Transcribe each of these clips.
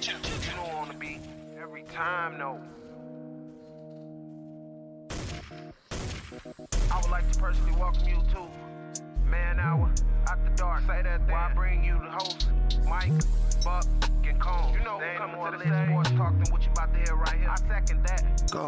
You don't want to be every time, no. I would like to personally welcome you to Man Hour After Dark. Say that thing. Why I bring you the host, Mike, Buck, and Cone. You know who's coming to the stage. Sports talk than what you about to hear right here. I second that. Go.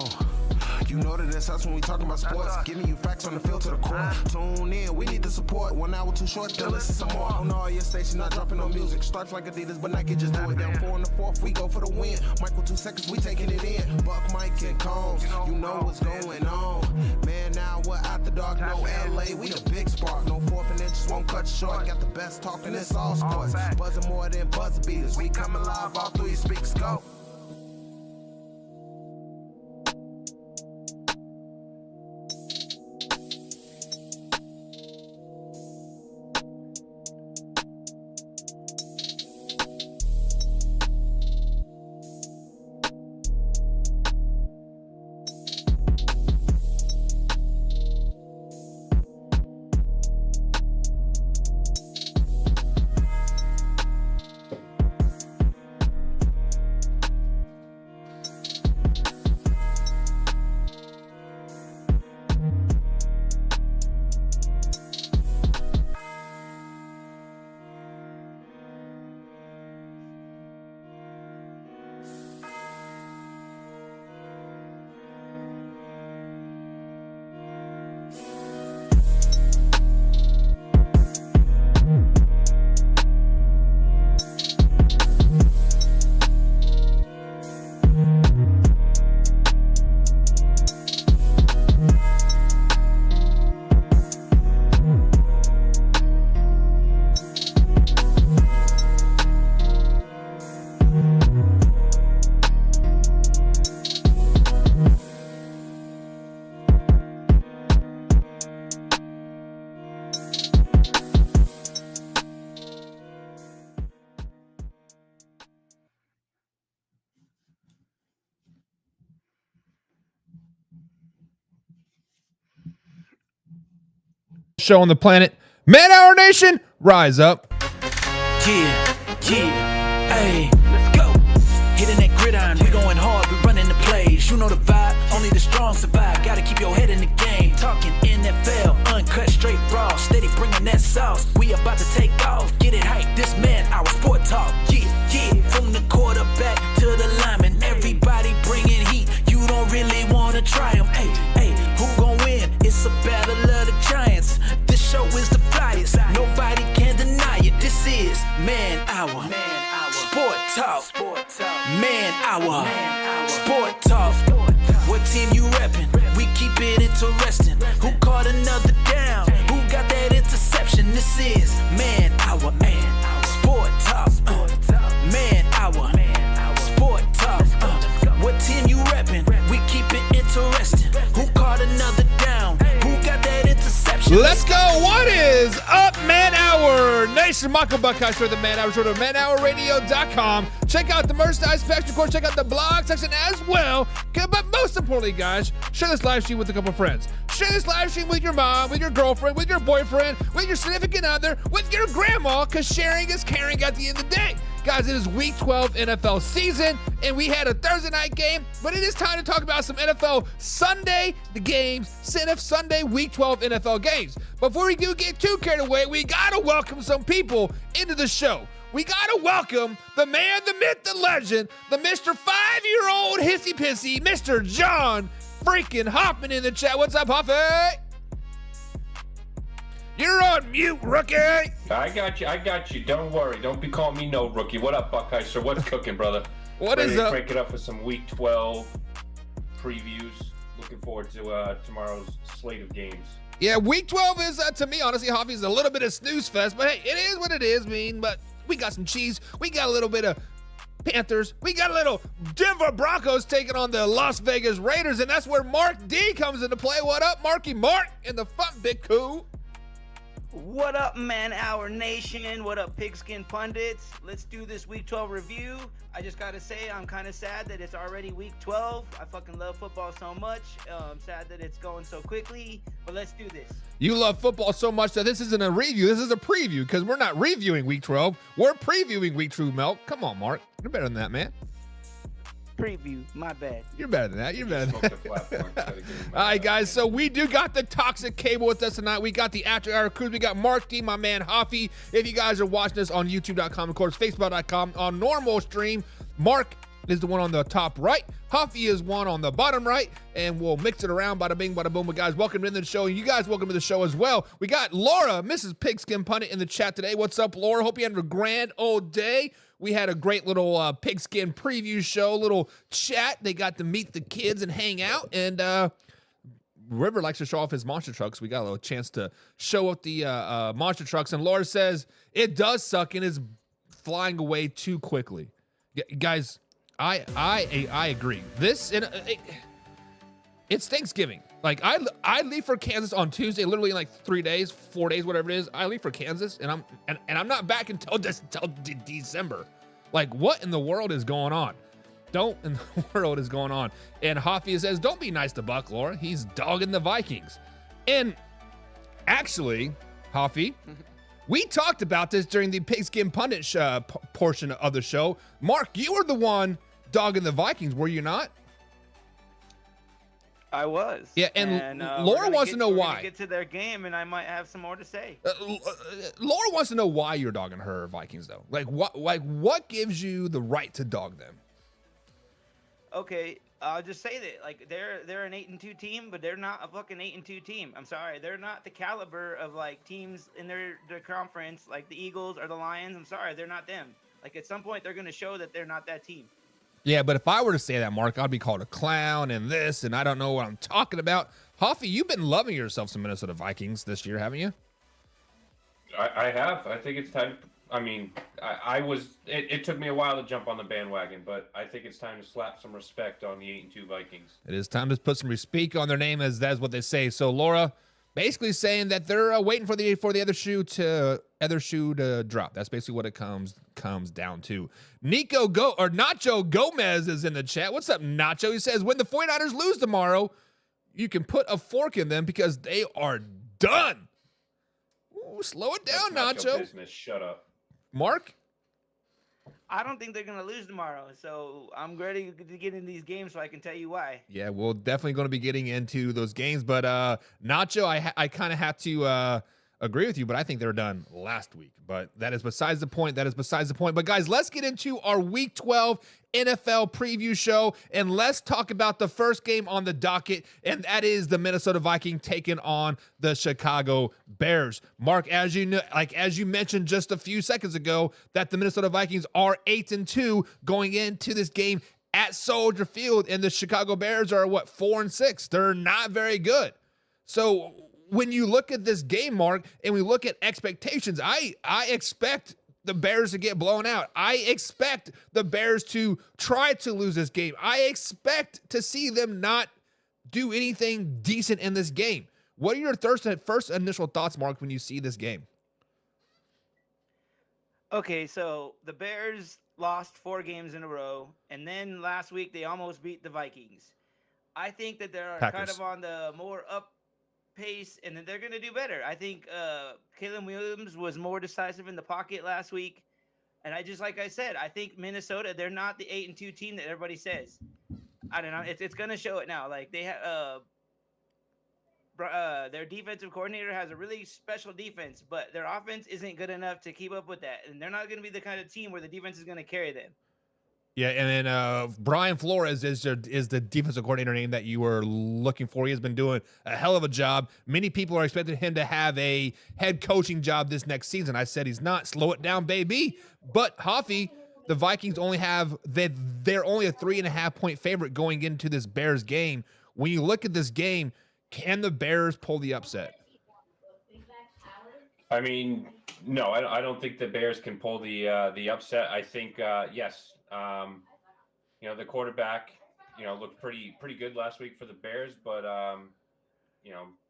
You know that that's us when we talking about sports. Giving you facts on the field to the core. Tune in, we need the support. 1 hour too short, then listen some more. On all your stations, not dropping no music. Starts like Adidas, but Nike just do it. Down 4 in the 4th, we go for the win. Michael 2 seconds, we taking it in. Buck, Mike, and Combs, you know what's going on. Man, now we're After Dark, no LA, we the big spark. No 4th and inches won't cut you short. Got the best talking, it's all sports. Buzzing more than buzzer beaters. We coming live, all 3 speakers go. Show on the planet. Man Hour Nation, rise up. Yeah, ayy, let's go. Hitting that gridiron, we going hard, we running the plays. You know the vibe, only the strong survive. Gotta keep your head in the game. Talking NFL, uncut, straight raw. Steady bringing that sauce. We about to take off, get it hype. This Man Hour Sport Talk. Yeah, from the quarterback to the lineman. Everybody bringing heat. You don't really wanna try them. Hey, who gon' win? It's a battle of the giants. This show is the flyest. Nobody can deny it. This is Man Hour. Sport Talk. Man Hour. Sport Talk. What team you reppin'? We keep it interesting. Who caught another down? Who got that interception? This is Man Hour. Sport Talk. Man Hour. Sport Talk. What team you reppin'? We keep it interesting. Who caught another down? Who got that interception? Let's go. What is up, Man Hour Nation? Michael Buckeye, the Man Hour Show, manhourradio.com. Check out the merchandise page, of course. Check out the blog section as well. But most importantly, guys, share this live stream with a couple friends. Share this live stream with your mom, with your girlfriend, with your boyfriend, with your significant other, with your grandma, because sharing is caring at the end of the day. Guys, it is Week 12 NFL season, and we had a Thursday night game, but it is time to talk about some NFL Sunday games, Sunday Week 12 NFL games. Before we do get too carried away, we got to welcome some people into the show. We got to welcome the man, the myth, the legend, the Mr. 5-year-old hissy pissy, Mr. John freaking Hoffman in the chat. What's up, Hoffy? You're on mute, rookie. I got you. Don't worry. Don't be calling me no rookie. What up, Buckeye? So what's cooking, brother? What is up? Crank it up for some Week 12 previews. Looking forward to tomorrow's slate of games. Yeah, Week 12 is, to me, honestly, Hoffy, is a little bit of snooze fest. But hey, it is what it is, but we got some cheese. We got a little bit of Panthers. We got a little Denver Broncos taking on the Las Vegas Raiders, and that's where Mark D comes into play. What up, Marky Mark in the front, big cool? What up, Man Hour Nation? What up, Pigskin Pundits? Let's do this Week 12 review. I just gotta say, I'm kind of sad that it's already Week 12. I fucking love football so much. I'm sad that it's going so quickly, but let's do this. You love football so much that this isn't a review. This is a preview because we're not reviewing Week 12. We're previewing Week 12, Milk. Come on, Mark. You're better than that, man. Preview, my bad. You're better than that. You're better than that. All All right, guys. So we do got the Toxic Cable with us tonight. We got the After Hour Cruise. We got Mark D, my man, Hoffy. If you guys are watching us on YouTube.com, of course, Facebook.com, on normal stream, Mark is the one on the top right. Hoffy is one on the bottom right. And we'll mix it around. Bada bing, bada boom. But guys, welcome into the show. And you guys, welcome to the show as well. We got Laura, Mrs. Pigskin Pundit, in the chat today. What's up, Laura? Hope you had a grand old day. We had a great little pigskin preview show, little chat. They got to meet the kids and hang out. And River likes to show off his monster trucks. We got a little chance to show up the monster trucks. And Laura says it does suck and is flying away too quickly. Guys, I agree. This it's Thanksgiving. Like I leave for Kansas on Tuesday, literally in like 3 days, 4 days, whatever it is. I leave for Kansas, and I'm not back until December. Like, what in the world is going on? And Hoffy says, don't be nice to Buck, Laura. He's dogging the Vikings. And actually, Hoffy, we talked about this during the Pigskin Pundit portion of the show. Mark, you were the one dogging the Vikings, were you not? I was. Yeah, and Laura wants to know why. We're gonna get to their game, and I might have some more to say. Laura wants to know why you're dogging her Vikings, though. Like, what gives you the right to dog them? Okay, I'll just say that, like, they're an 8-2 team, but they're not a fucking 8-2 team. I'm sorry, they're not the caliber of like teams in their conference, like the Eagles or the Lions. I'm sorry, they're not them. Like, at some point, they're gonna show that they're not that team. Yeah, but if I were to say that, Mark, I'd be called a clown and this, and I don't know what I'm talking about. Hoffy, you've been loving yourself some Minnesota Vikings this year, haven't you? I have. I think it's time. I mean, it took me a while to jump on the bandwagon, but I think it's time to slap some respect on the 8-2 Vikings. It is time to put some respect on their name, as that's what they say. So Laura basically saying that they're waiting for the other shoe to drop. That's basically what it comes down to. Nacho Gomez is in the chat. What's up, Nacho? He says, when the 49ers lose tomorrow, you can put a fork in them because they are done. Ooh, slow it down, Nacho. Business. Shut up. Mark? I don't think they're going to lose tomorrow, so I'm ready to get in these games so I can tell you why. Yeah, we're definitely going to be getting into those games, but Nacho, I kind of have to agree with you, but I think they were done last week. But that is besides the point. But guys, let's get into our Week 12 NFL preview show, and let's talk about the first game on the docket, and that is the Minnesota Vikings taking on the Chicago Bears. Mark, as you mentioned just a few seconds ago, that the Minnesota Vikings are 8-2 going into this game at Soldier Field, and the Chicago Bears are 4-6. They're not very good. So when you look at this game, Mark, and we look at expectations, I expect the Bears to get blown out. I expect the Bears to try to lose this game. I expect to see them not do anything decent in this game. What are your first initial thoughts, Mark, when you see this game? Okay, so the Bears lost 4 games in a row, and then last week they almost beat the Vikings. I think that they're kind of on the more up pace, and then they're going to do better. I think Caleb Williams was more decisive in the pocket last week, and I said, I think Minnesota, they're not the 8-2 team that everybody says. I don't know. It's going to show it now. Like, they have their defensive coordinator has a really special defense, but their offense isn't good enough to keep up with that, and they're not going to be the kind of team where the defense is going to carry them. Yeah, and then Brian Flores is the defensive coordinator name that you were looking for. He has been doing a hell of a job. Many people are expecting him to have a head coaching job this next season. I said he's not. Slow it down, baby. But Hoffy, the Vikings they're only a 3.5-point favorite going into this Bears game. When you look at this game, can the Bears pull the upset? I mean, no, I don't think the Bears can pull the upset. I think yes. The quarterback, looked pretty good last week for the Bears, but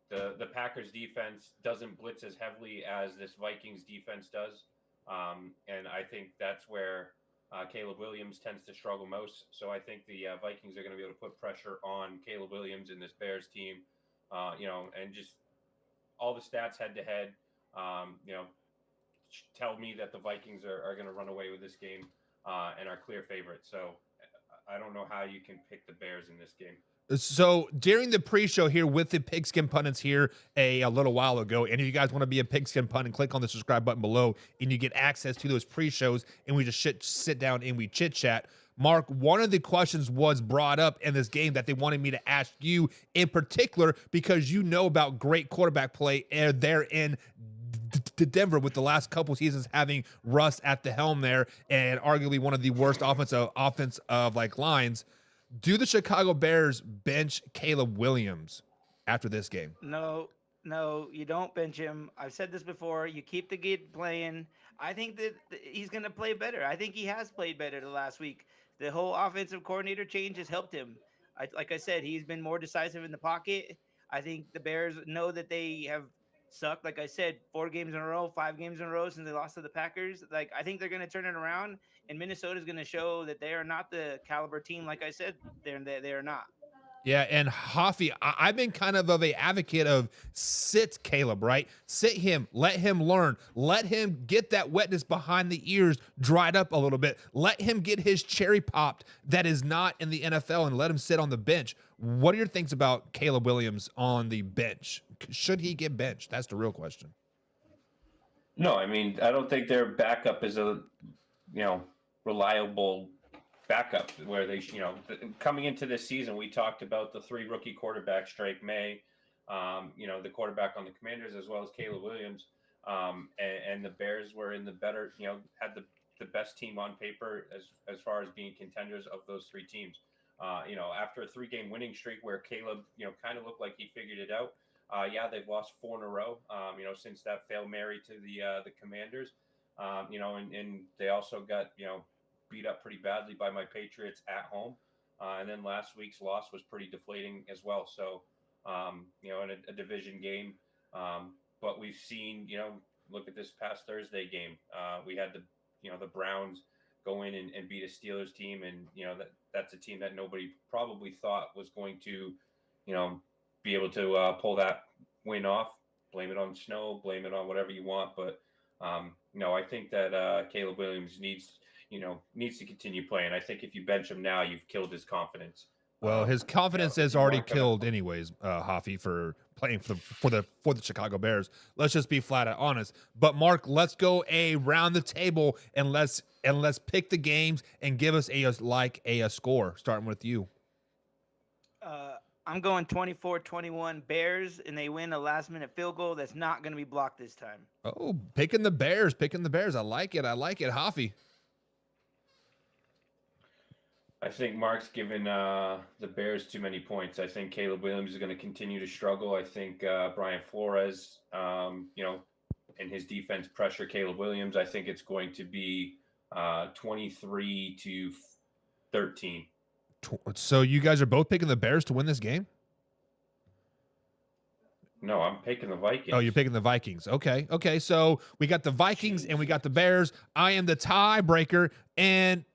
the Packers defense doesn't blitz as heavily as this Vikings defense does. And I think that's where Caleb Williams tends to struggle most. So I think the Vikings are going to be able to put pressure on Caleb Williams in this Bears team, and just all the stats head to head, tell me that the Vikings are going to run away with this game and are clear favorites. So I don't know how you can pick the Bears in this game. So during the pre-show here with the Pigskin Pundits here a little while ago, and if you guys want to be a Pigskin Pundit, click on the subscribe button below, and you get access to those pre-shows, and we just sit down and we chit-chat. Mark, one of the questions was brought up in this game that they wanted me to ask you in particular, because you know about great quarterback play there in Denver with the last couple seasons having Russ at the helm there, and arguably one of the worst offensive like lines. Do the Chicago Bears bench Caleb Williams after this game? No, you don't bench him. I've said this before. You keep the kid playing. I think that he's going to play better. I think he has played better the last week. The whole offensive coordinator change has helped him. Like I said, he's been more decisive in the pocket. I think the Bears know that they have sucked. Like I said, 4 games in a row, 5 games in a row since they lost to the Packers. Like, I think they're going to turn it around, and Minnesota is going to show that they are not the caliber team. Like I said, they are not. Yeah, and Hoffy, I've been kind of a advocate of sit Caleb, right? Sit him, let him learn, let him get that wetness behind the ears dried up a little bit, let him get his cherry popped that is not in the NFL, and let him sit on the bench. What are your thoughts about Caleb Williams on the bench? Should he get benched? That's the real question. No, I mean, I don't think their backup is a, reliable backup where they, coming into this season, we talked about the 3 rookie quarterbacks, Drake May, the quarterback on the Commanders, as well as Caleb Williams. And the Bears were in the better, had the best team on paper as far as being contenders of those 3 teams. After a 3-game winning streak where Caleb, kind of looked like he figured it out. They've lost 4 in a row, since that failed Mary to the Commanders, and they also got, beat up pretty badly by my Patriots at home. And then last week's loss was pretty deflating as well. So, in a division game, but we've seen, look at this past Thursday game. We had the Browns go in and beat a Steelers team. And, that's a team that nobody probably thought was going to, be able to pull that win off. Blame it on snow, blame it on whatever you want. But, I think that Caleb Williams needs to continue playing. I think if you bench him now, you've killed his confidence. Well, his confidence is already killed anyways, Hoffy, for playing for the Chicago Bears. Let's just be flat out honest. But Mark, let's go around the table and let's pick the games and give us a score, starting with you. I'm going 24-21 Bears, and they win a last-minute field goal that's not going to be blocked this time. Oh, picking the Bears. I like it, Hoffy. I think Mark's given the Bears too many points. I think Caleb Williams is going to continue to struggle. I think Brian Flores, and his defense pressure Caleb Williams. I think it's going to be 23-13. So you guys are both picking the Bears to win this game? No, I'm picking the Vikings. Oh, you're picking the Vikings. Okay. So we got the Vikings and we got the Bears. I am the tiebreaker. And,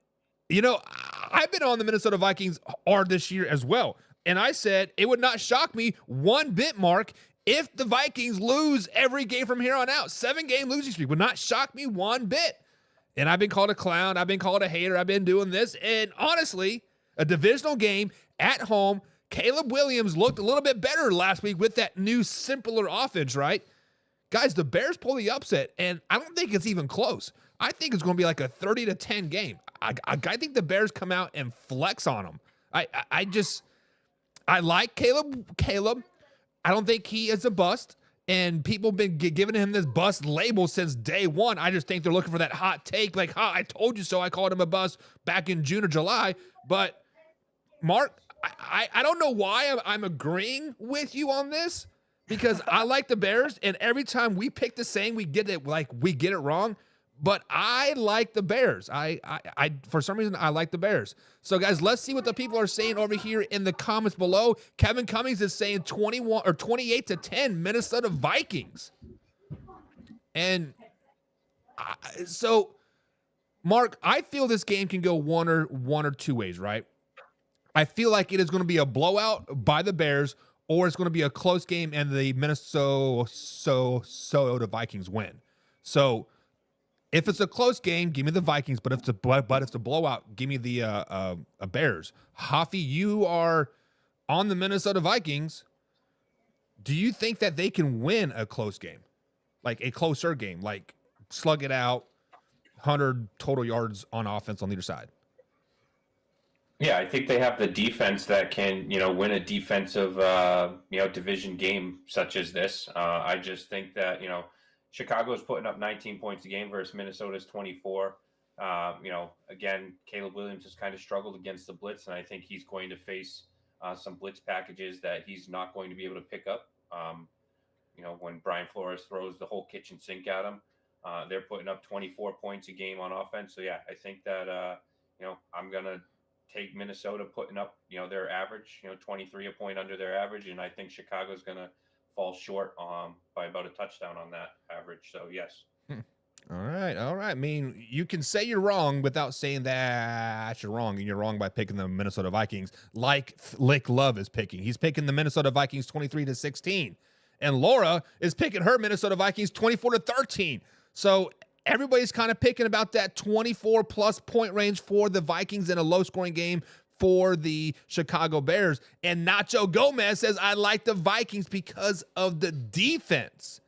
I've been on the Minnesota Vikings hard this year as well. And I said it would not shock me one bit, Mark, if the Vikings lose every game from here on out. 7-game losing streak would not shock me one bit. And I've been called a clown. I've been called a hater. I've been doing this. And honestly, a divisional game at home, Caleb Williams looked a little bit better last week with that new, simpler offense, right? Guys, the Bears pull the upset, and I don't think it's even close. I think it's going to be like a 30-10 game. I think the Bears come out and flex on them. I like Caleb. I don't think he is a bust, and people have been giving him this bust label since day one. I just think they're looking for that hot take, like, I told you so. I called him a bust back in June or July. But, Mark, I don't know why I'm agreeing with you on this, because I like the Bears, and every time we pick the same, we get it wrong. but I like the Bears. I for some reason, I like the Bears. So, guys, let's see what the people are saying over here in the comments below. Kevin Cummings is saying 28-10 Minnesota Vikings. And so, Mark, I feel this game can go one or two ways, right? I feel like it is going to be a blowout by the Bears, or it's going to be a close game and the Minnesota Vikings win. So, if it's a close game, give me the Vikings. But if it's a blowout, give me the Bears. Hoffy, you are on the Minnesota Vikings. Do you think that they can win a close game, like a closer game, like slug it out, 100 total yards on offense on either side? Yeah, I think they have the defense that can, win a defensive, division game such as this. I just think that, Chicago's putting up 19 points a game versus Minnesota's 24. Again, Caleb Williams has kind of struggled against the blitz, and I think he's going to face some blitz packages that he's not going to be able to pick up. When Brian Flores throws the whole kitchen sink at him, they're putting up 24 points a game on offense. So, yeah, I think that, I'm going to take Minnesota putting up, their average, 23 a point under their average. And I think Chicago's going to fall short by about a touchdown on that average. So, yes. All right. I mean, you can say you're wrong without saying that you're wrong, and you're wrong by picking the Minnesota Vikings like Lick Love is picking. He's picking the Minnesota Vikings 23-16, and Laura is picking her Minnesota Vikings 24-13. So everybody's kind of picking about that 24-plus point range for the Vikings in a low-scoring game for the Chicago Bears. And Nacho Gomez says, I like the Vikings because of the defense.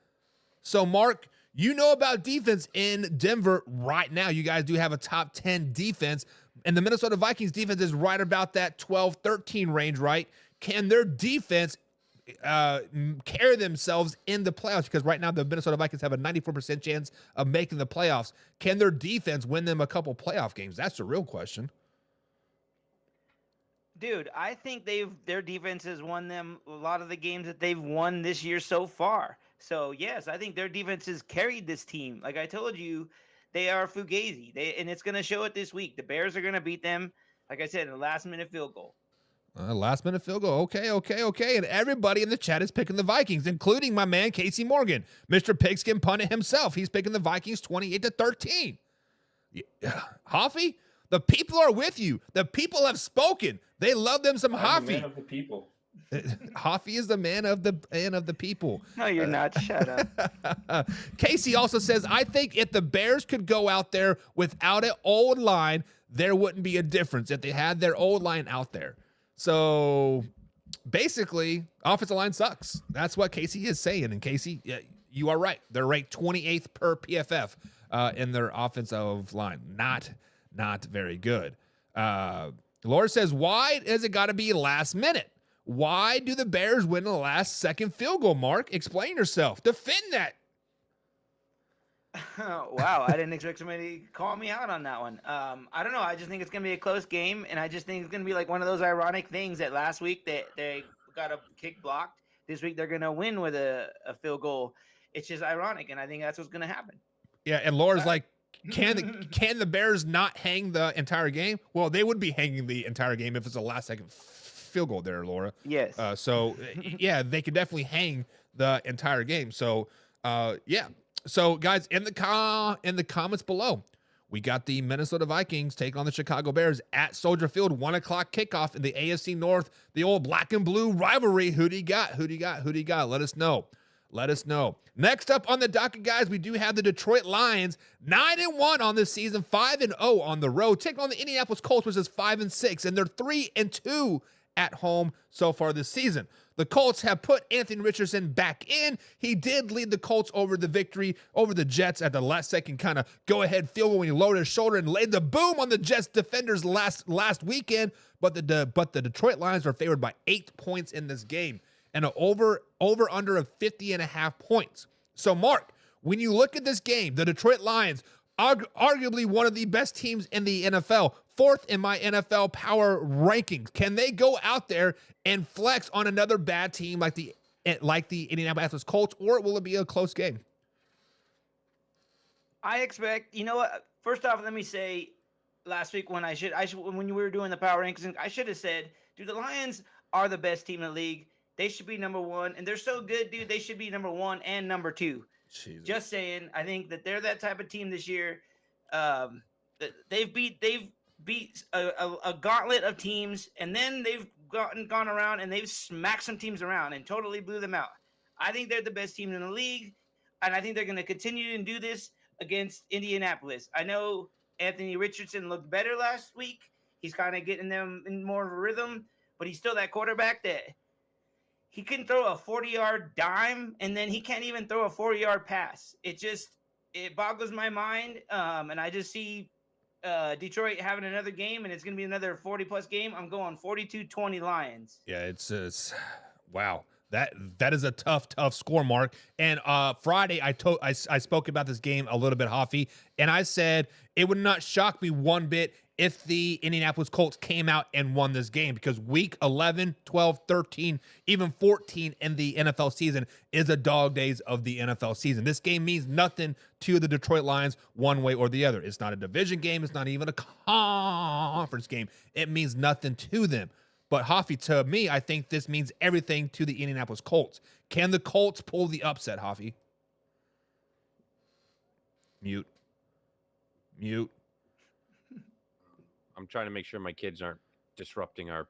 So, Mark, you know about defense in Denver right now. You guys do have a top 10 defense, and the Minnesota Vikings defense is right about that 12-13 range, right? Can their defense carry themselves in the playoffs? Because right now the Minnesota Vikings have a 94% chance of making the playoffs. Can their defense win them a couple playoff games? That's the real question. Dude, I think their defense has won them a lot of the games that they've won this year so far. So, yes, I think their defense has carried this team. Like I told you, they are fugazi. And it's going to show it this week. The Bears are going to beat them, like I said, in a last-minute field goal. Last-minute field goal. Okay. And everybody in the chat is picking the Vikings, including my man, Casey Morgan. Mr. Pigskin Punted himself. He's picking the Vikings 28-13. Hoffy, the people are with you. The people have spoken. They love them some Hoffy. The man of the people. Hoffy is the man of the people. No, you're not. Shut up. Casey also says, I think if the Bears could go out there without an old line, there wouldn't be a difference if they had their old line out there. So basically, offensive line sucks. That's what Casey is saying. And Casey, you are right. They're ranked 28th per PFF in their offensive line. Not very good. Laura says, why has it got to be last minute? Why do the Bears win the last second field goal, Mark? Explain yourself. Defend that. Wow, I didn't expect somebody to call me out on that one. I don't know. I just think it's going to be a close game, and I just think it's going to be like one of those ironic things that last week they got a kick blocked. This week they're going to win with a field goal. It's just ironic, and I think that's what's going to happen. Yeah, and Laura's like, can the Bears not hang the entire game? Well, they would be hanging the entire game if it's a last-second field goal there, Laura. Yes. So, yeah, they could definitely hang the entire game. So, yeah. So, guys, in the comments below, we got the Minnesota Vikings take on the Chicago Bears at Soldier Field, 1 o'clock kickoff in the AFC North, the old black and blue rivalry. Who do you got? Let us know. Next up on the docket, guys, we do have the Detroit Lions, 9-1 on this season, 5-0 on the road, taking on the Indianapolis Colts, which is 5-6, and they're 3-2 at home so far this season. The Colts have put Anthony Richardson back in. He did lead the Colts over the victory over the Jets at the last second kind of go-ahead field goal when he lowered his shoulder and laid the boom on the Jets defenders last weekend. But the Detroit Lions are favored by 8 points in this game and an over-under of 50.5 points. So, Mark, when you look at this game, the Detroit Lions, arguably one of the best teams in the NFL, 4th in my NFL power rankings. Can they go out there and flex on another bad team like the Indianapolis Colts, or will it be a close game? I expect. You know what? First off, let me say, last week when when we were doing the power rankings, I should have said, dude, the Lions are the best team in the league. They should be number one, and they're so good, dude. They should be number one and number two. Jesus. Just saying. I think that they're that type of team this year. They've beat a gauntlet of teams, and then they've gone around and they've smacked some teams around and totally blew them out. I think they're the best team in the league, and I think they're going to continue to do this against Indianapolis. I know Anthony Richardson looked better last week. He's kind of getting them in more of a rhythm, but he's still that quarterback that he can throw a 40-yard dime, and then he can't even throw a 40-yard pass. It boggles my mind, and I just see Detroit having another game, and it's going to be another 40-plus game. I'm going 42-20 Lions. Yeah, it's wow. That is a tough score, Mark. And Friday, I spoke about this game a little bit, Hoffy, and I said it would not shock me one bit if the Indianapolis Colts came out and won this game, because week 11, 12, 13, even 14 in the NFL season is a dog days of the NFL season. This game means nothing to the Detroit Lions one way or the other. It's not a division game. It's not even a conference game. It means nothing to them. But Hoffy, to me, I think this means everything to the Indianapolis Colts. Can the Colts pull the upset, Hoffy? Mute. I'm trying to make sure my kids aren't disrupting our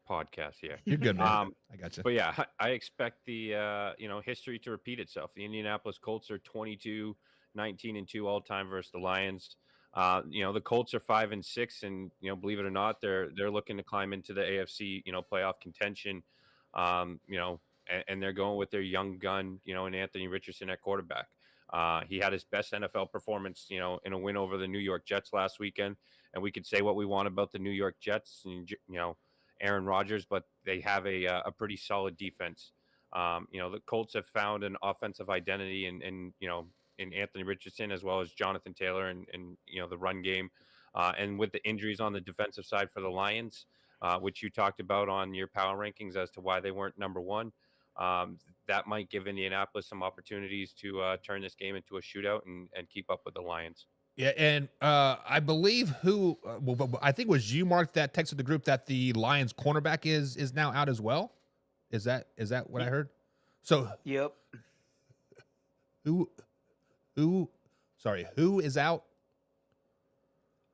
podcast here. You're good, man. I got you. But yeah, I expect the history to repeat itself. The Indianapolis Colts are 22-19-2 all time versus the Lions. The Colts are 5-6, and believe it or not, they're looking to climb into the AFC playoff contention. And they're going with their young gun, in Anthony Richardson at quarterback. He had his best NFL performance, in a win over the New York Jets last weekend. And we could say what we want about the New York Jets and Aaron Rodgers, but they have a pretty solid defense. The Colts have found an offensive identity in Anthony Richardson, as well as Jonathan Taylor and the run game. And with the injuries on the defensive side for the Lions, which you talked about on your power rankings as to why they weren't number one, that might give Indianapolis some opportunities to turn this game into a shootout and keep up with the Lions. Yeah, and I believe I think it was you, Mark, that texted the group that the Lions cornerback is now out as well. Is that what I heard? So yep. Who is out?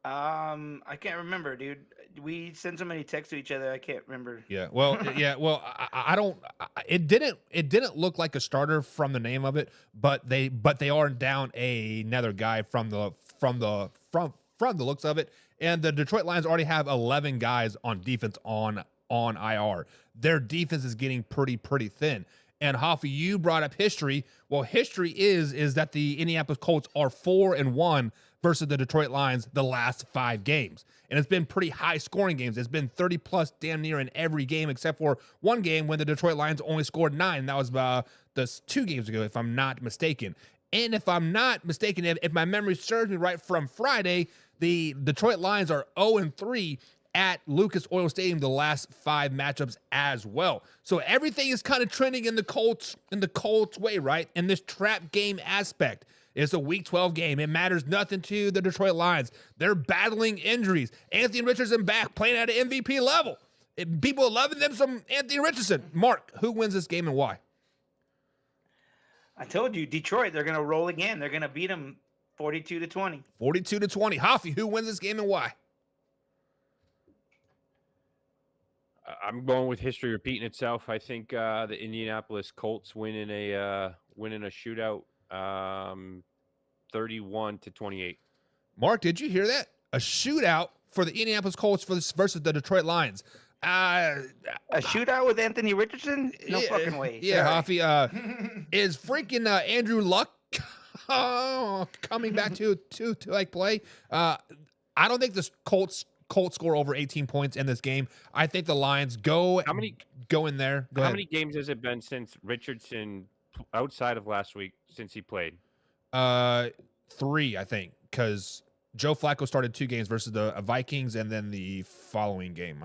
I can't remember, dude. We send so many texts to each other, I can't remember. Yeah, well, I don't. It didn't look like a starter from the name of it, but they are down another guy from the looks of it, and the Detroit Lions already have 11 guys on defense on IR. Their defense is getting pretty thin. And Hoffy, you brought up history. Well, history is that the Indianapolis Colts are 4-1 versus the Detroit Lions the last 5 games. And it's been pretty high scoring games. It's been 30 plus damn near in every game except for one game when the Detroit Lions only scored 9. That was the 2 games ago, if I'm not mistaken. And if I'm not mistaken, if my memory serves me right from Friday, the Detroit Lions are 0-3 at Lucas Oil Stadium the last 5 matchups as well. So everything is kind of trending in the Colts way, right? In this trap game aspect. It's a Week 12 game. It matters nothing to the Detroit Lions. They're battling injuries. Anthony Richardson back, playing at an MVP level. People are loving them some Anthony Richardson. Mark, who wins this game and why? I told you, Detroit, they're going to roll again. They're going to beat them 42-20. 42-20. Hoffy, who wins this game and why? I'm going with history repeating itself. I think the Indianapolis Colts win in a shootout, 31-28. Mark, did you hear that? A shootout for the Indianapolis Colts versus the Detroit Lions. A shootout with Anthony Richardson? No fucking way. Yeah, Hoffy. Is freaking Andrew Luck coming back to like play? I don't think the Colts score over 18 points in this game. I think the Lions go in there. How many games has it been since Richardson, outside of last week, since he played? 3, I think, because Joe Flacco started 2 games versus the Vikings, and then the following game.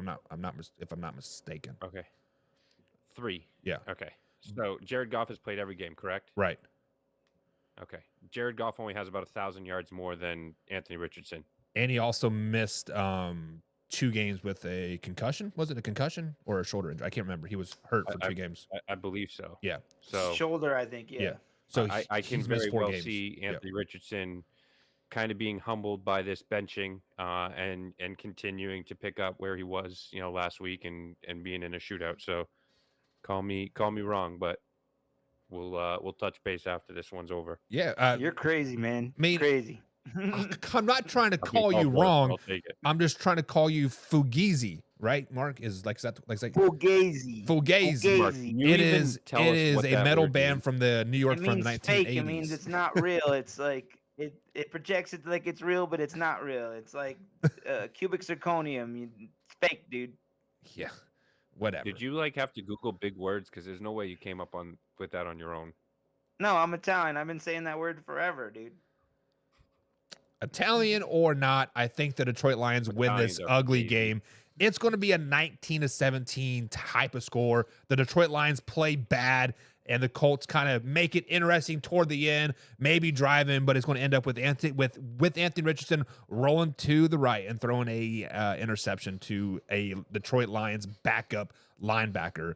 If I'm not mistaken. Okay. 3. Yeah. Okay. So Jared Goff has played every game, correct? Right. Okay. Jared Goff only has about 1,000 yards more than Anthony Richardson. And he also missed 2 games with a concussion. Was it a concussion or a shoulder injury? I can't remember. He was hurt for 2 games. I believe so. Yeah. So Shoulder, I think. Yeah. So I can he's missed very 4 well games. see Anthony Richardson kind of being humbled by this benching and continuing to pick up where he was, last week and being in a shootout. So call me wrong, but we'll touch base after this one's over. Yeah. You're crazy, man. mean- Crazy. I'm not trying to I'll call be- you I'll wrong. take it. I'm just trying to call you Fugazi, right? Mark is like that. Like Fugazi. Fugazi. Mark, Fugazi. can you It even is. tell It us is what a that metal word band means? from the New York It from the means 1980s. fake. It means it's not real. It's like it projects it like it's real, but it's not real. It's like cubic zirconium. It's fake, dude. Yeah. Whatever. Did you have to Google big words? Because there's no way you came up with that on your own. No, I'm Italian. I've been saying that word forever, dude. Italian or not, I think the Detroit Lions win this Italians are ugly crazy. game. It's going to be a 19-17 type of score. The Detroit Lions play bad, and the Colts kind of make it interesting toward the end, maybe driving, but it's going to end up with Anthony Richardson rolling to the right and throwing a interception to a Detroit Lions backup linebacker.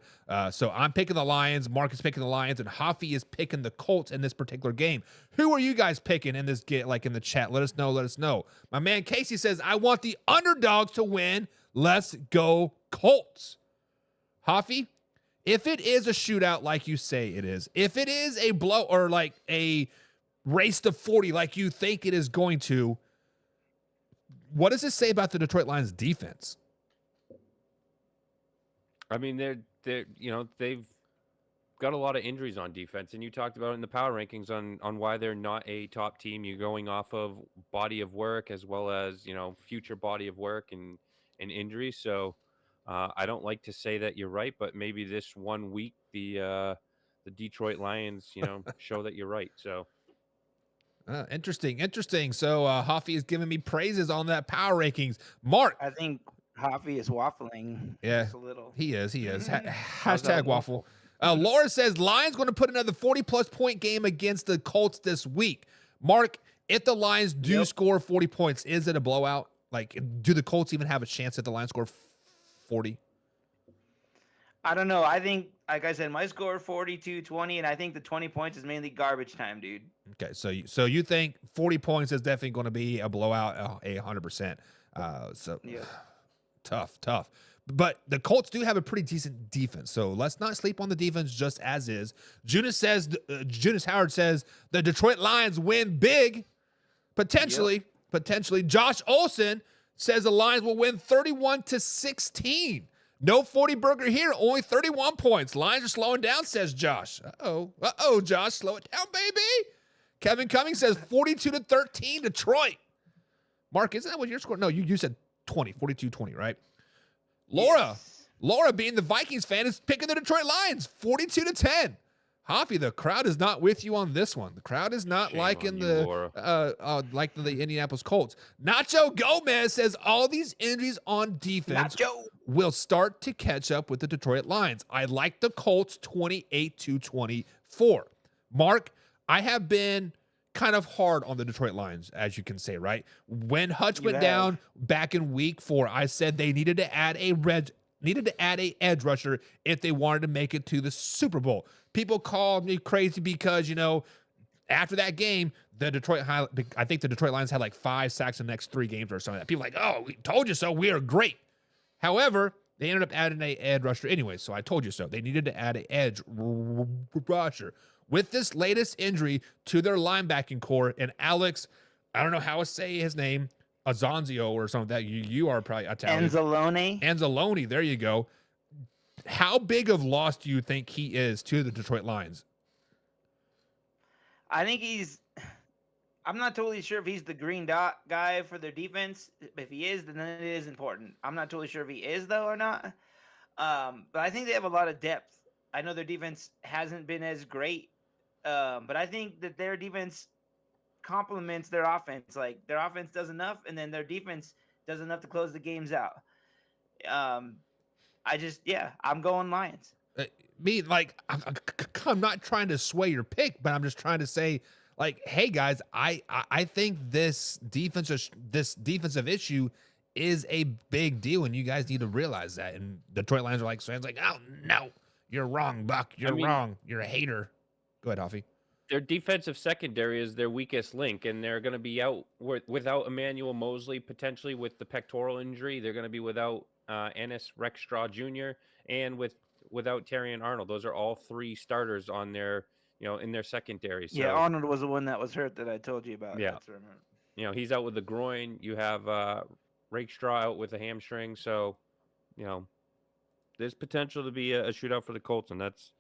So I'm picking the Lions, Mark is picking the Lions, and Hoffy is picking the Colts in this particular game. Who are you guys picking in this game? Like in the chat, let us know. My man Casey says, I want the underdogs to win. Let's go Colts. Hoffy, if it is a shootout like you say it is, if it is a blow or like a race to 40 like you think it is going to, what does this say about the Detroit Lions defense? I mean, they've got a lot of injuries on defense, and you talked about it in the power rankings on why they're not a top team. You're going off of body of work as well as future body of work and injuries. So I don't like to say that you're right, but maybe this 1 week the Detroit Lions show that you're right. So Interesting. So Hoffy is giving me praises on that power rankings. Mark, I think Hoffy is waffling. Yeah. Just a little. he is. How's Hashtag that waffle. Laura says Lions going to put another 40+ point game against the Colts this week. Mark, if the Lions do score 40 points, is it a blowout? Like, do the Colts even have a chance if the Lions score 40? I don't know. I think, like I said, my score 42-20, and I think the 20 points is mainly garbage time, dude. Okay, so you think 40 points is definitely going to be a blowout, 100%. So Yeah. tough. But the Colts do have a pretty decent defense, so let's not sleep on the defense just as is. Jonas Howard says the Detroit Lions win big, potentially. Josh Olson says the Lions will win 31-16. No 40 burger here, only 31 points. Lions are slowing down, says Josh. Uh-oh, Josh, slow it down, baby. Kevin Cummings says 42-13 Detroit. Mark, isn't that what your score? No, you said 42-20, right? Laura, being the Vikings fan, is picking the Detroit Lions 42-10. Hoffy, the crowd is not with you on this one. The crowd is not Shame like on in you, the Laura. like the Indianapolis Colts. Nacho Gomez says all these injuries on defense will start to catch up with the Detroit Lions. I like the Colts 28-24. Mark, I have been kind of hard on the Detroit Lions, as you can say, right? When Hutch went down back in week 4, I said they needed to add a edge rusher if they wanted to make it to the Super Bowl. People called me crazy because, after that game, I think the Detroit Lions had like 5 sacks in the next 3 games or something like that. People were like, oh, we told you so. We are great. However, they ended up adding an edge rusher anyway, so I told you so. They needed to add an edge rusher. With this latest injury to their linebacking core, and Alex, I don't know how to say his name, Azanzio or something that you are probably Italian. Anzalone, there you go. How big of loss do you think he is to the Detroit Lions? I think I'm not totally sure if he's the green dot guy for their defense. If he is, then it is important. I'm not totally sure if he is, though, or not. But I think they have a lot of depth. I know their defense hasn't been as great, but I think that their defense complements their offense. Like, their offense does enough, and then their defense does enough to close the games out. I'm going Lions. I'm not trying to sway your pick, but I'm just trying to say like, hey guys, I think this defensive issue is a big deal, and you guys need to realize that. And Detroit Lions are like, fans like, oh no, you're wrong, Buck. You're wrong. You're a hater. Go ahead, Hoffy. Their defensive secondary is their weakest link, and they're going to be out without Emmanuel Mosley, potentially with the pectoral injury. They're going to be without Ennis Rexstraw Jr. and without Terrion Arnold. Those are all 3 starters on their, in their secondary. So, yeah, Arnold was the one that was hurt that I told you about. Yeah. He's out with the groin. You have Rexstraw out with a hamstring. So, there's potential to be a shootout for the Colts, and that's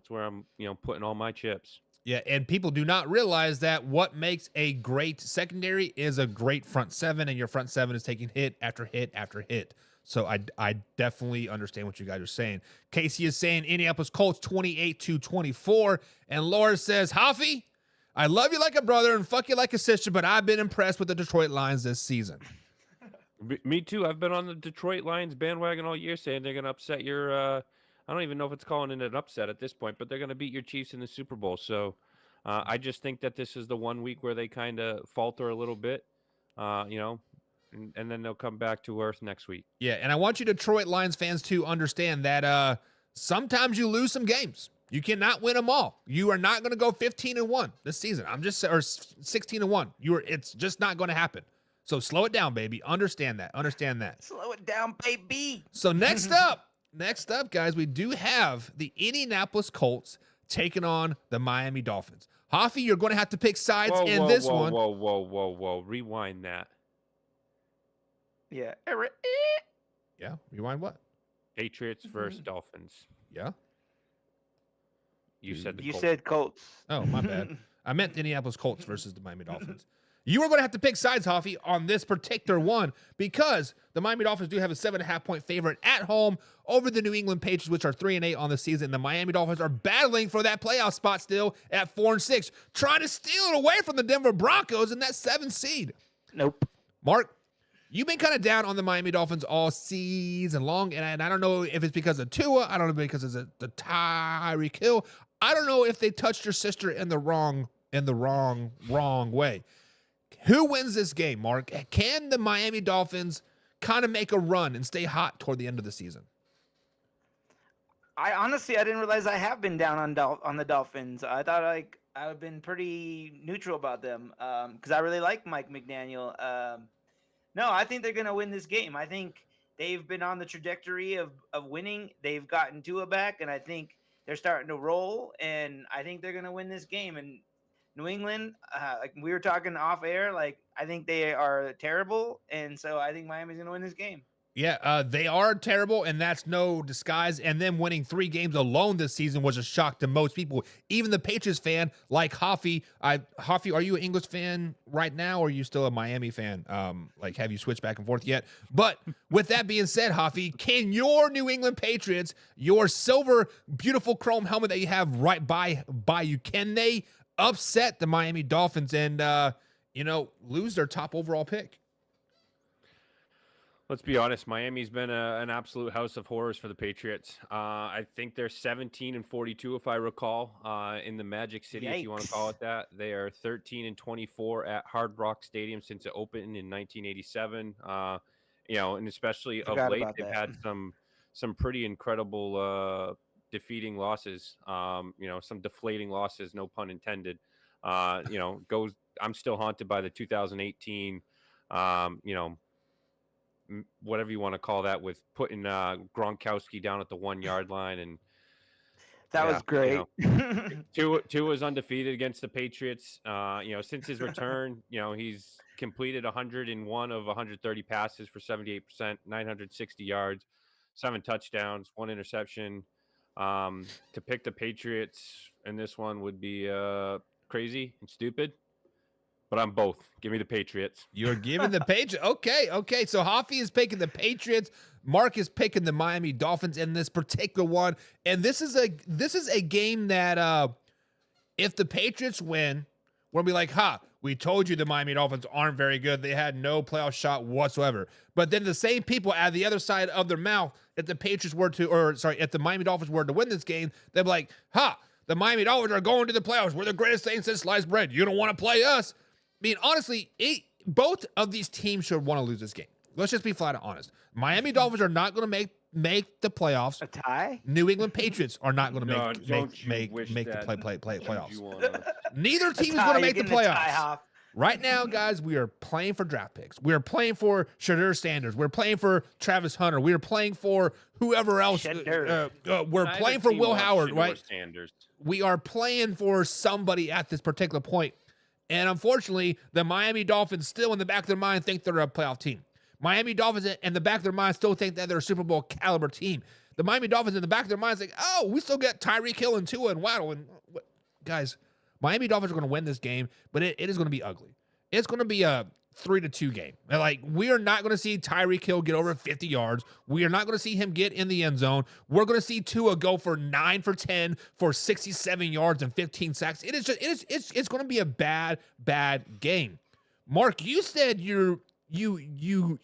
where I'm, putting all my chips. Yeah, and people do not realize that what makes a great secondary is a great front seven, and your front seven is taking hit after hit after hit. So I definitely understand what you guys are saying. Casey is saying Indianapolis Colts 28-24, and Laura says, Hoffy, I love you like a brother and fuck you like a sister, but I've been impressed with the Detroit Lions this season. Me too. I've been on the Detroit Lions bandwagon all year saying they're going to upset your I don't even know if it's calling it an upset at this point, but they're going to beat your Chiefs in the Super Bowl. So I just think that this is the one week where they kind of falter a little bit, and then they'll come back to earth next week. Yeah, and I want you Detroit Lions fans to understand that sometimes you lose some games. You cannot win them all. You are not going to go 15-1 this season. or 16-1. It's just not going to happen. So slow it down, baby. Understand that. Slow it down, baby. So next up, guys, we do have the Indianapolis Colts taking on the Miami Dolphins. Hoffy, you're going to have to pick sides in this one. Whoa. Rewind that. Yeah. Yeah, rewind what? Patriots versus Dolphins. Yeah. You said Colts. Oh, my bad. I meant the Indianapolis Colts versus the Miami Dolphins. You are going to have to pick sides, Hoffy, on this particular one because the Miami Dolphins do have a 7.5-point favorite at home over the New England Patriots, which are 3-8 on the season. The Miami Dolphins are battling for that playoff spot still at 4-6, trying to steal it away from the Denver Broncos in that 7th seed. Nope. Mark, you've been kind of down on the Miami Dolphins all season long, and I don't know if it's because of Tua. I don't know if it's because of the Tyreek Hill. I don't know if they touched your sister in the wrong way. Who wins this game, Mark? Can the Miami Dolphins kind of make a run and stay hot toward the end of the season? I didn't realize I have been down on the Dolphins. I thought I've been pretty neutral about them because I really like Mike McDaniel. No, I think they're going to win this game. I think they've been on the trajectory of winning. They've gotten Tua back, and I think they're starting to roll, and I think they're going to win this game. And New England, like we were talking off air, like I think they are terrible, and so I think Miami's going to win this game. Yeah, they are terrible, and that's no disguise. And them winning 3 games alone this season was a shock to most people, even the Patriots fan like Hoffy. Hoffy, are you an English fan right now, or are you still a Miami fan? Have you switched back and forth yet? But with that being said, Hoffy, can your New England Patriots, your silver, beautiful chrome helmet that you have right by you, can they upset the Miami Dolphins and lose their top overall pick? Let's be honest. Miami's been an absolute house of horrors for the Patriots. I think they're 17-42, if I recall, in the Magic City, if you want to call it that. They are 13-24 at Hard Rock Stadium since it opened in 1987. And especially of late, they've had some pretty incredible defeating losses. Some deflating losses, no pun intended. I'm still haunted by the 2018. Whatever you want to call that, with putting Gronkowski down at the 1-yard line, and that was great. Tua was undefeated against the Patriots. Since his return, he's completed 101 of 130 passes for 78%, 960 yards, 7 touchdowns, 1 interception. To pick the Patriots in this one would be crazy and stupid. But I'm both. Give me the Patriots. You're giving the Patriots. Okay. So Hoffy is picking the Patriots. Mark is picking the Miami Dolphins in this particular one. And this is a game that if the Patriots win, we'll be like, we told you the Miami Dolphins aren't very good. They had no playoff shot whatsoever. But then the same people at the other side of their mouth, if the Miami Dolphins were to win this game, they'd be like, The Miami Dolphins are going to the playoffs. We're the greatest thing since sliced bread. You don't want to play us. I mean, honestly, both of these teams should want to lose this game. Let's just be flat out honest. Miami Dolphins are not going to make the playoffs. A tie? New England Patriots are not going to make the playoffs. Neither team is going to make the playoffs. Right now, guys, we are playing for draft picks. We are playing for Shadur Sanders. We're playing for Travis Hunter. We are playing for whoever else. We're playing for Will Howard, right? Sanders. We are playing for somebody at this particular point. And unfortunately, the Miami Dolphins still in the back of their mind think they're a playoff team. Miami Dolphins in the back of their mind still think that they're a Super Bowl caliber team. The Miami Dolphins in the back of their minds think, oh, we still got Tyreek Hill and Tua and Waddle. And guys, Miami Dolphins are going to win this game, but it is going to be ugly. It's going to be a 3-2 game. Like, we are not going to see Tyreek Hill get over 50 yards. We are not going to see him get in the end zone. We're going to see Tua go for 9 for 10 for 67 yards and 15 sacks. It's going to be a bad game. Mark, you said you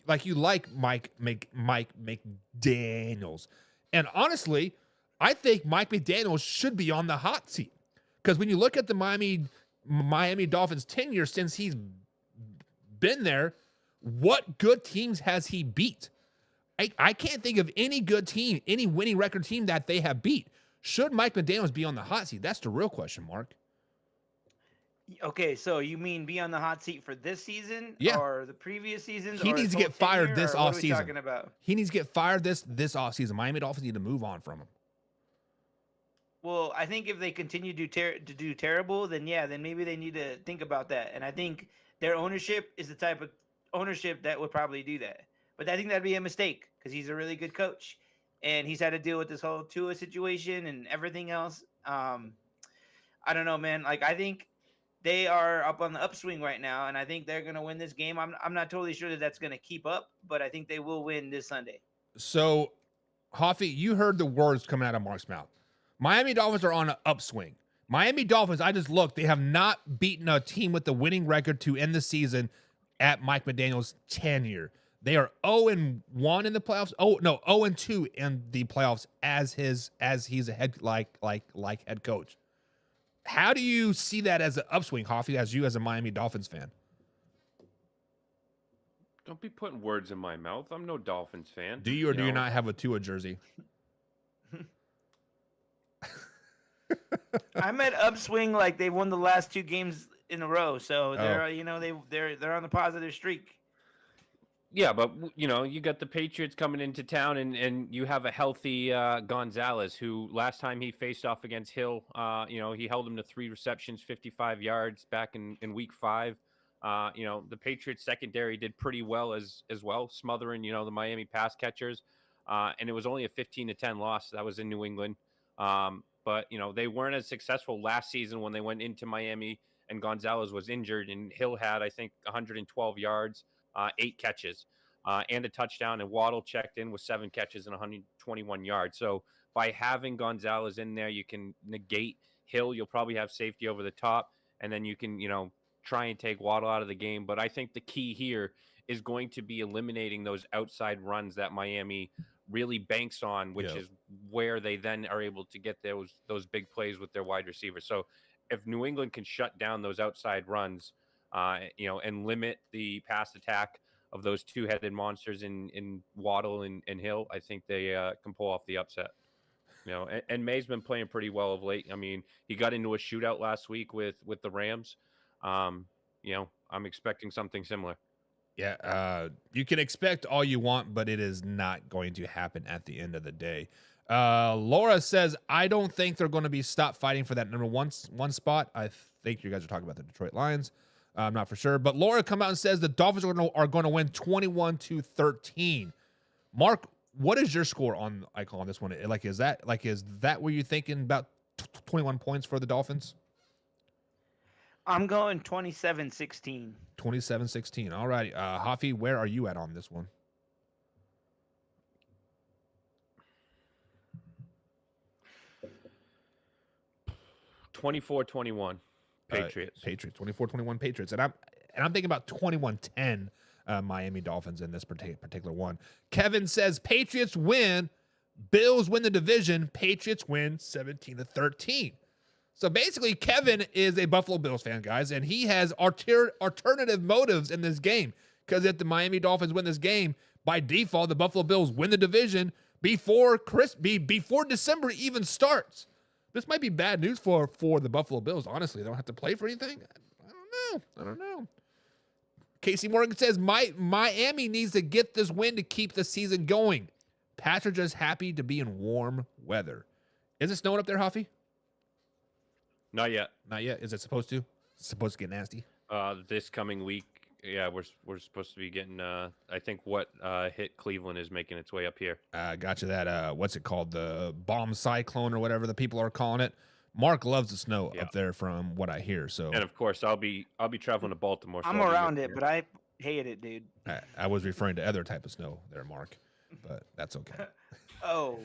like Mike McDaniels. And honestly, I think Mike McDaniels should be on the hot seat. Because when you look at the Miami Dolphins' tenure since he's been there, what good teams has he beat? I can't think of any good team, any winning record team that they have beat. Should Mike McDaniels be on the hot seat? That's the real question, Mark. Okay, so you mean be on the hot seat for this season or the previous seasons? He needs to get fired this offseason. What are we talking about? He needs to get fired this offseason. Miami Dolphins need to move on from him. Well, I think if they continue to do terrible, then maybe they need to think about that. And I think their ownership is the type of ownership that would probably do that. But I think that'd be a mistake because he's a really good coach, and he's had to deal with this whole Tua situation and everything else. I don't know, man. Like, I think they are up on the upswing right now, and I think they're going to win this game. I'm not totally sure that that's going to keep up, but I think they will win this Sunday. So, Hoffy, you heard the words coming out of Mark's mouth. Miami Dolphins are on an upswing. Miami Dolphins, I just looked, they have not beaten a team with the winning record to end the season at Mike McDaniel's tenure. They are 0-1 in the playoffs. 0-2 in the playoffs as he's a head head coach. How do you see that as an upswing, Hoffy, as a Miami Dolphins fan? Don't be putting words in my mouth. I'm no Dolphins fan. Do you or do you not have a Tua jersey? I'm at upswing, like they won the last 2 games in a row, so they're they're on the positive streak. Yeah, but you got the Patriots coming into town, and you have a healthy Gonzalez, who last time he faced off against Hill, he held him to 3 receptions, 55 yards back in week 5. The Patriots secondary did pretty well as well, smothering the Miami pass catchers, and it was only a 15-10 loss. That was in New England. But they weren't as successful last season when they went into Miami and Gonzalez was injured, and Hill had, I think, 112 yards, 8 catches, and a touchdown, and Waddle checked in with 7 catches and 121 yards. So by having Gonzalez in there, you can negate Hill. You'll probably have safety over the top, and then you can, try and take Waddle out of the game. But I think the key here is going to be eliminating those outside runs that Miami really banks on, which is where they then are able to get those big plays with their wide receivers. So if New England can shut down those outside runs, and limit the pass attack of those 2-headed monsters in Waddle and Hill, I think they can pull off the upset. And May's been playing pretty well of late. I mean, he got into a shootout last week with the Rams. I'm expecting something similar. Yeah, you can expect all you want, but it is not going to happen at the end of the day. Laura says, I don't think they're going to be stopped fighting for that number one spot. I think you guys are talking about the Detroit Lions. I'm not for sure. But Laura come out and says the Dolphins are going to win 21-13. Mark, what is your score on this one? Is that what you're thinking about 21 points for the Dolphins? I'm going 27-16. 27-16. All right. Hoffy, where are you at on this one? (24-21) Patriots. Patriots. 24-21 Patriots. And I'm thinking about 21-10 Miami Dolphins in this particular one. Kevin says Patriots win. Bills win the division. Patriots win 17-13. So basically, Kevin is a Buffalo Bills fan, guys, and he has alternative motives in this game. Because if the Miami Dolphins win this game, by default, the Buffalo Bills win the division before December even starts. This might be bad news for the Buffalo Bills. Honestly, they don't have to play for anything. I don't know. Casey Morgan says Miami needs to get this win to keep the season going. Pats are just happy to be in warm weather. Is it snowing up there, Huffy? Not yet. Not yet. Is it supposed to? It's supposed to get nasty. This coming week, yeah, we're supposed to be getting. I think what hit Cleveland is making its way up here. Gotcha. That what's it called? The bomb cyclone or whatever the people are calling it. Mark loves the snow up there, from what I hear. So, and of course, I'll be traveling to Baltimore. So I'm around it, but I hate it, dude. I was referring to other type of snow there, Mark, but that's okay. Oh.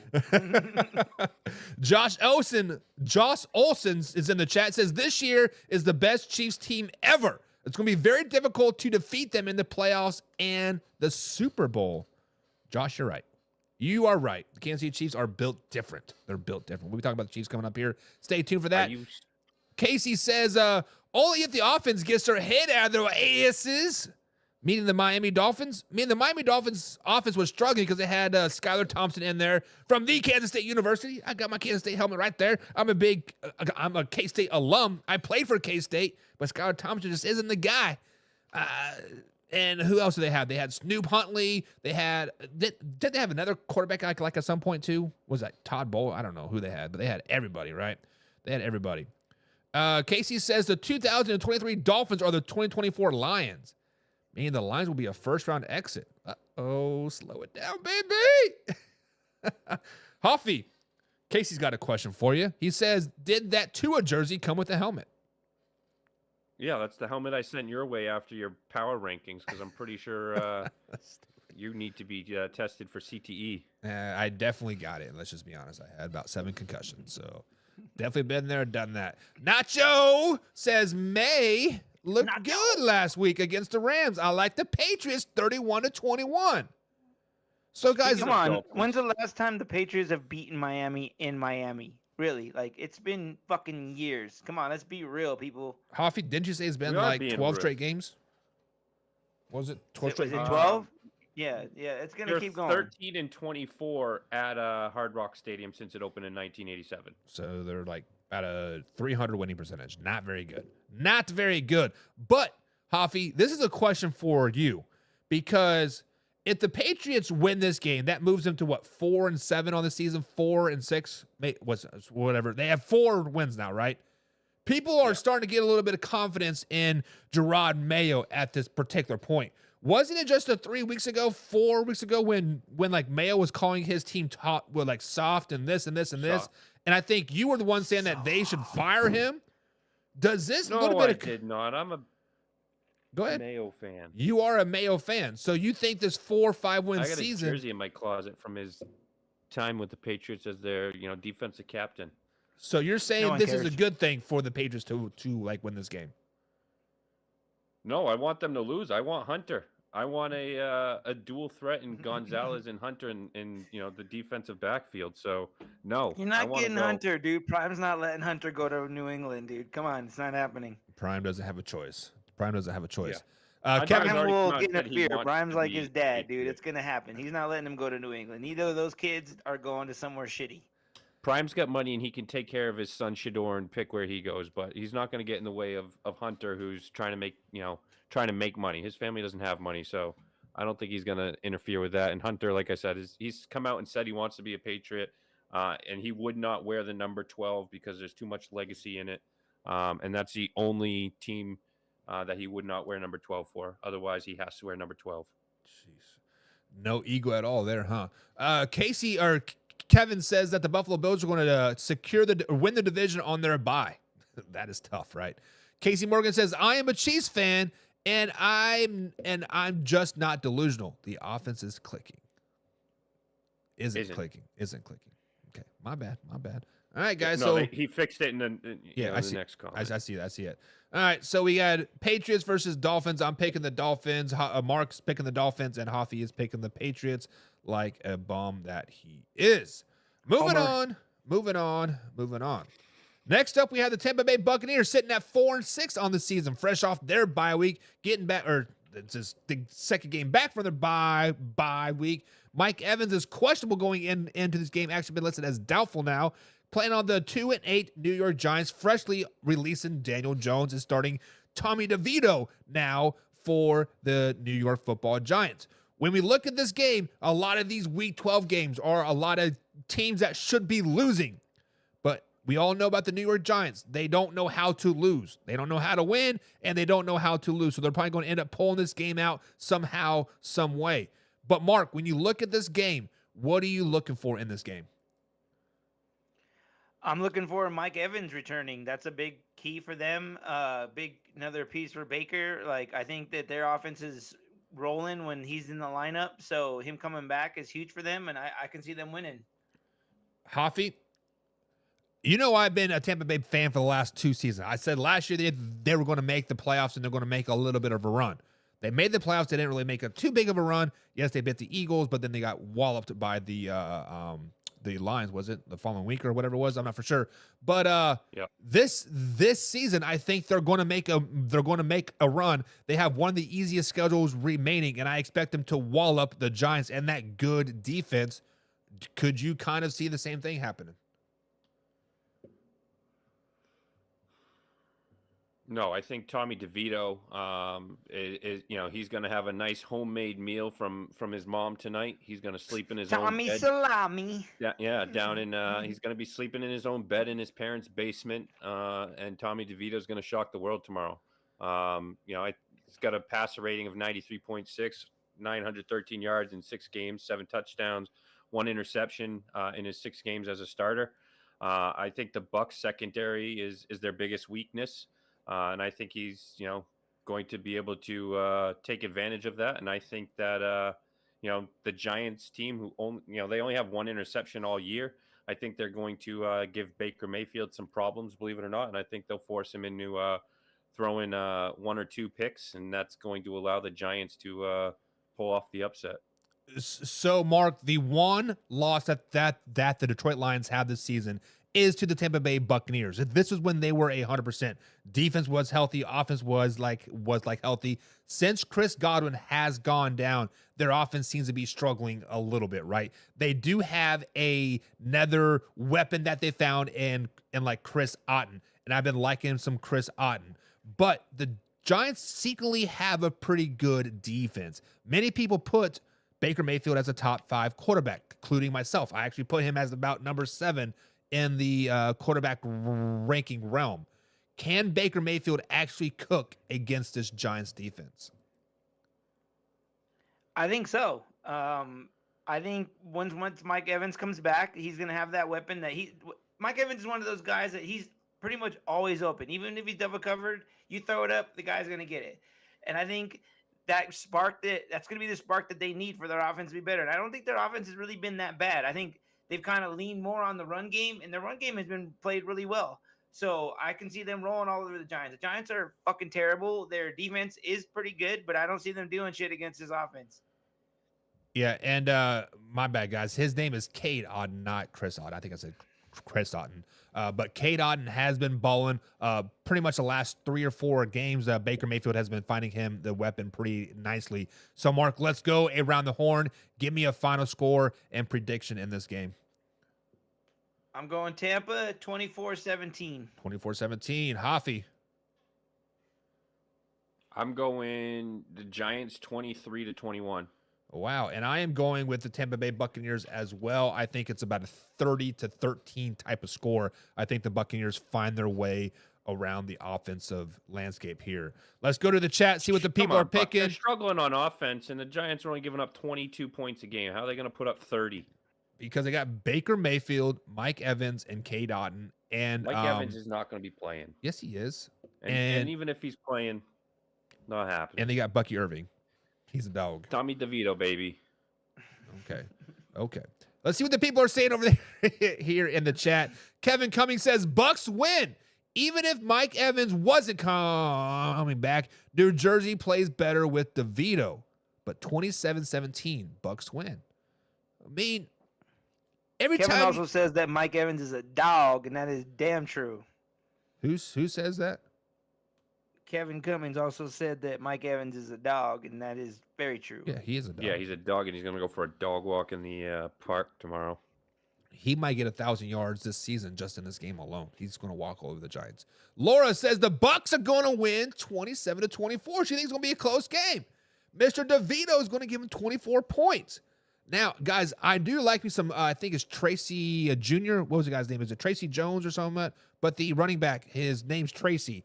Josh Olsen is in the chat, says this year is the best Chiefs team ever. It's going to be very difficult to defeat them in the playoffs and the Super Bowl. Josh, you're right. You are right. The Kansas City Chiefs are built different. They're built different. We'll be talking about the Chiefs coming up here. Stay tuned for that. Casey says, only if the offense gets their head out of their asses. Meaning the Miami Dolphins. The Miami Dolphins offense was struggling because they had Skylar Thompson in there from the Kansas State University. I got my Kansas State helmet right there. I'm a K-State alum. I played for K-State, but Skylar Thompson just isn't the guy. And who else do they have? They had Snoop Huntley. They had did they have another quarterback like at some point too? Was that Todd Bowles? I don't know who they had, but they had everybody, right? They had everybody. Casey says the 2023 Dolphins are the 2024 Lions. Meaning the Lions will be a first-round exit. Uh-oh, slow it down, baby. Huffy, Casey's got a question for you. He says, did that Tua jersey come with a helmet? Yeah, that's the helmet I sent your way after your power rankings, because I'm pretty sure you need to be tested for CTE. I definitely got it. Let's just be honest. I had about 7 concussions, so definitely been there, done that. Nacho says, May looked good last week against the Rams. I like the Patriots 31-21. So, guys, come on. When's the last time the Patriots have beaten Miami in Miami? Really? Like, it's been fucking years. Come on, let's be real, people. Hoffy, didn't you say it's been like 12 straight games? Was it 12 straight games? 12? Yeah, it's going to keep going. 13-24 at Hard Rock Stadium since it opened in 1987. So they're like at a 300 winning percentage. Not very good. Not very good. But, Hoffy, this is a question for you. Because if the Patriots win this game, that moves them to what, 4-7 on the season? 4-6? Whatever. They have 4 wins now, right? People are starting to get a little bit of confidence in Gerard Mayo at this particular point. Wasn't it just 4 weeks ago, when like Mayo was calling his team like soft and this and this and this? And I think you were the one saying that they should fire him. Does this little bit I did not. I'm a Mayo fan. You are a Mayo fan. So you think this 4-5 win season? I got a jersey in my closet from his time with the Patriots as their, defensive captain. So you're saying this is a good thing for the Patriots to like win this game? No, I want them to lose. I want Hunter. I want a dual threat in Gonzalez and Hunter in the defensive backfield. So no, you're not getting Hunter, dude. Prime's not letting Hunter go to New England, dude. Come on, it's not happening. Prime doesn't have a choice. Yeah. Kevin will get in a fear. Prime's like his dad, dude. It's gonna happen. He's not letting him go to New England. Neither of those kids are going to somewhere shitty. Prime's got money and he can take care of his son Shador and pick where he goes, but he's not going to get in the way of Hunter, who's trying to make money. His family doesn't have money, so I don't think he's going to interfere with that. And Hunter, like I said, he's come out and said he wants to be a Patriot, and he would not wear the number 12 because there's too much legacy in it. And that's the only team that he would not wear number 12 for. Otherwise, he has to wear number 12. Jeez. No ego at all there, huh? Kevin says that the Buffalo Bills are going to win the division on their bye. That is tough, right? Casey Morgan says, I am a Chiefs fan, and I'm just not delusional. The offense is clicking. Isn't clicking. Okay, my bad. All right, guys. He fixed it in the next comment. I see it. All right, so we got Patriots versus Dolphins. I'm picking the Dolphins. Mark's picking the Dolphins, and Hoffy is picking the Patriots like a bum that he is. Moving on. Next up, we have the Tampa Bay Buccaneers sitting at 4-6 on the season, fresh off their bye week, getting back, or it's just the second game back from their bye week. Mike Evans is questionable going into this game, actually been listed as doubtful now. Playing on the 2-8 New York Giants, freshly releasing Daniel Jones is starting Tommy DeVito now for the New York Football Giants. When we look at this game, a lot of these Week 12 games are a lot of teams that should be losing. But we all know about the New York Giants. They don't know how to lose. They don't know how to win, and they don't know how to lose. So they're probably going to end up pulling this game out somehow, some way. But Mark, when you look at this game, what are you looking for in this game? I'm looking for Mike Evans returning. That's a big key for them. Another piece for Baker. Like, I think that their offense is rolling when he's in the lineup. So him coming back is huge for them, and I can see them winning. Hoffy, you know I've been a Tampa Bay fan for the last 2 seasons. I said last year they were going to make the playoffs and they're going to make a little bit of a run. They made the playoffs. They didn't really make too big of a run. Yes, they beat the Eagles, but then they got walloped by the Lions. Was it the following week or whatever it was? I'm not for sure. But this season, I think they're going to make a run. They have one of the easiest schedules remaining, and I expect them to wallop the Giants and that good defense. Could you kind of see the same thing happening? No, I think Tommy DeVito is he's going to have a nice homemade meal from his mom tonight. He's going to sleep in his own bed. Salami. Yeah, down in he's going to be sleeping in his own bed in his parents' basement. And Tommy DeVito is going to shock the world tomorrow. He's got a passer rating of 93.6, 913 yards in 6 games, 7 touchdowns, 1 interception in his 6 games as a starter. I think the Bucs secondary is their biggest weakness. And I think he's, going to be able to take advantage of that. And I think that, the Giants team they only have 1 interception all year. I think they're going to give Baker Mayfield some problems, believe it or not. And I think they'll force him into throwing 1 or 2 picks. And that's going to allow the Giants to pull off the upset. So, Mark, the one loss that the Detroit Lions have this season is to the Tampa Bay Buccaneers. This was when they were 100%. Defense was healthy. Offense was healthy. Since Chris Godwin has gone down, their offense seems to be struggling a little bit, right? They do have another weapon that they found in like Chris Otton, and I've been liking some Chris Otton. But the Giants secretly have a pretty good defense. Many people put Baker Mayfield as a top 5 quarterback, including myself. I actually put him as about number 7 in the quarterback ranking realm. Can Baker Mayfield actually cook against this Giants defense? I think so. I think once Mike Evans comes back, he's going to have that weapon Mike Evans is one of those guys that he's pretty much always open. Even if he's double covered, you throw it up, the guy's going to get it. And I think that's going to be the spark that they need for their offense to be better. And I don't think their offense has really been that bad. I think they've kind of leaned more on the run game, and their run game has been played really well. So I can see them rolling all over the Giants. The Giants are fucking terrible. Their defense is pretty good, but I don't see them doing shit against this offense. Yeah, and my bad, guys. His name is Cade Otton, not Chris Otton. I think I said Chris Otton. But Cade Otton has been balling pretty much the last 3 or 4 games. Baker Mayfield has been finding him the weapon pretty nicely. So, Mark, let's go around the horn. Give me a final score and prediction in this game. I'm going Tampa 24-17. 24-17. Hoffy. I'm going the Giants 23-21. Wow, and I am going with the Tampa Bay Buccaneers as well. I think it's about a 30-13 type of score. I think the Buccaneers find their way around the offensive landscape here. Let's go to the chat, see what the people are picking. They're struggling on offense, and the Giants are only giving up 22 points a game. How are they going to put up 30? Because they got Baker Mayfield, Mike Evans, and Cade Otton. And Mike Evans is not going to be playing. Yes, he is. And even if he's playing, not happening. And they got Bucky Irving. He's a dog. Tommy DeVito, baby. Okay. Let's see what the people are saying over there here in the chat. Kevin Cummings says, Bucks win. Even if Mike Evans wasn't coming back, New Jersey plays better with DeVito. But 27-17, Bucks win. I mean, Kevin also says that Mike Evans is a dog, and that is damn true. Who says that? Kevin Cummings also said that Mike Evans is a dog, and that is very true. Yeah, he is a dog. Yeah, he's a dog, and he's gonna go for a dog walk in the park tomorrow. He might get 1,000 yards this season just in this game alone. He's going to walk all over the Giants. Laura says the Bucks are going to win 27-24. She thinks it's going to be a close game. Mr. DeVito is going to give him 24 points. Now, guys, I do like me some, I think it's Tracy Jr. What was the guy's name? Is it Tracy Jones or something like that? But the running back, his name's Tracy.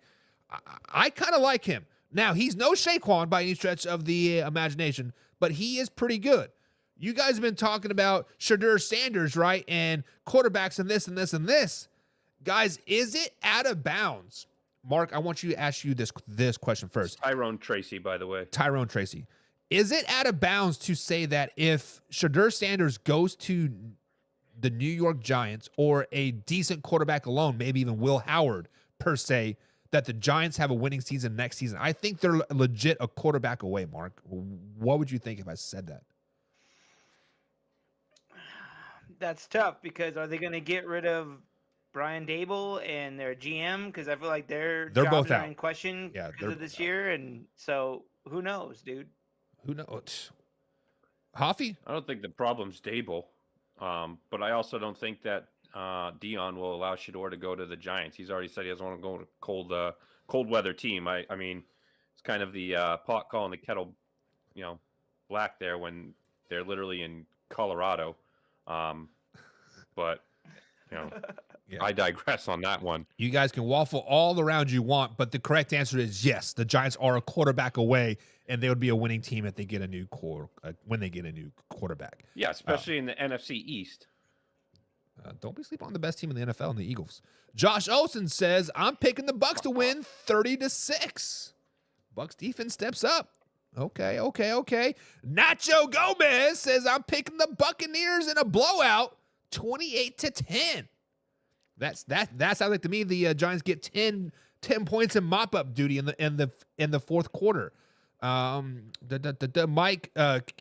I kind of like him. Now, he's no Saquon by any stretch of the imagination, but he is pretty good. You guys have been talking about Shedeur Sanders, right? And quarterbacks and this and this and this. Guys, is it out of bounds? Mark, I want you to ask you this question first. It's Tyrone Tracy, by the way. Tyrone Tracy. Is it out of bounds to say that if Shedeur Sanders goes to the New York Giants or a decent quarterback alone, maybe even Will Howard per se, that the Giants have a winning season next season? I think they're legit a quarterback away, Mark. What would you think if I said that? That's tough because are they going to get rid of Brian Dable and their GM? Because I feel like they're jobs both are out in question because of this year, and so who knows, dude? Who knows? Hoffy? I don't think the problem's Dable, but I also don't think that Dion will allow Shedeur to go to the Giants. He's already said he doesn't want to go to a cold weather team. I mean, it's kind of the pot calling the kettle, black there when they're literally in Colorado. But yeah. I digress on that one. You guys can waffle all around you want, but the correct answer is yes. The Giants are a quarterback away, and they would be a winning team if they get a new when they get a new quarterback. Yeah, especially in the NFC East. Don't be sleeping on the best team in the NFL and the Eagles. Josh Olsen says, I'm picking the Bucks to win 30-6. Bucks defense steps up. Okay. Nacho Gomez says, I'm picking the Buccaneers in a blowout, 28-10. That sounds like to me the Giants get 10 points in mop-up duty in the fourth quarter. Mike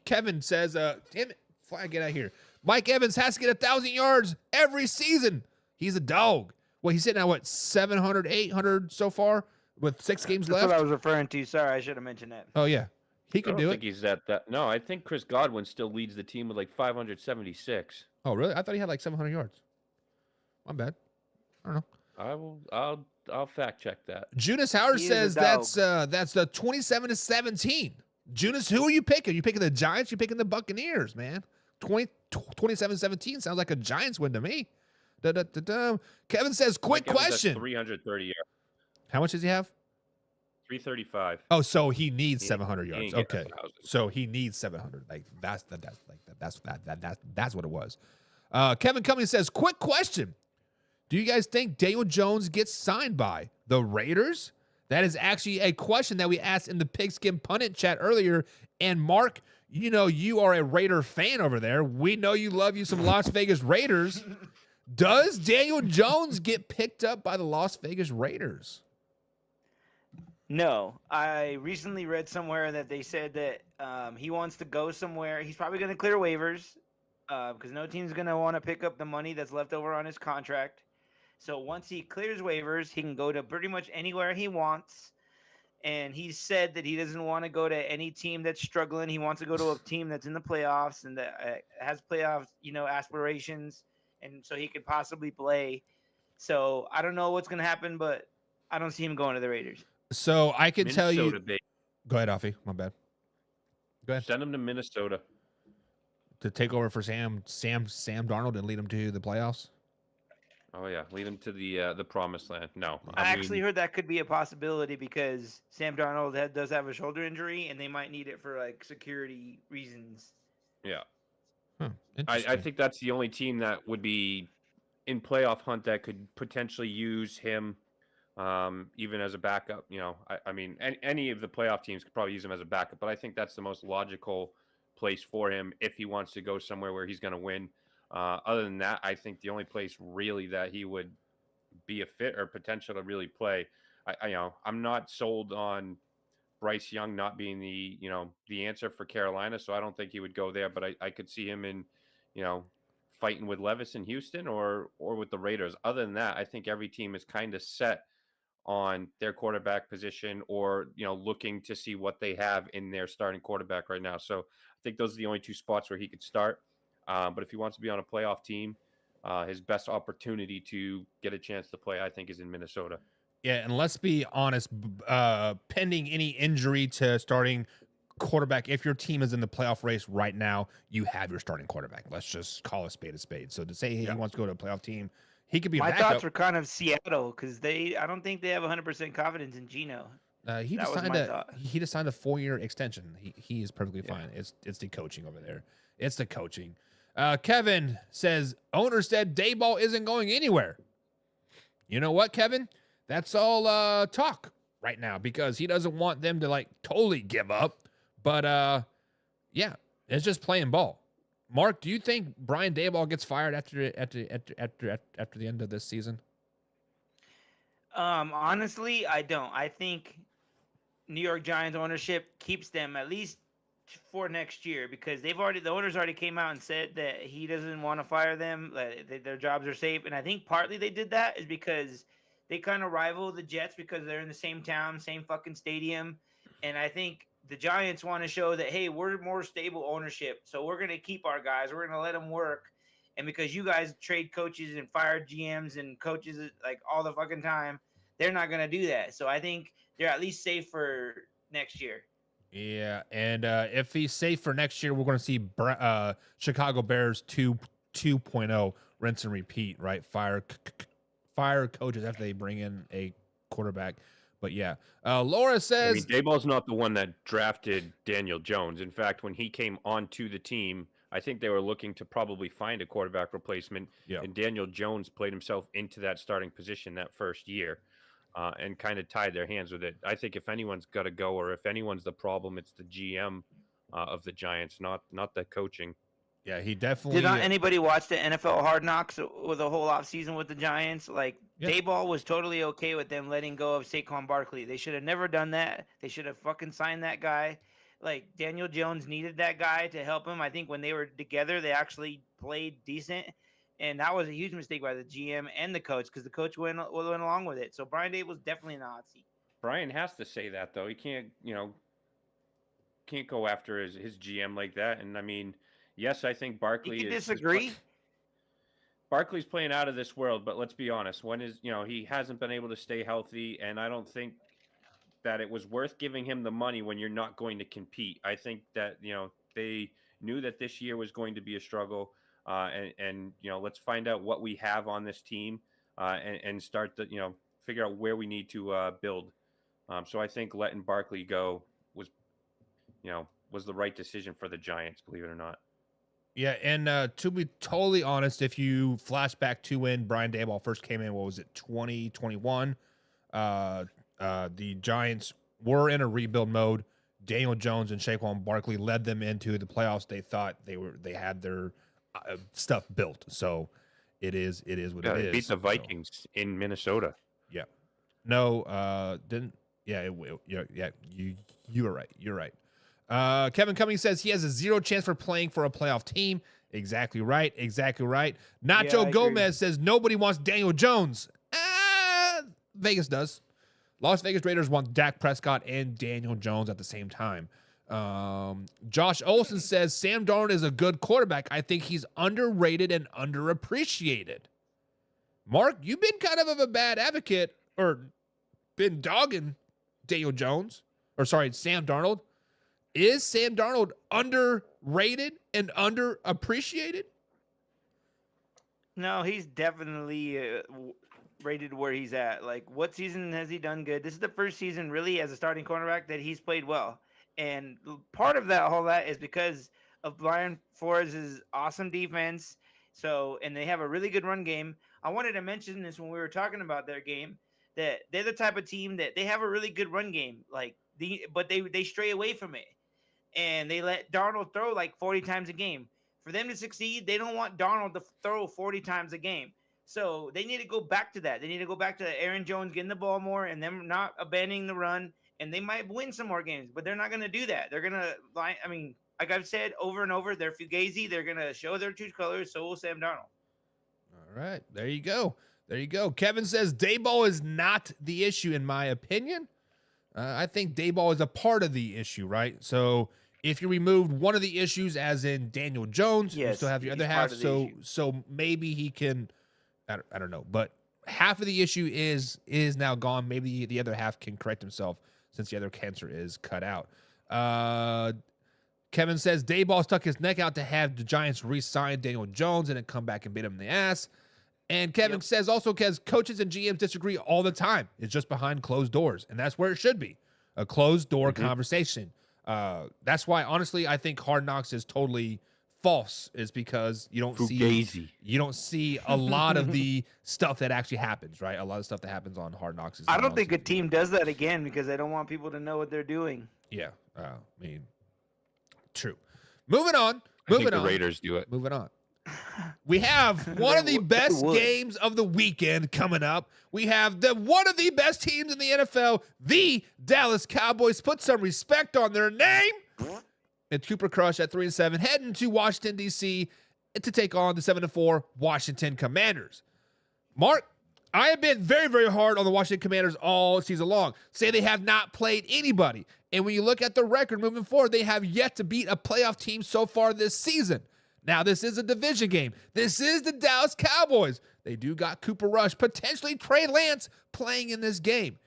Kevin says, damn it, flag, get out of here. Mike Evans has to get 1,000 yards every season. He's a dog. Well, he's sitting at 700, 800 so far with 6 games left. That's what I was referring to. Sorry, I should have mentioned that. Oh yeah, he can do it. I don't think he's at that. No, I think Chris Godwin still leads the team with 576. Oh really? I thought he had 700 yards. My bad. I don't know. I'll fact check that. Junis Howard says that's the 27-17. Junis, who are you picking? You picking the Giants? You picking the Buccaneers, man? 27-17 sounds like a Giants win to me. Kevin says, quick question. 330 yards. How much does he have? 335. Oh, so he needs 700 yards. Okay, 1,000. so he needs 700. That's what it was. Kevin Cummings says, quick question. Do you guys think Daniel Jones gets signed by the Raiders? That is actually a question that we asked in the Pigskin Pundit chat earlier. And Mark, you are a Raider fan over there. We know you love you some Las Vegas Raiders. Does Daniel Jones get picked up by the Las Vegas Raiders? No. I recently read somewhere that they said that he wants to go somewhere. He's probably going to clear waivers because no team's going to want to pick up the money that's left over on his contract. So once he clears waivers, he can go to pretty much anywhere he wants. And he said that he doesn't want to go to any team that's struggling. He wants to go to a team that's in the playoffs and that has playoff, aspirations. And so he could possibly play. So I don't know what's going to happen, but I don't see him going to the Raiders. So I can tell you. Baby. Go ahead, Offie. My bad. Go ahead. Send him to Minnesota To take over for Sam Darnold and lead him to the playoffs. Oh yeah, lead him to the promised land. No, I actually heard that could be a possibility because Sam Darnold does have a shoulder injury, and they might need it for security reasons. Yeah, I think that's the only team that would be in playoff hunt that could potentially use him, even as a backup. I mean, any of the playoff teams could probably use him as a backup, but I think that's the most logical place for him if he wants to go somewhere where he's going to win. Other than that, I think the only place really that he would be a fit or potential to really play, I'm not sold on Bryce Young not being the answer for Carolina, so I don't think he would go there. But I could see him in, fighting with Levis in Houston or with the Raiders. Other than that, I think every team is kind of set on their quarterback position, or looking to see what they have in their starting quarterback right now. So I think those are the only two spots where he could start. But if he wants to be on a playoff team, his best opportunity to get a chance to play, I think, is in Minnesota. Yeah, and let's be honest, pending any injury to starting quarterback, if your team is in the playoff race right now, you have your starting quarterback. Let's just call a spade a spade. So to say he wants to go to a playoff team, he could be a My backup. thoughts were kind of Seattle because I don't think they have 100% confidence in Geno. He just signed a 4-year extension. He is perfectly fine. It's the coaching over there. It's the coaching. Kevin says, owner said Daboll isn't going anywhere. You know what, Kevin? That's all talk right now because he doesn't want them to like totally give up. But yeah, it's just playing ball. Mark, do you think Brian Daboll gets fired after the end of this season? Honestly, I don't. I think New York Giants ownership keeps them at least for next year because the owners already came out and said that he doesn't want to fire them. Their jobs are safe, and I think partly they did that is because they kind of rival the Jets because they're in the same town, same fucking stadium, and I think the Giants want to show that, hey, we're more stable ownership, so we're going to keep our guys. We're going to let them work. And because you guys trade coaches and fire GMs and coaches like all the fucking time, they're not going to do that. So I think they're at least safe for next year. Yeah, and if he's safe for next year, we're going to see Chicago Bears 2.0 rinse and repeat, right? Fire coaches after they bring in a quarterback. But yeah, Laura says Daboll's not the one that drafted Daniel Jones. In fact, when he came onto the team, I think they were looking to probably find a quarterback replacement. Yep. And Daniel Jones played himself into that starting position that first year and kind of tied their hands with it. I think if anyone's got to go or if anyone's the problem, it's the GM of the Giants, not the coaching. Yeah, he definitely. Did not anybody watch the NFL Hard Knocks with the whole offseason with the Giants? Like, Daboll was totally okay with them letting go of Saquon Barkley. They should have never done that. They should have fucking signed that guy. Like, Daniel Jones needed that guy to help him. I think when they were together, they actually played decent. And that was a huge mistake by the GM and the coach because the coach went along with it. So Brian Daboll's definitely an hot seat. Brian has to say that, though. He can't go after his GM like that. And, I mean, yes, I think Barkley you can disagree. Barkley's playing out of this world, but let's be honest. He hasn't been able to stay healthy, and I don't think that it was worth giving him the money when you're not going to compete. I think that, they knew that this year was going to be a struggle, and let's find out what we have on this team and start to, figure out where we need to build. So I think letting Barkley go was the right decision for the Giants, believe it or not. Yeah, and to be totally honest, if you flash back to when Brian Daboll first came in, what was it, 2021? The Giants were in a rebuild mode. Daniel Jones and Saquon Barkley led them into the playoffs. They thought they had their stuff built. So it is what it is. They beat the Vikings in Minnesota. Yeah. No, didn't. Yeah, you were right. You're right. Kevin Cummings says he has a 0 chance for playing for a playoff team. Exactly right. Nacho Gomez says nobody wants Daniel Jones. Vegas does. Las Vegas Raiders want Dak Prescott and Daniel Jones at the same time. Josh Olson says Sam Darnold is a good quarterback. I think he's underrated and underappreciated. Mark, you've been kind of a bad advocate or been dogging Sam Darnold. Is Sam Darnold underrated and underappreciated? No, he's definitely rated where he's at. Like, what season has he done good? This is the first season, really, as a starting cornerback that he's played well. And part of that is because of Brian Flores' awesome defense. And they have a really good run game. I wanted to mention this when we were talking about their game, that they're the type of team that they have a really good run game. But they stray away from it. And they let Darnold throw like 40 times a game. For them to succeed, they don't want Darnold to throw 40 times a game. So they need to go back to that. They need to go back to Aaron Jones getting the ball more and them not abandoning the run. And they might win some more games, but they're not going to do that. They're going to, like I've said over and over, they're fugazi. They're going to show their true colors. So will Sam Darnold. All right. There you go. There you go. Kevin says Daboll is not the issue, in my opinion. I think Daboll is a part of the issue, right? So if you removed one of the issues, as in Daniel Jones, you still have your other half. So maybe he can. I don't know, but half of the issue is now gone. Maybe the other half can correct himself since the other cancer is cut out. Kevin says Daboll stuck his neck out to have the Giants re-sign Daniel Jones and then come back and bit him in the ass. And Kevin says also, because coaches and GMs disagree all the time. It's just behind closed doors, and that's where it should be, a closed door conversation. That's why, honestly, I think Hard Knocks is totally false, is because you don't see a lot of the stuff that actually happens, right? A lot of stuff that happens on Hard Knocks. I don't think a team does that again because they don't want people to know what they're doing. Yeah, I mean, true. Moving on. I think the Raiders do it. Moving on. We have one of the best games of the weekend coming up. We have one of the best teams in the NFL, the Dallas Cowboys. Put some respect on their name. And Cooper Crush at 3-7, heading to Washington, D.C. to take on the 7-4 Washington Commanders. Mark, I have been very, very hard on the Washington Commanders all season long. Say they have not played anybody. And when you look at the record moving forward, they have yet to beat a playoff team so far this season. Now, this is a division game. This is the Dallas Cowboys. They do got Cooper Rush, potentially Trey Lance playing in this game.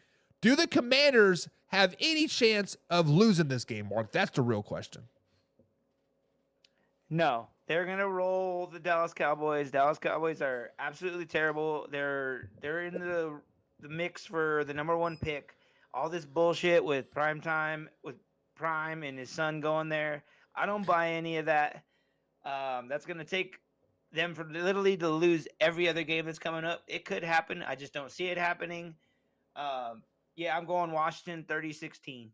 Do the Commanders have any chance of losing this game, Mark? That's the real question. No, they're going to roll the Dallas Cowboys. Dallas Cowboys are absolutely terrible. They're in the mix for the number 1 pick. All this bullshit with Prime and his son going there. I don't buy any of that. That's going to take them for literally to lose every other game that's coming up. It could happen. I just don't see it happening. Yeah, I'm going Washington 30-16.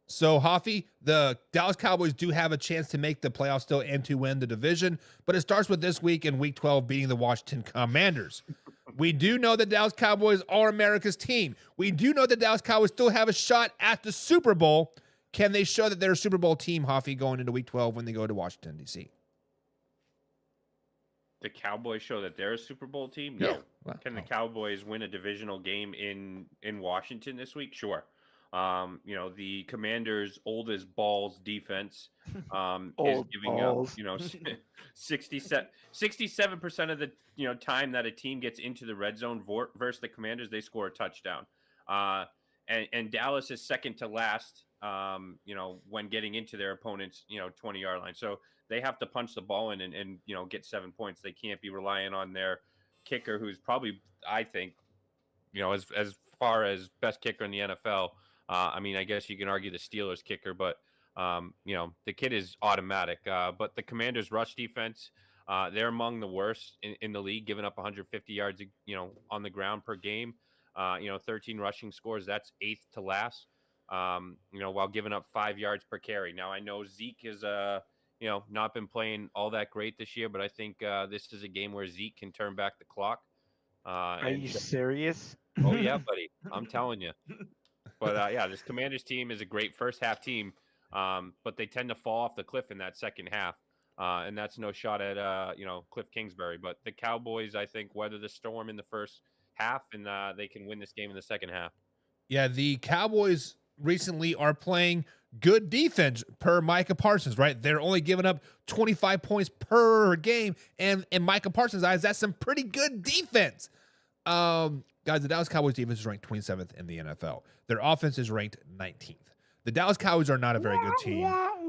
So, Hoffy, the Dallas Cowboys do have a chance to make the playoffs still and to win the division, but it starts with this week in Week 12 beating the Washington Commanders. We do know the Dallas Cowboys are America's team. We do know the Dallas Cowboys still have a shot at the Super Bowl. Can they show that they're a Super Bowl team, Hoffy, going into Week 12 when they go to Washington, D.C.? The Cowboys show that they're a Super Bowl team? No. Yeah. Well, Can the Cowboys win a divisional game in Washington this week? Sure. The Commanders' old as balls defense is giving up, 67% of the time that a team gets into the red zone versus the Commanders, they score a touchdown. And Dallas is second to last, when getting into their opponent's 20-yard line. So they have to punch the ball in and get 7 points. They can't be relying on their kicker, who's probably, I think, as far as best kicker in the NFL. I guess you can argue the Steelers kicker, but the kid is automatic. But the Commanders' rush defense, they're among the worst in the league, giving up 150 yards, on the ground per game. 13 rushing scores. That's 8th to last. While giving up 5 yards per carry. Now I know Zeke is not been playing all that great this year, but I think this is a game where Zeke can turn back the clock. Are you serious? Oh yeah, buddy. I'm telling you. But this Commanders team is a great first half team, but they tend to fall off the cliff in that second half, and that's no shot at Cliff Kingsbury. But the Cowboys, I think, weather the storm in the first half, and they can win this game in the second half. Yeah, the Cowboys recently are playing good defense per Micah Parsons, right? They're only giving up 25 points per game, and in Micah Parsons' eyes, that's some pretty good defense. Guys, the Dallas Cowboys defense is ranked 27th in the NFL. Their offense is ranked 19th. The Dallas Cowboys are not a very good team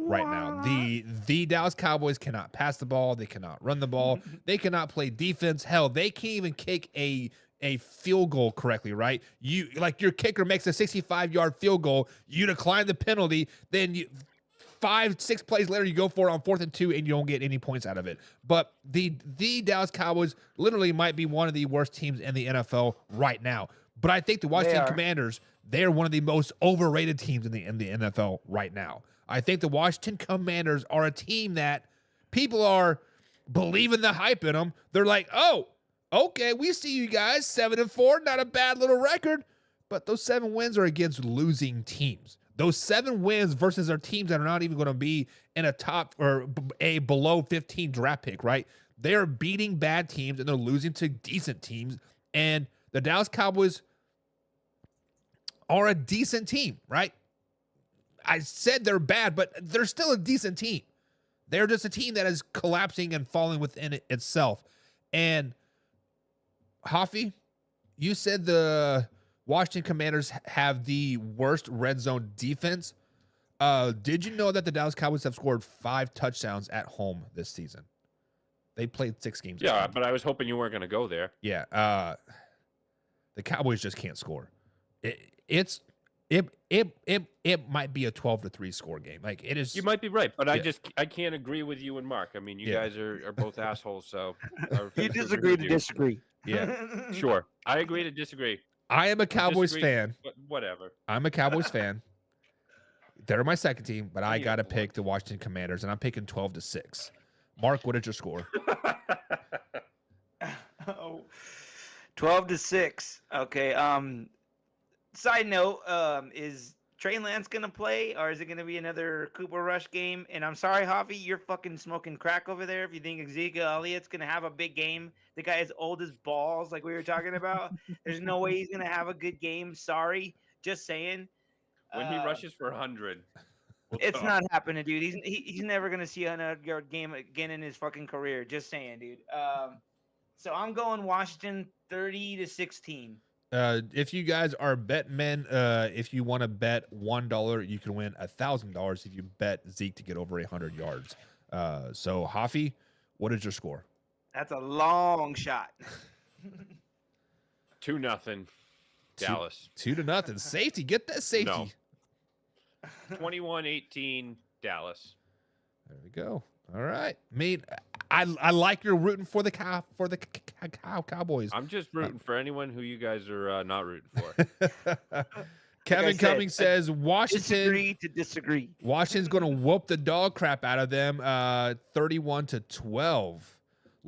right now. The Dallas Cowboys cannot pass the ball. They cannot run the ball. They cannot play defense. Hell, they can't even kick a field goal correctly, right? Your kicker makes a 65-yard field goal. You decline the penalty. Then 5-6 plays later, you go for it on 4th and 2, and you don't get any points out of it. But the Dallas Cowboys literally might be one of the worst teams in the NFL right now. But I think the Washington Commanders, they're one of the most overrated teams in the NFL right now. I think the Washington Commanders are a team that people are believing the hype in them. They're like, oh, okay, we see you guys, 7-4, not a bad little record. But those 7 wins are against losing teams. Those 7 wins versus our teams that are not even going to be in a top or a below 15 draft pick, right? They are beating bad teams and they're losing to decent teams. And the Dallas Cowboys are a decent team, right? I said they're bad, but they're still a decent team. They're just a team that is collapsing and falling within itself. And Hoffy, you said the Washington Commanders have the worst red zone defense. Did you know that the Dallas Cowboys have scored 5 touchdowns at home this season? They played 6 games. Yeah, but I was hoping you weren't going to go there. Yeah. The Cowboys just can't score. It might be a 12-3 score game. Like it is. You might be right, but I can't agree with you and Mark. I mean, you guys are both assholes, so you disagree to disagree. Yeah, sure. I agree to disagree. I am a Cowboys fan. But whatever. I'm a Cowboys fan. They're my second team, but I got to pick the Washington Commanders, and I'm picking 12-6. Mark, what did your score? 12-6. Okay. Side note, is Trey Lance gonna play, or is it gonna be another Cooper Rush game? And I'm sorry, Javi, you're fucking smoking crack over there if you think Ezekiel Elliott's gonna have a big game. The guy is old as balls, like we were talking about. There's no way he's gonna have a good game. Sorry, just saying. When he rushes for 100, it's not happening, dude. He's never gonna see a 100-yard game again in his fucking career. Just saying, dude. So I'm going Washington 30-16. If you guys are bet men, if you want to bet $1, you can win $1,000 if you bet Zeke to get over 100 yards. So Hoffy, what is your score? That's a long shot. 2-0, Dallas. 2-0. Safety, get that safety. No. 21-18, Dallas. There we go. All right. I mean, I like you're rooting for the Cowboys. I'm just rooting for anyone who you guys are not rooting for. Kevin Cummings says Washington disagree. Washington's going to whoop the dog crap out of them 31-12.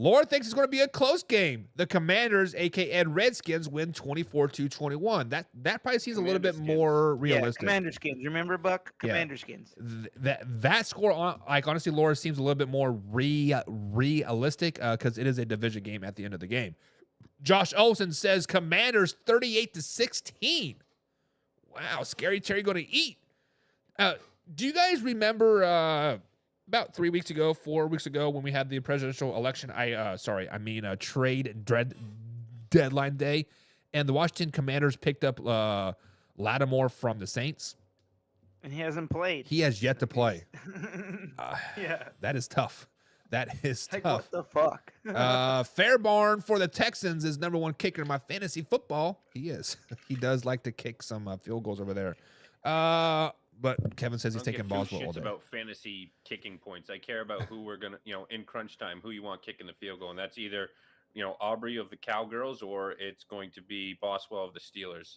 Laura thinks it's going to be a close game. The Commanders, aka Redskins, win 24-21. That probably seems a little bit more realistic. Yeah, Commander Skins. Remember, Buck? Commander Skins. That score, like honestly, Laura seems a little bit more realistic because it is a division game at the end of the game. Josh Olsen says Commanders 38-16. Wow, Scary Terry going to eat. Do you guys remember? About 4 weeks ago, when we had the presidential election, trade deadline day, and the Washington Commanders picked up Lattimore from the Saints. And he hasn't played. He has yet to play. Yeah. That is tough. That is like, tough. What the fuck? Fairbarn for the Texans is #1 kicker in my fantasy football. He is. He does like to kick some field goals over there. But Kevin says he's taking balls all day. About fantasy kicking points. I care about who we're going to, in crunch time, who you want kicking the field goal. And that's either, Aubrey of the Cowgirls or it's going to be Boswell of the Steelers,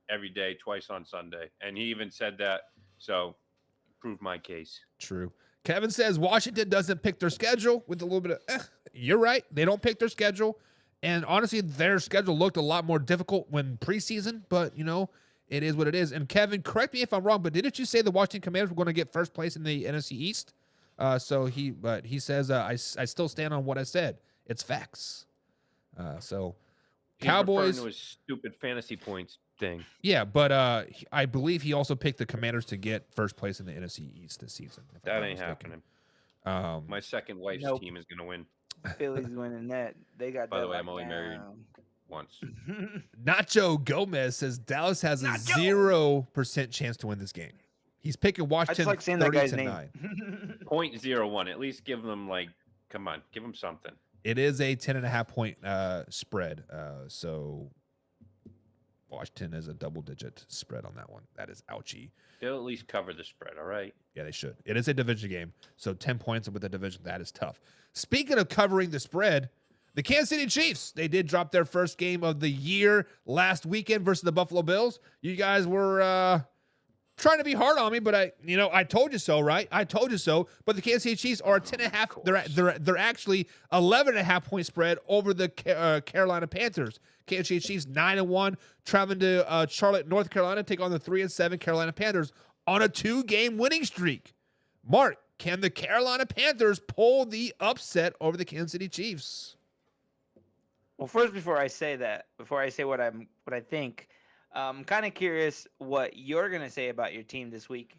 every day, twice on Sunday. And he even said that. So prove my case. True. Kevin says Washington doesn't pick their schedule with a little bit of, you're right. They don't pick their schedule. And honestly, their schedule looked a lot more difficult when preseason, but, it is what it is. And Kevin, correct me if I'm wrong, but didn't you say the Washington Commanders were going to get first place in the NFC East? He says I still stand on what I said. It's facts. He's Cowboys to his stupid fantasy points thing. Yeah, but I believe he also picked the Commanders to get first place in the NFC East this season. That ain't happening. My second wife's team is going to win. Philly's winning that. They got. By the way, I'm only married once. Nacho Gomez says Dallas has a 0% chance to win this game. He's picking Washington 30-9. 0.01. At least give them come on, give them something. It is a 10.5 point spread. So Washington is a double-digit spread on that one. That is ouchie. They'll at least cover the spread, all right? Yeah, they should. It is a division game, so 10 points with the division, that is tough. Speaking of covering the spread, the Kansas City Chiefs, they did drop their first game of the year last weekend versus the Buffalo Bills. You guys were trying to be hard on me, but I told you so, right? I told you so. But the Kansas City Chiefs are a 10.5. They're actually 11.5 point spread over the Carolina Panthers. Kansas City Chiefs 9-1, traveling to Charlotte, North Carolina, take on the 3-7 Carolina Panthers on a 2-game winning streak. Mark, can the Carolina Panthers pull the upset over the Kansas City Chiefs? Well, first, before I say what I think, I'm kind of curious what you're gonna say about your team this week.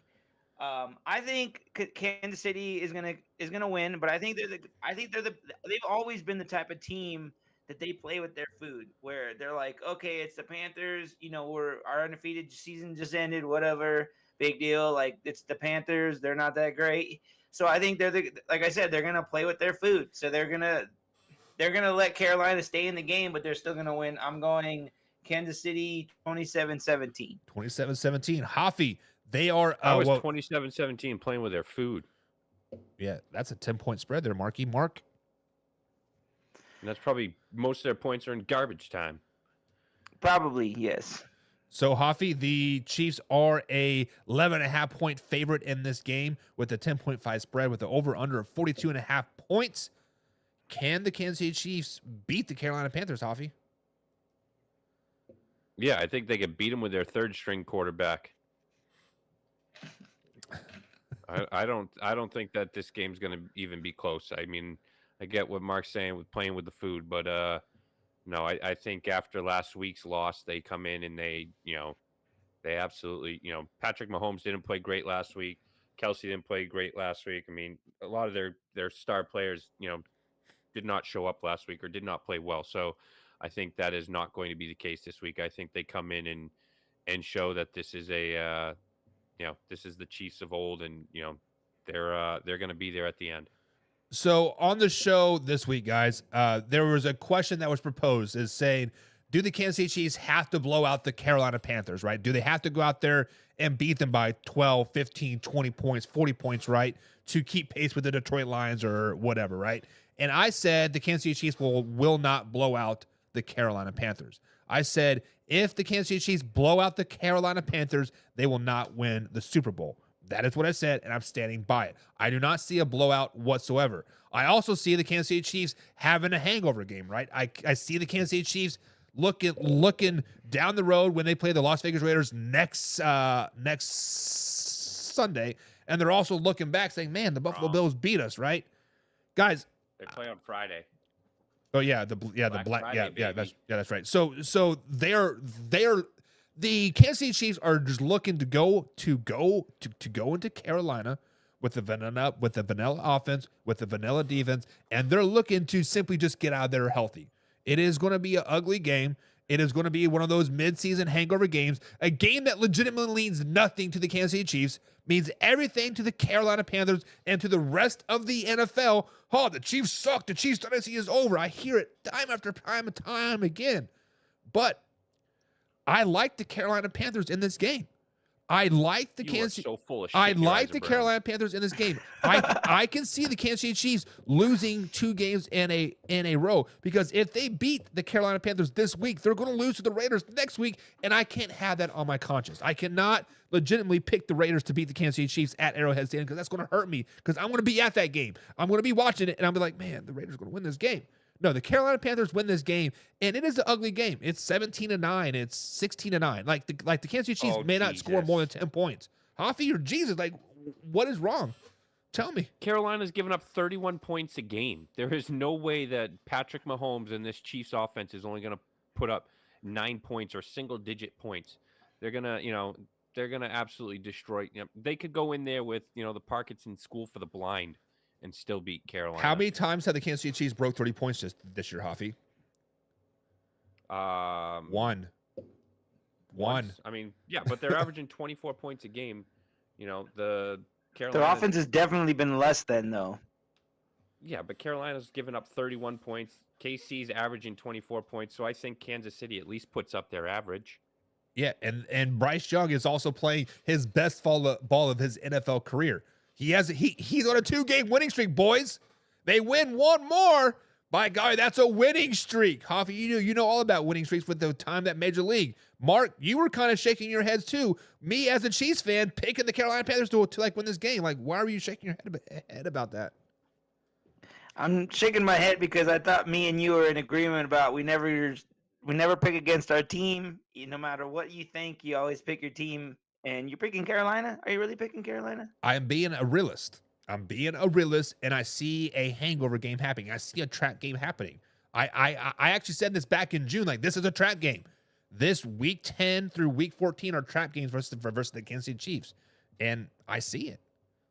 I think Kansas City is gonna win, but I think they've always been the type of team that they play with their food, where they're like, okay, it's the Panthers, our undefeated season just ended, whatever, big deal. Like, it's the Panthers, they're not that great. So I think like I said, they're gonna play with their food. So they're gonna let Carolina stay in the game, but they're still gonna win. I'm going Kansas City 27-17. 27-17. Hoffy, they are. I was 27-17 playing with their food. Yeah, that's a 10-point spread there, Marky. Mark. And that's probably most of their points are in garbage time. Probably, yes. So, Hoffy, the Chiefs are a 11.5-point favorite in this game with a 10.5 spread with the over-under of 42.5 points. Can the Kansas City Chiefs beat the Carolina Panthers, Hoffy? Yeah, I think they could beat them with their third-string quarterback. I don't think that this game's going to even be close. I mean, I get what Mark's saying with playing with the food, but no, I think after last week's loss, they come in and they absolutely, Patrick Mahomes didn't play great last week. Kelsey didn't play great last week. I mean, a lot of their star players, did not show up last week or did not play well. So I think that is not going to be the case this week. I think they come in and show that this is this is the Chiefs of old, and they're going to be there at the end. So on the show this week, guys, there was a question that was proposed is saying, do the Kansas City Chiefs have to blow out the Carolina Panthers, right? Do they have to go out there and beat them by 12, 15, 20 points, 40 points, right, to keep pace with the Detroit Lions or whatever, right? And I said the Kansas City Chiefs will not blow out the Carolina Panthers. I said if the Kansas City Chiefs blow out the Carolina Panthers, they will not win the Super Bowl. That is what I said, and I'm standing by it. I do not see a blowout whatsoever. I also see the Kansas City Chiefs having a hangover game, right? I see the Kansas City Chiefs looking down the road when they play the Las Vegas Raiders next Sunday, and they're also looking back saying, man, the Buffalo Bills beat us, right? Guys, they play on Friday. Oh yeah, that's right. So they're the Kansas City Chiefs are just looking to go into Carolina with the vanilla offense, with the vanilla defense, and they're looking to simply just get out there healthy. It is going to be an ugly game. It is going to be one of those midseason hangover games, a game that legitimately means nothing to the Kansas City Chiefs, means everything to the Carolina Panthers and to the rest of the NFL. Oh, the Chiefs suck. The Chiefs dynasty is over. I hear it time after time and time again. But I like the Carolina Panthers in this game. I like the Kansas. So full of shit, I like the Carolina Panthers in this game. I can see the Kansas City Chiefs losing 2 games in a row, because if they beat the Carolina Panthers this week, they're going to lose to the Raiders next week, and I can't have that on my conscience. I cannot legitimately pick the Raiders to beat the Kansas City Chiefs at Arrowhead Stadium, because that's going to hurt me, because I'm going to be at that game. I'm going to be watching it, and I'm like, man, the Raiders are going to win this game. No, the Carolina Panthers win this game, and it is an ugly game. It's 17-9. It's 16-9. Like the Kansas City Chiefs may not score more than 10 points. Hoffy or Jesus, like, what is wrong? Tell me. Carolina's given up 31 points a game. There is no way that Patrick Mahomes and this Chiefs offense is only going to put up 9 points or single-digit points. They're gonna absolutely destroy. They could go in there with the Parkinson School for the Blind and still beat Carolina. How many times have the Kansas City Chiefs broke 30 points this year, Hoffy? One. I mean, yeah, but they're averaging 24 points a game. The Carolina. Their offense has definitely been less than, though. Yeah, but Carolina's given up 31 points. KC's averaging 24 points, so I think Kansas City at least puts up their average. Yeah, and Bryce Young is also playing his best ball of his NFL career. He's on a 2-game winning streak, boys. They win one more. By golly, that's a winning streak. Hoffy, you know all about winning streaks with the time that Major League. Mark, you were kind of shaking your heads too. Me as a Chiefs fan, picking the Carolina Panthers to like win this game. Like, why were you shaking your head about that? I'm shaking my head because I thought me and you were in agreement about we never pick against our team. No matter what you think, you always pick your team. And you're picking Carolina? Are you really picking Carolina? I'm being a realist. And I see a hangover game happening. I see a trap game happening. I actually said this back in June. Like, this is a trap game. This week 10 through week 14 are trap games versus the Kansas City Chiefs. And I see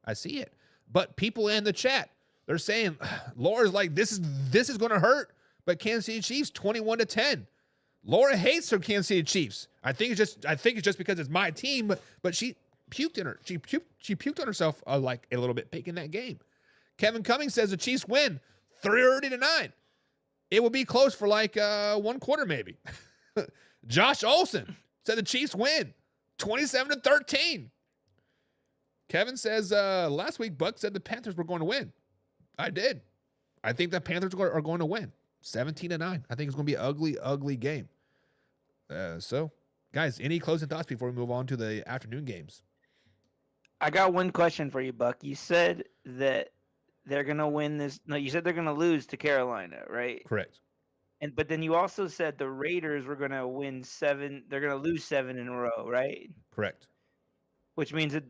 it. But people in the chat, they're saying, Laura's like, this is going to hurt. But Kansas City Chiefs 21-10. Laura hates her Kansas City Chiefs. I think it's just because it's my team, but she puked in her. She puked on herself like a little bit picking that game. Kevin Cummings says the Chiefs win 30-9. It will be close for like one quarter maybe. Josh Olson said the Chiefs win 27-13. Kevin says last week Buck said the Panthers were going to win. I did. I think the Panthers are going to win 17-9. I think it's going to be an ugly game. So, guys, any closing thoughts before we move on to the afternoon games? I got one question for you, Buck. You said that they're going to win this. No, you said they're going to lose to Carolina, right? Correct. But then you also said the Raiders were going to win 7. They're going to lose 7 in a row, right? Correct. Which means that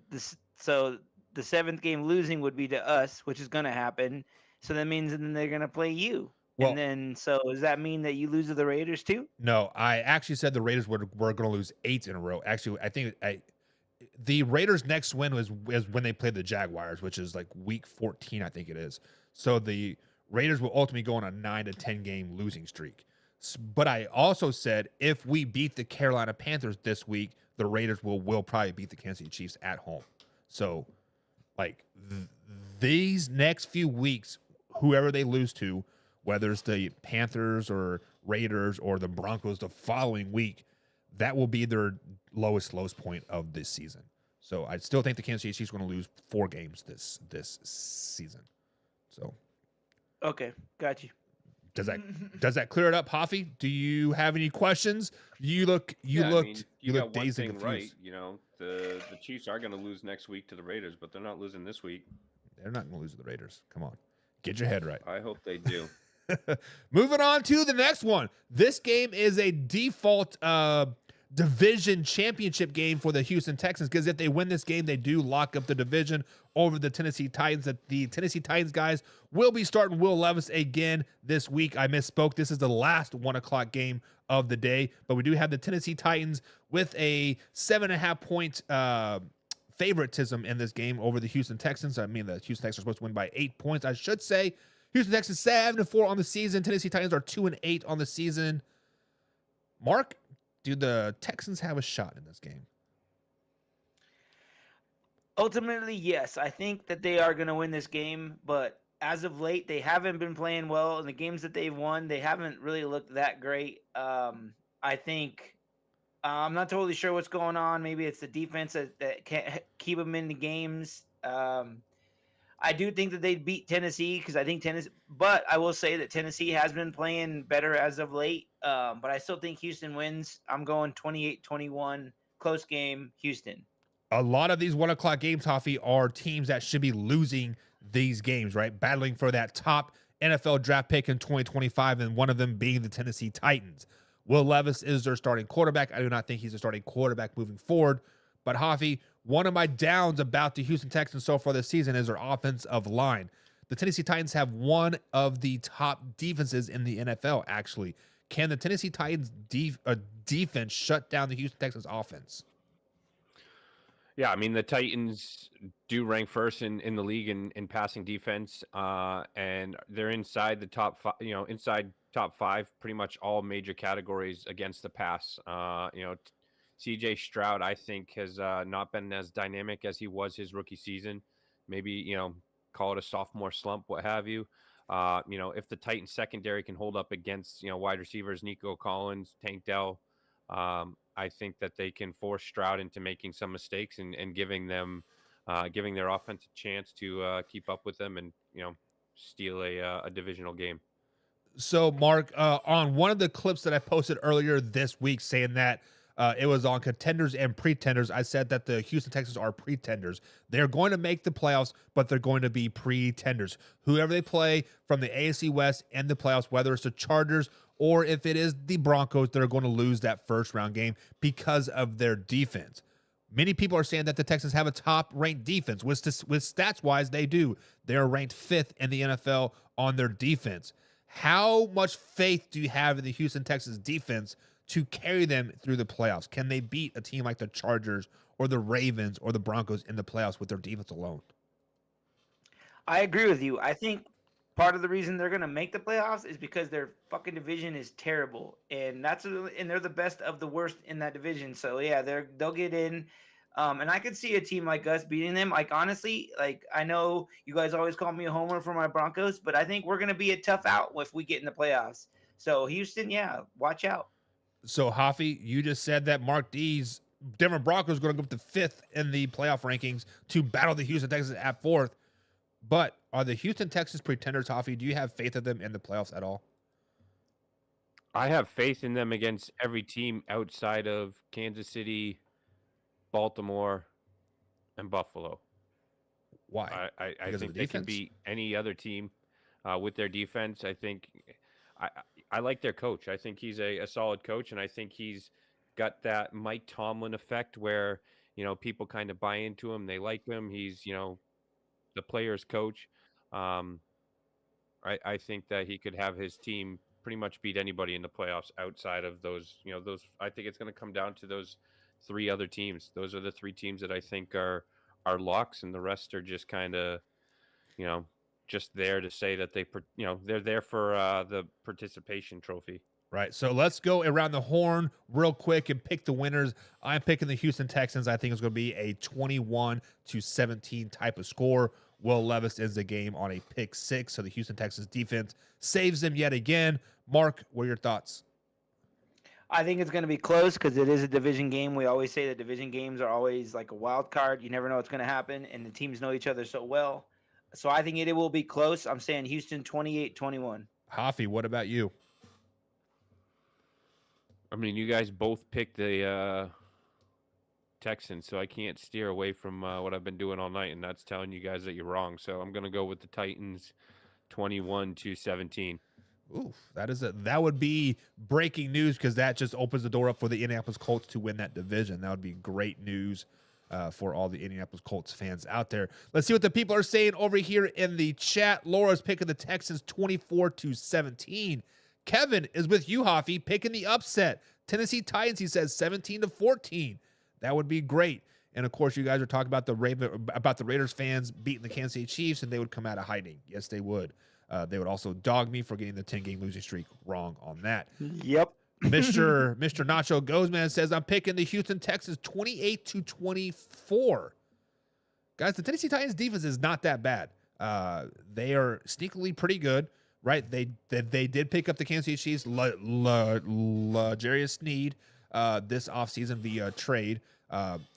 so the 7th game losing would be to us, which is going to happen. So that means then they're going to play you. Well, and then, so does that mean that you lose to the Raiders too? No, I actually said the Raiders were going to lose 8 in a row. Actually, I think the Raiders' next win was when they played the Jaguars, which is like week 14, I think it is. So the Raiders will ultimately go on a 9-10 game losing streak. But I also said if we beat the Carolina Panthers this week, the Raiders will probably beat the Kansas City Chiefs at home. So, like, these next few weeks, whoever they lose to, whether it's the Panthers or Raiders or the Broncos the following week, that will be their lowest point of this season. So I still think the Kansas City Chiefs are going to lose 4 games this season. So, okay, got you. Does that clear it up, Hoffy? Do you have any questions? You look dazed and confused. Right, the Chiefs are going to lose next week to the Raiders, but they're not losing this week. They're not going to lose to the Raiders. Come on, get your head right. I hope they do. Moving on to the next one. This game is a default division championship game for the Houston Texans, because if they win this game, they do lock up the division over the Tennessee Titans. The Tennessee Titans guys will be starting Will Levis again this week. I misspoke. This is the last 1:00 game of the day, but we do have the Tennessee Titans with a 7.5 point favoritism in this game over the Houston Texans. I mean, the Houston Texans are supposed to win by 8 points. I should say Houston Texans 7-4 on the season. Tennessee Titans are 2-8 on the season. Mark, do the Texans have a shot in this game? Ultimately, yes. I think that they are going to win this game, but as of late, they haven't been playing well. In the games that they've won, they haven't really looked that great. I think I'm not totally sure what's going on. Maybe it's the defense that can't keep them in the games. I do think that they'd beat Tennessee, because I think but I will say that Tennessee has been playing better as of late. But I still think Houston wins. I'm going 28-21, close game, Houston. A lot of these 1:00 games, Hoffy, are teams that should be losing these games, right? Battling for that top NFL draft pick in 2025, and one of them being the Tennessee Titans. Will Levis is their starting quarterback. I do not think he's a starting quarterback moving forward. But Hoffy, one of my downs about the Houston Texans so far this season is their offensive line. The Tennessee Titans have one of the top defenses in the NFL, actually. Can the Tennessee Titans defense shut down the Houston Texans offense? Yeah, I mean, the Titans do rank first in the league in passing defense, and they're inside the top 5, inside top 5, pretty much all major categories against the pass. CJ Stroud, I think, has not been as dynamic as he was his rookie season. Maybe, call it a sophomore slump, what have you. If the Titans secondary can hold up against, wide receivers, Nico Collins, Tank Dell, I think that they can force Stroud into making some mistakes and giving their offense a chance to keep up with them and, steal a divisional game. So, Mark, on one of the clips that I posted earlier this week saying that it was on contenders and pretenders, I said that the Houston Texans are pretenders. They're going to make the playoffs, but they're going to be pretenders. Whoever they play from the AFC West and the playoffs, whether it's the Chargers or if it is the Broncos, they're going to lose that first round game because of their defense. Many people are saying that the Texans have a top-ranked defense. With stats-wise, they do. They're ranked 5th in the NFL on their defense. How much faith do you have in the Houston Texans defense to carry them through the playoffs? Can they beat a team like the Chargers or the Ravens or the Broncos in the playoffs with their defense alone? I agree with you. I think part of the reason they're going to make the playoffs is because their fucking division is terrible, and they're the best of the worst in that division. So yeah, they'll get in. And I could see a team like us beating them. Like, honestly, like, I know you guys always call me a homer for my Broncos, but I think we're going to be a tough out if we get in the playoffs. So Houston, yeah, watch out. So Hoffy, you just said that Mark D's Denver Broncos are going to go up to 5th in the playoff rankings to battle the Houston Texans at 4th. But are the Houston Texans pretenders, Hoffy? Do you have faith in them in the playoffs at all? I have faith in them against every team outside of Kansas City, Baltimore, and Buffalo. Why? I think they can beat any other team with their defense. I think I like their coach. I think he's a solid coach, and I think he's got that Mike Tomlin effect where, people kind of buy into him. They like him. He's, the player's coach. I think that he could have his team pretty much beat anybody in the playoffs outside of those, I think it's going to come down to those 3 other teams. Those are the 3 teams that I think are locks, and the rest are just kind of, just there to say that they're there for the participation trophy. Right. So let's go around the horn real quick and pick the winners. I'm picking the Houston Texans. I think it's going to be a 21-17 type of score. Will Levis ends the game on a pick 6. So the Houston Texans defense saves them yet again. Mark, what are your thoughts? I think it's going to be close because it is a division game. We always say that division games are always like a wild card. You never know what's going to happen, and the teams know each other so well. So I think it will be close. I'm saying Houston 28-21. Hoffy, what about you? I mean, you guys both picked the Texans, so I can't steer away from what I've been doing all night, and that's telling you guys that you're wrong. So I'm going to go with the Titans 21-17. Oof, that would be breaking news because that just opens the door up for the Indianapolis Colts to win that division. That would be great news for all the Indianapolis Colts fans out there. Let's see what the people are saying over here in the chat. Laura's picking the Texans 24-17. Kevin is with you, Hoffy, picking the upset. Tennessee Titans, he says 17-14. That would be great. And of course, you guys are talking about the Raiders fans beating the Kansas City Chiefs, and they would come out of hiding. Yes, they would. They would also dog me for getting the 10-game losing streak wrong on that. Yep. Mr. Nacho Gozman says, I'm picking the Houston Texans 28-24. Guys, the Tennessee Titans defense is not that bad. They are sneakily pretty good, right? They did pick up the Kansas City Chiefs, L'Jarius Sneed, this offseason via trade.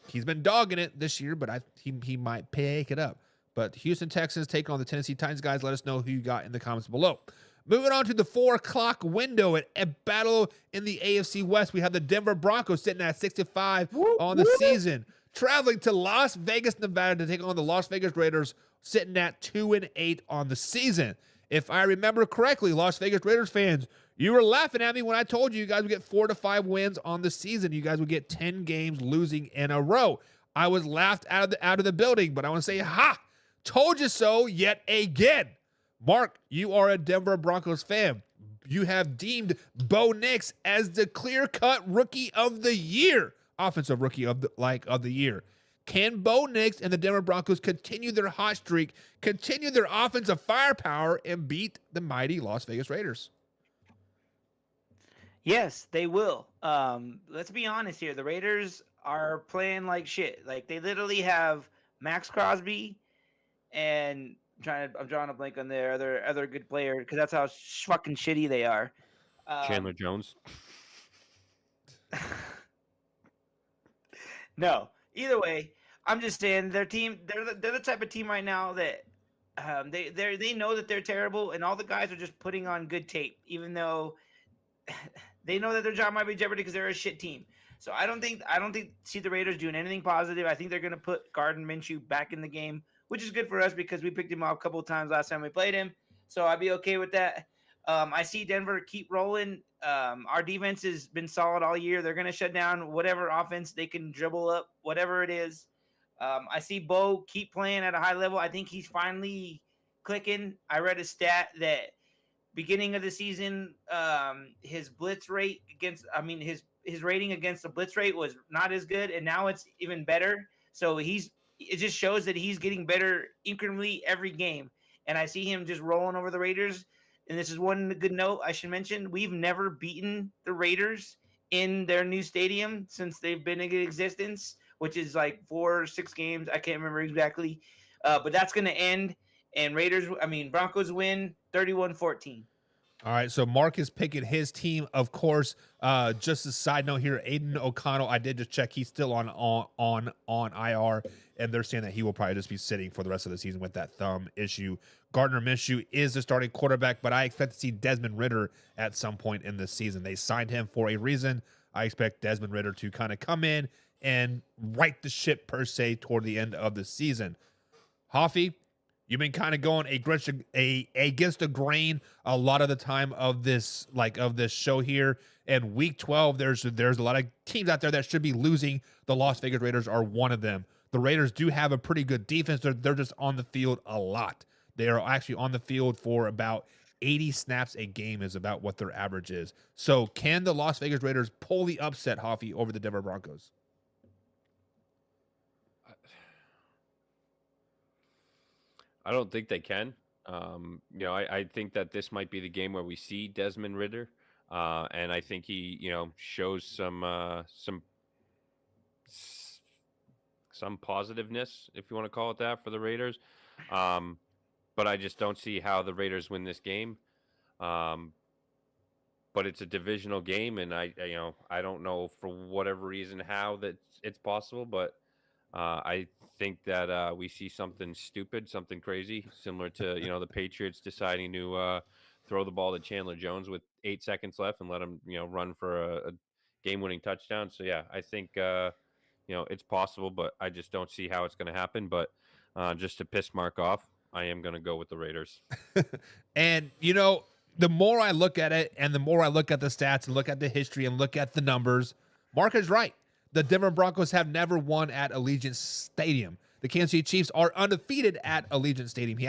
He's been dogging it this year, but he might pick it up. But Houston Texans take on the Tennessee Titans. Guys, let us know who you got in the comments below. Moving on to the 4 o'clock window at battle in the AFC West. We have the Denver Broncos sitting at 6-5 on the season, traveling to Las Vegas, Nevada to take on the Las Vegas Raiders, sitting at 2-8 on the season. If I remember correctly, Las Vegas Raiders fans, you were laughing at me when I told you guys would get 4 to 5 wins on the season. You guys would get 10 games losing in a row. I was laughed out of the building, but I want to say, ha! Told you so yet again. Mark, you are a Denver Broncos fan. You have deemed Bo Nix as the clear-cut rookie of the year, offensive rookie of the year. Can Bo Nix and the Denver Broncos continue their hot streak, continue their offensive firepower, and beat the mighty Las Vegas Raiders? Yes, they will. Let's be honest here. The Raiders are playing like shit. Like, they literally have Max Crosby and I'm drawing a blank on their other good player because that's how fucking shitty they are. Chandler Jones. No. Either way, I'm just saying their team. They're the type of team right now that they know that they're terrible, and all the guys are just putting on good tape, even though they know that their job might be jeopardy because they're a shit team. So I don't see the Raiders doing anything positive. I think they're going to put Gardner Minshew back in the game, which is good for us because we picked him up a couple of times last time we played him. So I'd be okay with that. I see Denver keep rolling. Our defense has been solid all year. They're going to shut down whatever offense they can dribble up, whatever it is. I see Bo keep playing at a high level. I think he's finally clicking. I read a stat that beginning of the season, his blitz rate against, his rating against the blitz rate was not as good, and now it's even better. So it just shows that he's getting better incrementally every game. And I see him just rolling over the Raiders. And this is one good note I should mention. We've never beaten the Raiders in their new stadium since they've been in existence, which is like 4 or 6 games. I can't remember exactly. But that's going to end. And Broncos win 31-14. All right, so Mark is picking his team, of course. Just a side note here, Aiden O'Connell, I did just check. He's still on IR, and they're saying that he will probably just be sitting for the rest of the season with that thumb issue. Gardner Minshew is the starting quarterback, but I expect to see Desmond Ridder at some point in this season. They signed him for a reason. I expect Desmond Ridder to kind of come in and right the ship, per se, toward the end of the season. Hoffy, you've been kind of going against the grain a lot of the time of this show here. And week 12, there's a lot of teams out there that should be losing. The Las Vegas Raiders are one of them. The Raiders do have a pretty good defense. They're just on the field a lot. They are actually on the field for about 80 snaps a game is about what their average is. So can the Las Vegas Raiders pull the upset, Hoffy, over the Denver Broncos? I don't think they can. I think that this might be the game where we see Desmond Ridder, and I think he, shows some positiveness, if you want to call it that, for the Raiders. But I just don't see how the Raiders win this game. But it's a divisional game, and I don't know for whatever reason how that it's possible, but I think that we see something stupid, something crazy, similar to the Patriots deciding to throw the ball to Chandler Jones with 8 seconds left and let him run for a game-winning touchdown. So yeah, I think it's possible, but I just don't see how it's going to happen. But just to piss Mark off, I am going to go with the Raiders. And the more I look at it, and the more I look at the stats and look at the history and look at the numbers, Mark is right. The Denver Broncos have never won at Allegiant Stadium. The Kansas City Chiefs are undefeated at Allegiant Stadium. The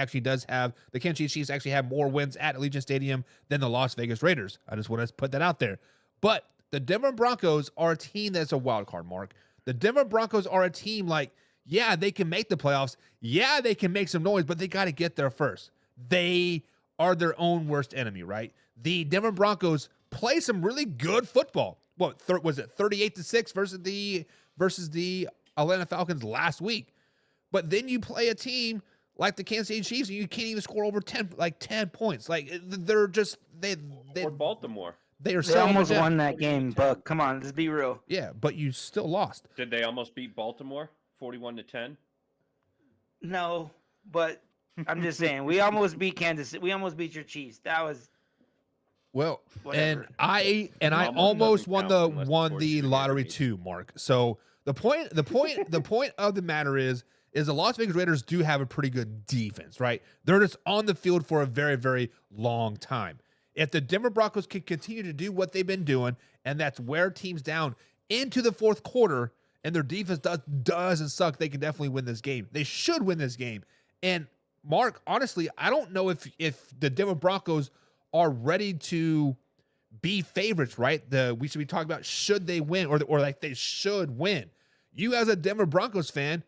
Kansas City Chiefs actually have more wins at Allegiant Stadium than the Las Vegas Raiders. I just want to put that out there. But the Denver Broncos are a team that's a wild card, Mark. The Denver Broncos are a team they can make the playoffs. Yeah, they can make some noise, but they got to get there first. They are their own worst enemy, right? The Denver Broncos play some really good football. What was it, 38-6 versus the Atlanta Falcons last week? But then you play a team like the Kansas City Chiefs, and you can't even score over 10 points. They're just or Baltimore. They almost won that game, but come on, let's be real. Yeah, but you still lost. Did they almost beat Baltimore 41-10? No, but I'm just saying we almost beat Kansas. We almost beat your Chiefs. That was. Well, whatever. and I almost won the lottery too, Mark. So the point of the matter is the Las Vegas Raiders do have a pretty good defense, right? They're just on the field for a very, very long time. If the Denver Broncos can continue to do what they've been doing, and that's wear teams down into the fourth quarter, and their defense doesn't suck, they can definitely win this game. They should win this game. And Mark, honestly, I don't know if the Denver Broncos are ready to be favorites, right? We should be talking about should they win or they should win. You as a Denver Broncos fan,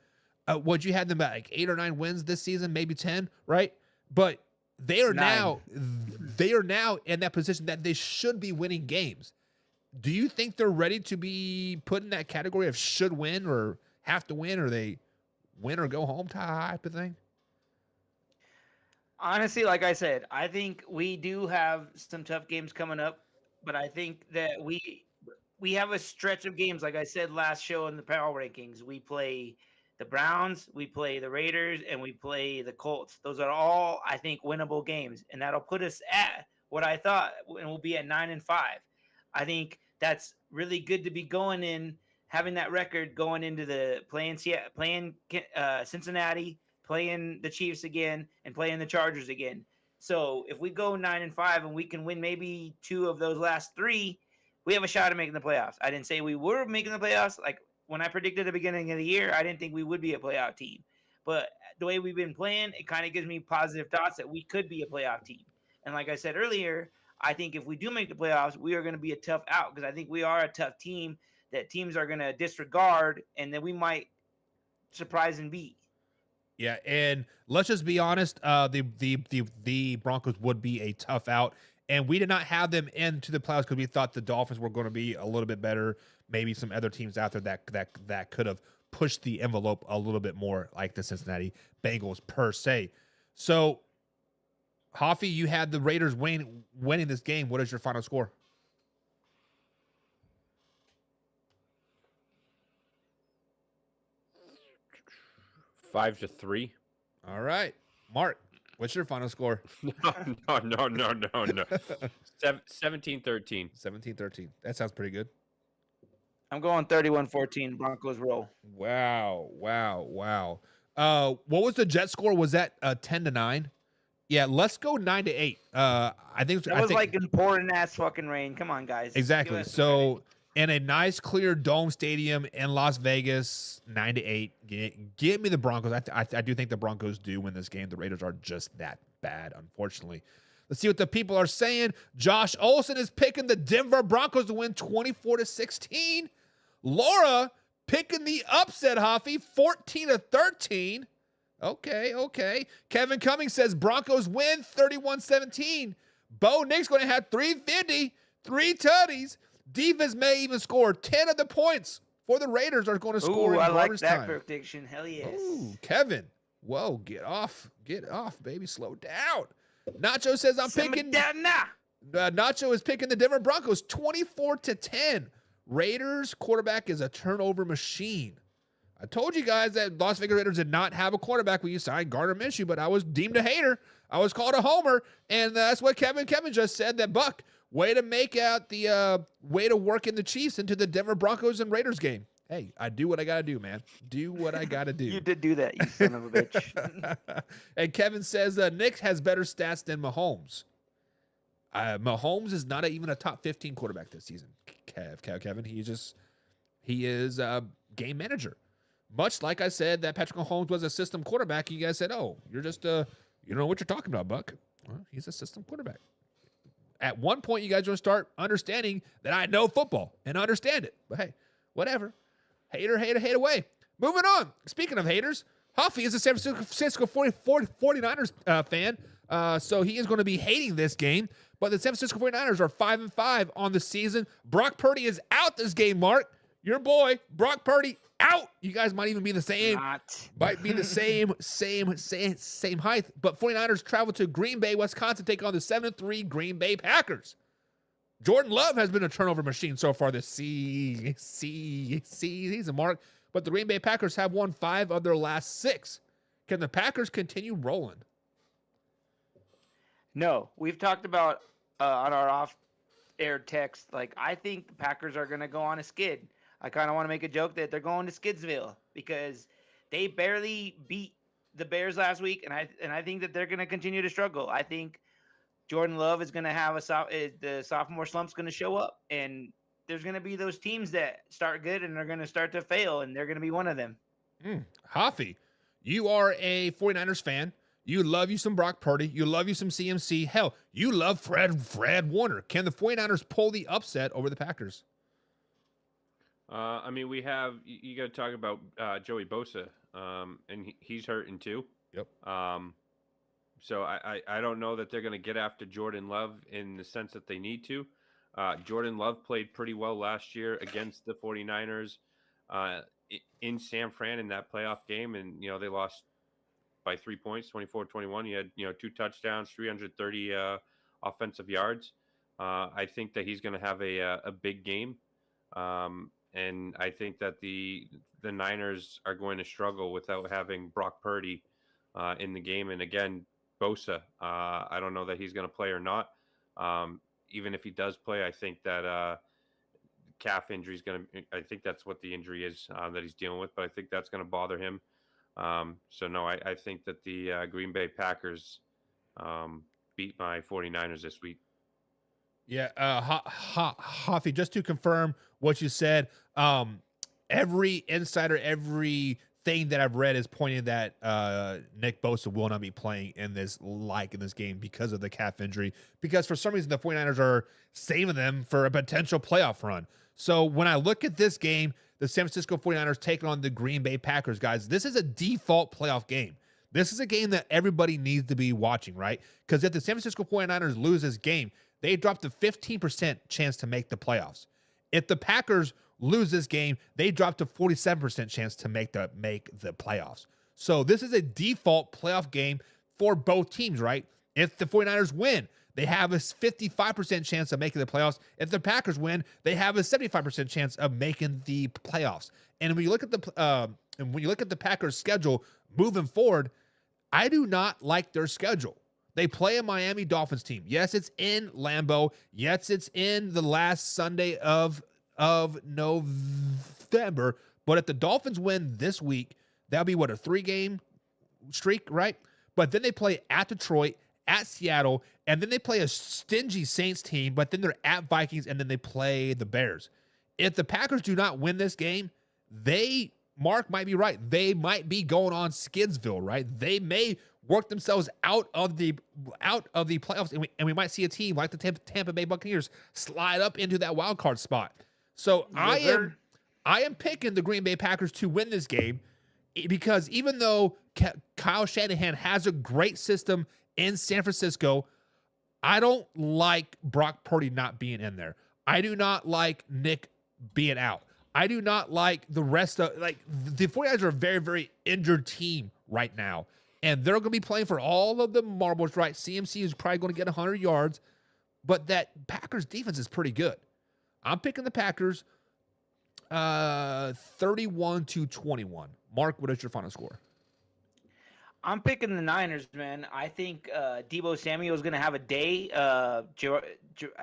you had them at 8 or 9 wins this season, maybe 10, right? But they are now in that position that they should be winning games. Do you think they're ready to be put in that category of should win or have to win, or they win or go home type of thing? Honestly, like I said, I think we do have some tough games coming up, but I think that we have a stretch of games. Like I said last show in the power rankings, we play the Browns, we play the Raiders, and we play the Colts. Those are all, I think, winnable games, and that'll put us at what I thought, and we'll be at 9-5. I think that's really good to be going in, having that record going into the playing Cincinnati, playing the Chiefs again, and playing the Chargers again. So if we go 9-5 and we can win maybe 2 of those last 3, we have a shot at making the playoffs. I didn't say we were making the playoffs. Like when I predicted at the beginning of the year, I didn't think we would be a playoff team. But the way we've been playing, it kind of gives me positive thoughts that we could be a playoff team. And like I said earlier, I think if we do make the playoffs, we are going to be a tough out because I think we are a tough team that teams are going to disregard, and then we might surprise and beat. Yeah, and let's just be honest, the Broncos would be a tough out, and we did not have them into the playoffs because we thought the Dolphins were going to be a little bit better. Maybe some other teams out there that could have pushed the envelope a little bit more, like the Cincinnati Bengals per se. So, Hoffy, you had the Raiders winning this game. What is your final score? Five to 3. All right, Mark, what's your final score? No. 17-13. 17-13. That sounds pretty good. I'm going 31-14. Broncos roll. Wow. What was the Jet score? Was that 10-9? Yeah, let's go 9-8. I think that was like in pouring ass fucking rain. Come on, guys. Exactly. So in a nice clear dome stadium in Las Vegas, 9-8. Give me the Broncos. I do think the Broncos do win this game. The Raiders are just that bad, unfortunately. Let's see what the people are saying. Josh Olson is picking the Denver Broncos to win 24-16. Laura picking the upset, Hoffy, 14-13. Okay. Kevin Cummings says Broncos win 31-17. Bo Nick's going to have 350, 3 tutties. Defense may even score 10 of the points for the Raiders are going to score in I like garbage that time. prediction. Hell yes. Ooh, Kevin. Whoa, get off, baby. Slow down. Nacho says Nacho is picking the Denver Broncos 24-10. Raiders quarterback is a turnover machine. I told you guys that Las Vegas Raiders did not have a quarterback when you signed Gardner Minshew, but I was deemed a hater. I was called a homer, and that's what Kevin just said. That Buck, way to make out the way to work in the Chiefs into the Denver Broncos and Raiders game. Hey, I do what I got to do, man. Do what I got to do. You did do that, you son of a bitch. And Kevin says Nick has better stats than Mahomes. Mahomes is not even a top 15 quarterback this season. Kevin, he is a game manager. Much like I said that Patrick Mahomes was a system quarterback, you guys said, "Oh, you're just you don't know what you're talking about, Buck." Well, he's a system quarterback. At one point, you guys are going to start understanding that I know football and understand it. But hey, whatever. Hater, hate away. Moving on. Speaking of haters, Huffy is a San Francisco 49ers fan, so he is going to be hating this game. But the San Francisco 49ers are 5-5 on the season. Brock Purdy is out this game, Mark. Your boy, Brock Purdy, out. You guys might even be the same. Might be the same height. But 49ers travel to Green Bay, Wisconsin, take on the 7-3 Green Bay Packers. Jordan Love has been a turnover machine so far this season, Mark. But the Green Bay Packers have won 5 of their last 6. Can the Packers continue rolling? No. We've talked about on our off-air text, like, I think the Packers are going to go on a skid. I kind of want to make a joke that they're going to Skidsville because they barely beat the Bears last week, and I think that they're going to continue to struggle. I think Jordan Love is going to have the sophomore slump's going to show up, and there's going to be those teams that start good and they're going to start to fail, and they're going to be one of them. Hoffy, you are a 49ers fan. You love you some Brock Purdy. You love you some CMC. Hell, you love Fred Warner. Can the 49ers pull the upset over the Packers? I mean, we have you got to talk about Joey Bosa, and he's hurting too. Yep. So I don't know that they're going to get after Jordan Love in the sense that they need to. Jordan Love played pretty well last year against the 49ers in San Fran in that playoff game, and they lost by 3 points, 24-21. He had 2 touchdowns, 330 offensive yards. I think that he's going to have a big game. And I think that the Niners are going to struggle without having Brock Purdy in the game. And again, Bosa, I don't know that he's going to play or not. Even if he does play, I think that calf injury is going to – I think that's what the injury is that he's dealing with. But I think that's going to bother him. So, no, I think that the Green Bay Packers beat my 49ers this week. Yeah, Hoffy, just to confirm what you said, every insider, every thing that I've read is pointing that Nick Bosa will not be playing in this game because of the calf injury, because for some reason the 49ers are saving them for a potential playoff run. So when I look at this game, the San Francisco 49ers taking on the Green Bay Packers, guys, this is a default playoff game. This is a game that everybody needs to be watching, right? Because if the San Francisco 49ers lose this game, they drop to 15% chance to make the playoffs. If the Packers lose this game, they drop to 47% chance to make the playoffs. So this is a default playoff game for both teams, right? If the 49ers win, they have a 55% chance of making the playoffs. If the Packers win, they have a 75% chance of making the playoffs. And when you look at the Packers' schedule moving forward, I do not like their schedule. They play a Miami Dolphins team. Yes, it's in Lambeau. Yes, it's in the last Sunday of November. But if the Dolphins win this week, that'll be what, a 3-game streak, right? But then they play at Detroit, at Seattle, and then they play a stingy Saints team, but then they're at Vikings, and then they play the Bears. If the Packers do not win this game, Mark might be right. They might be going on Skidsville, right? They may work themselves out of the playoffs, and we might see a team like the Tampa Bay Buccaneers slide up into that wild card spot. So I am picking the Green Bay Packers to win this game, because even though Kyle Shanahan has a great system in San Francisco, I don't like Brock Purdy not being in there. I do not like Nick being out. I do not like the rest of, the 49ers are a very, very injured team right now. And they're going to be playing for all of the marbles, right? CMC is probably going to get 100 yards. But that Packers defense is pretty good. I'm picking the Packers 31-21. Mark, what is your final score? I'm picking the Niners, man. I think Deebo Samuel is going to have a day. I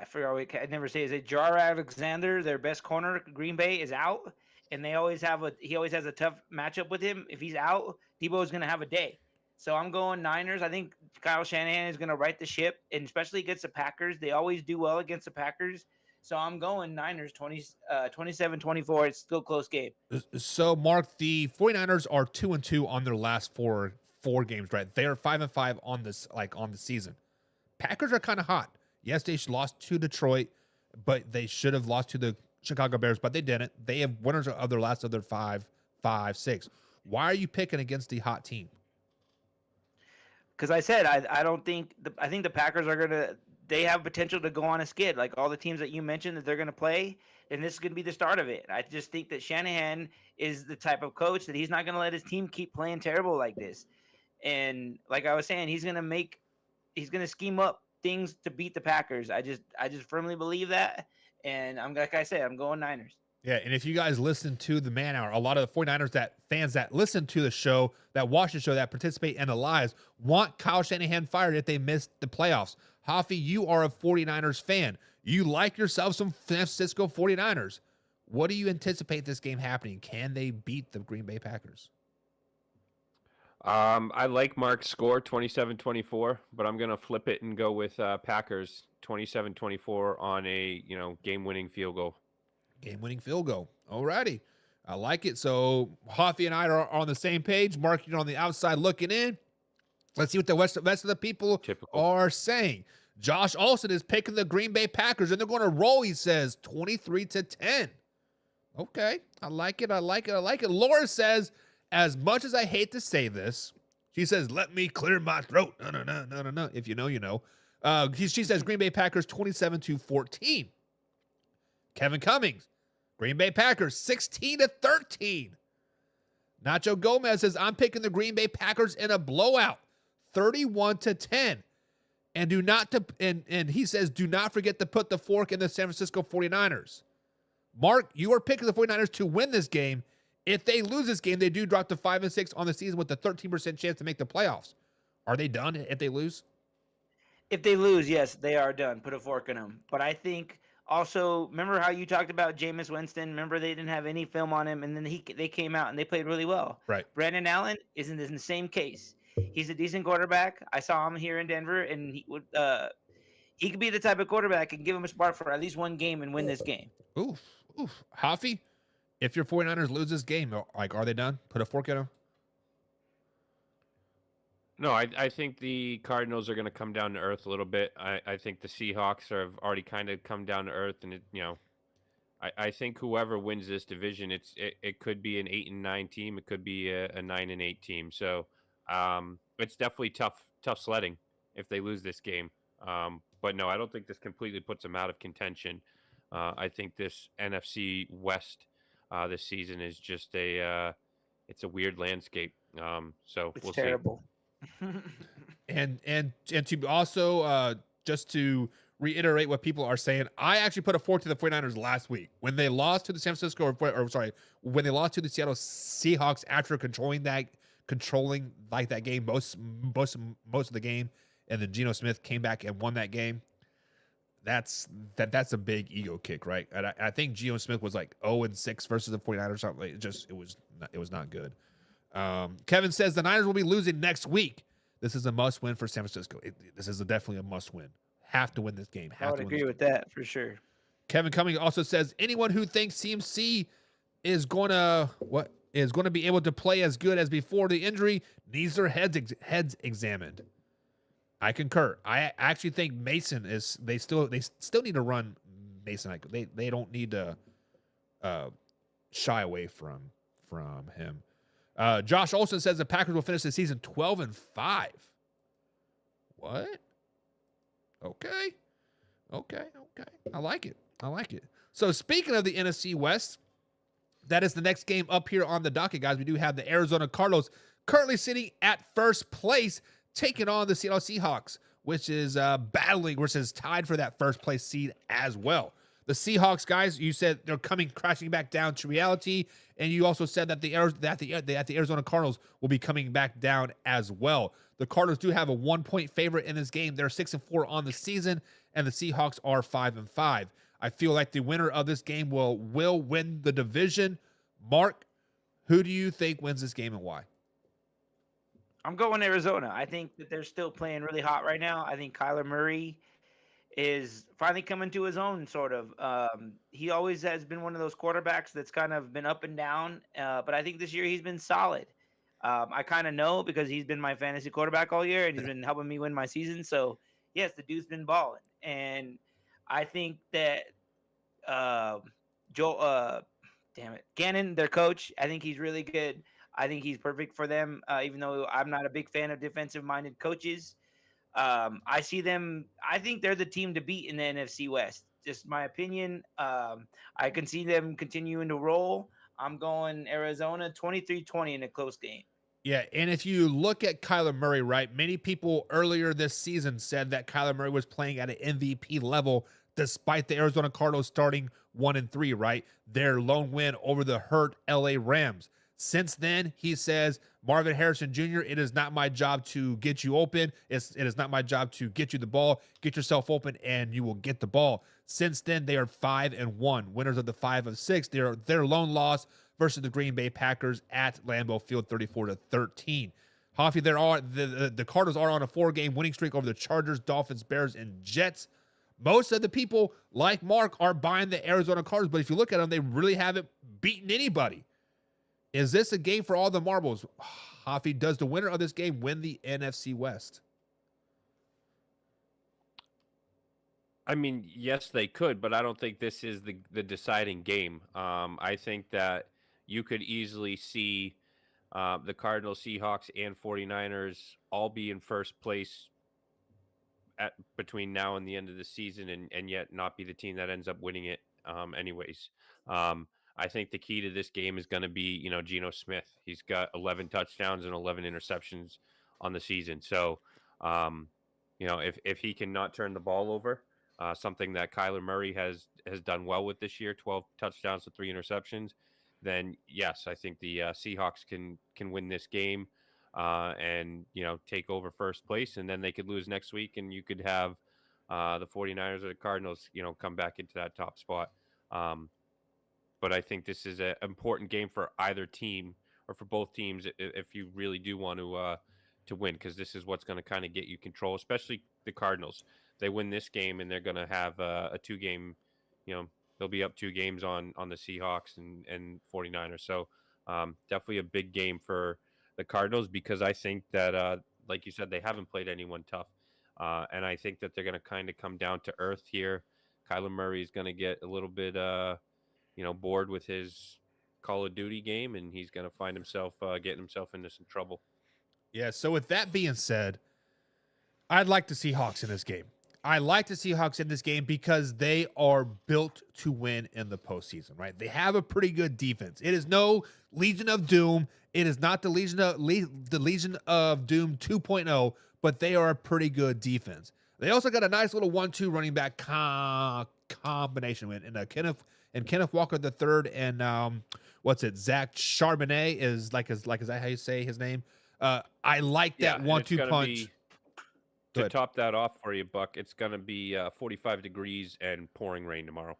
forgot, I never say, is it Jar Alexander, their best corner, Green Bay, is out, and he always has a tough matchup with him. If he's out, Deebo is going to have a day. So I'm going Niners. I think Kyle Shanahan is going to right the ship, and especially against the Packers. They always do well against the Packers. So I'm going Niners 27-24. It's still a close game. So, Mark, the 49ers are 2-2 on their last four games, right? They are 5-5 on this, on the season. Packers are kind of hot. Yes, they lost to Detroit, but they should have lost to the Chicago Bears, but they didn't. They have winners of their last of their 5, 6. Why are you picking against the hot team? Because I said I don't think I think the Packers are gonna. They have potential to go on a skid, like all the teams that you mentioned that they're gonna play, and this is gonna be the start of it. I just think that Shanahan is the type of coach that he's not gonna let his team keep playing terrible like this. And like I was saying, he's gonna scheme up things to beat the Packers. I just firmly believe that, and I'm going Niners. Yeah, and if you guys listen to the Man Hour, a lot of the 49ers fans that listen to the show, that watch the show, that participate in the lives, want Kyle Shanahan fired if they miss the playoffs. Hafi, you are a 49ers fan. You like yourself some San Francisco 49ers. What do you anticipate this game happening? Can they beat the Green Bay Packers? I like Mark's score, 27-24, but I'm going to flip it and go with Packers, 27-24 on a game-winning field goal. Game-winning field goal. Alrighty. I like it. So Hafi and I are on the same page. Mark, you're on the outside looking in. Let's see what the rest of the people are saying. Josh Olsen is picking the Green Bay Packers, and they're going to roll, he says, 23-10. Okay. I like it. Laura says, as much as I hate to say this, she says, let me clear my throat. No. If you know, you know. She says Green Bay Packers 27-14. Kevin Cummings, Green Bay Packers 16-13. Nacho Gomez says, I'm picking the Green Bay Packers in a blowout, 31-10. And he says, do not forget to put the fork in the San Francisco 49ers. Mark, you are picking the 49ers to win this game. If they lose this game, they do drop to 5-6 on the season with a 13% chance to make the playoffs. Are they done if they lose? If they lose, yes, they are done. Put a fork in them. But I think also, remember how you talked about Jameis Winston? Remember they didn't have any film on him, and then they came out and they played really well. Right. Brandon Allen is in the same case. He's a decent quarterback. I saw him here in Denver, and he could be the type of quarterback and give him a spark for at least one game and win this game. Oof. Hafi, if your 49ers lose this game, like, are they done? Put a fork in them? No, I think the Cardinals are going to come down to earth a little bit. I think the Seahawks have already kind of come down to earth, and I think whoever wins this division, it could be an 8-9 team, it could be a 9-8 team. So it's definitely tough sledding if they lose this game. But no, I don't think this completely puts them out of contention. I think this NFC West this season is just it's a weird landscape. So It's we'll terrible. And to also just to reiterate what people are saying, I actually put a fork to the 49ers last week when they lost to the San Francisco, when they lost to the Seattle Seahawks after controlling like that game most of the game, and then Geno Smith came back and won that game. That's a big ego kick, right? And I think Geno Smith was like 0-6 versus the 49ers or something. It was not good. Kevin says the Niners will be losing next week. This is a must win for San Francisco. This is definitely a must win. Have to win this game. I would agree with that for sure. Kevin Cumming also says anyone who thinks CMC is going to be able to play as good as before the injury needs their heads examined. I concur. I actually think Mason is. They still need to run Mason. They don't need to shy away from him. Josh Olson says the Packers will finish the season 12-5. What? Okay. I like it. So speaking of the NFC West, that is the next game up here on the docket, guys. We do have the Arizona Cardinals currently sitting at first place, taking on the Seattle Seahawks, which is tied for that first place seed as well. The Seahawks, guys, you said they're coming crashing back down to reality, and you also said that the Arizona Cardinals will be coming back down as well. The Cardinals do have a 1-point favorite in this game. They're 6-4 on the season, and the Seahawks are 5-5. I feel like the winner of this game will win the division. Mark, who do you think wins this game and why? I'm going Arizona. I think that they're still playing really hot right now. I think Kyler Murray is finally coming to his own, sort of. He always has been one of those quarterbacks that's kind of been up and down, but I think this year he's been solid. I kind of know because he's been my fantasy quarterback all year, and he's been helping me win my season. So, yes, the dude's been balling. And I think that Gannon, their coach, I think he's really good. I think he's perfect for them, even though I'm not a big fan of defensive-minded coaches. I think they're the team to beat in the NFC West. Just my opinion. I can see them continuing to roll. I'm going Arizona 23-20 in a close game. Yeah, and if you look at Kyler Murray, right, many people earlier this season said that Kyler Murray was playing at an MVP level despite the Arizona Cardinals starting 1-3, right? Their lone win over the hurt LA Rams. Since then, he says, Marvin Harrison Jr., it is not my job to get you open. It is not my job to get you the ball. Get yourself open, and you will get the ball. Since then, they are 5-1, winners of the 5 of 6. Their lone loss versus the Green Bay Packers at Lambeau Field, 34-13. Hoffy, the Cardinals are on a 4-game winning streak over the Chargers, Dolphins, Bears, and Jets. Most of the people, like Mark, are buying the Arizona Cardinals, but if you look at them, they really haven't beaten anybody. Is this a game for all the marbles? Hoffy, does the winner of this game win the NFC West? I mean, yes, they could, but I don't think this is the deciding game. I think that you could easily see the Cardinals, Seahawks, and 49ers all be in first place between now and the end of the season, and yet not be the team that ends up winning it anyways. I think the key to this game is going to be, Geno Smith. He's got 11 touchdowns and 11 interceptions on the season. So, if he cannot turn the ball over, something that Kyler Murray has done well with this year, 12 touchdowns to 3 interceptions, then yes, I think the Seahawks can win this game and, take over first place, and then they could lose next week, and you could have the 49ers or the Cardinals, come back into that top spot. But I think this is an important game for either team or for both teams if you really do want to win, because this is what's going to kind of get you control, especially the Cardinals. They win this game and they're going to have a 2-game, they'll be up 2 games on the Seahawks and 49ers. So definitely a big game for the Cardinals, because I think that, like you said, they haven't played anyone tough. And I think that they're going to kind of come down to earth here. Kyler Murray is going to get a little bit, bored with his Call of Duty game, and he's going to find himself getting himself into some trouble. Yeah, so with that being said, I'd like the Seahawks in this game. I like the Seahawks in this game because they are built to win in the postseason, right? They have a pretty good defense. It is no Legion of Doom. It is not the Legion of Doom 2.0, but they are a pretty good defense. They also got a nice little 1-2 running back combination in Kenneth Walker III and Zach Charbonnet is like is that how you say his name? I like that 1-2 punch. To top that off for you, Buck, it's going to be 45 degrees and pouring rain tomorrow.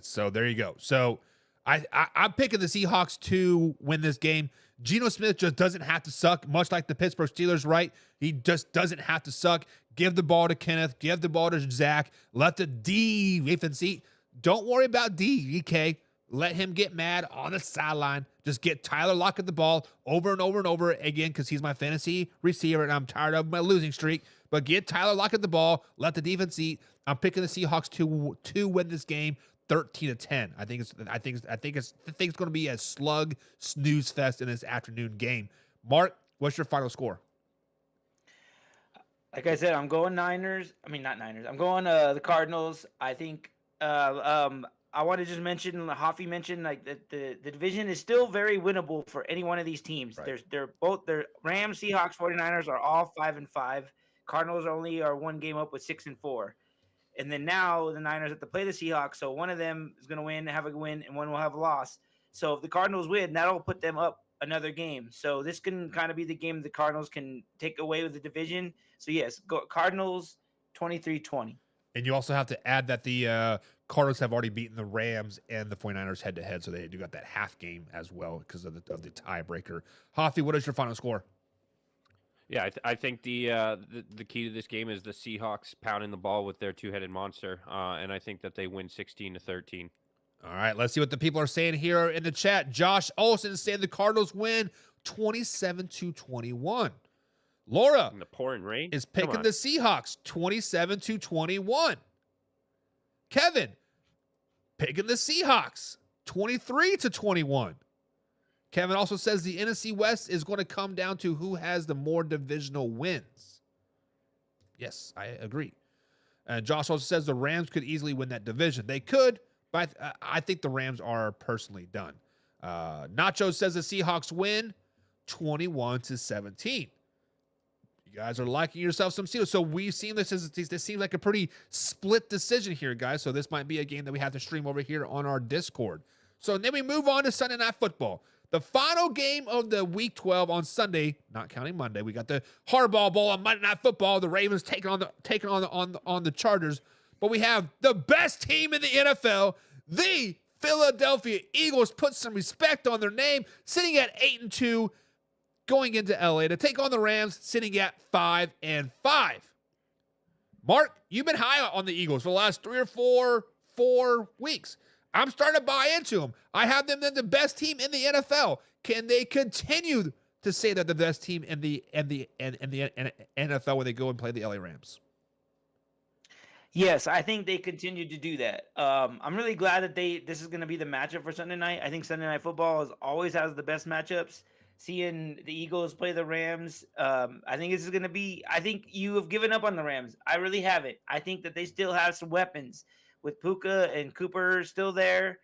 So there you go. So I'm picking the Seahawks to win this game. Geno Smith just doesn't have to suck, much like the Pittsburgh Steelers, right? He just doesn't have to suck. Give the ball to Kenneth. Give the ball to Zach. Let the defense eat. Don't worry about DK. Let him get mad on the sideline. Just get Tyler Lockett the ball over and over and over again, because he's my fantasy receiver and I'm tired of my losing streak. But get Tyler Lockett the ball. Let the defense eat. I'm picking the Seahawks to win this game 13-10. I think it's going to be a slug snooze fest in this afternoon game. Mark, what's your final score? Like I said, I'm going Niners. I mean, not Niners. I'm going the Cardinals. I think I want to just mention, Hoffy mentioned, like the division is still very winnable for any one of these teams. Right. They're Rams, Seahawks, 49ers are all 5-5. Cardinals are 1 game up with 6-4. And then now the Niners have to play the Seahawks, so one of them is going to win, have a win, and one will have a loss. So if the Cardinals win, that'll put them up another game. So this can kind of be the game the Cardinals can take away with the division. So yes, go Cardinals 23-20. And you also have to add that the Cardinals have already beaten the Rams and the 49ers head-to-head, so they do got that half game as well because of the tiebreaker. Hoffy, what is your final score? Yeah, I think the key to this game is the Seahawks pounding the ball with their two-headed monster, and I think that they win 16-13. All right, let's see what the people are saying here in the chat. Josh Olsen is saying the Cardinals win 27-21. Laura In the pouring rain is picking the Seahawks 27-21. Kevin picking the Seahawks 23-21. Kevin also says the NFC West is going to come down to who has the more divisional wins. Yes, I agree. And Josh also says the Rams could easily win that division. They could, but I think the Rams are personally done. Nacho says the Seahawks win 21-17. You guys are liking yourself some Steelers. So we've seen this seems like a pretty split decision here, guys. So this might be a game that we have to stream over here on our Discord. So then we move on to Sunday Night Football. The final game of the Week 12 on Sunday, not counting Monday. We got the Harbaugh Bowl on Monday Night Football. The Ravens taking on the Chargers. But we have the best team in the NFL, the Philadelphia Eagles. Put some respect on their name, sitting at 8-2, going into LA to take on the Rams, sitting at 5-5. Mark, you've been high on the Eagles for the last 3 or 4 weeks. I'm starting to buy into them. I have them as the best team in the NFL. Can they continue to say they're the best team in the NFL when they go and play the LA Rams? Yes, I think they continue to do that. I'm really glad that this is going to be the matchup for Sunday night. I think Sunday Night Football always has the best matchups. Seeing the Eagles play the Rams, I think this is going to be. I think you have given up on the Rams. I really haven't. I think that they still have some weapons with Puka and Cooper still there,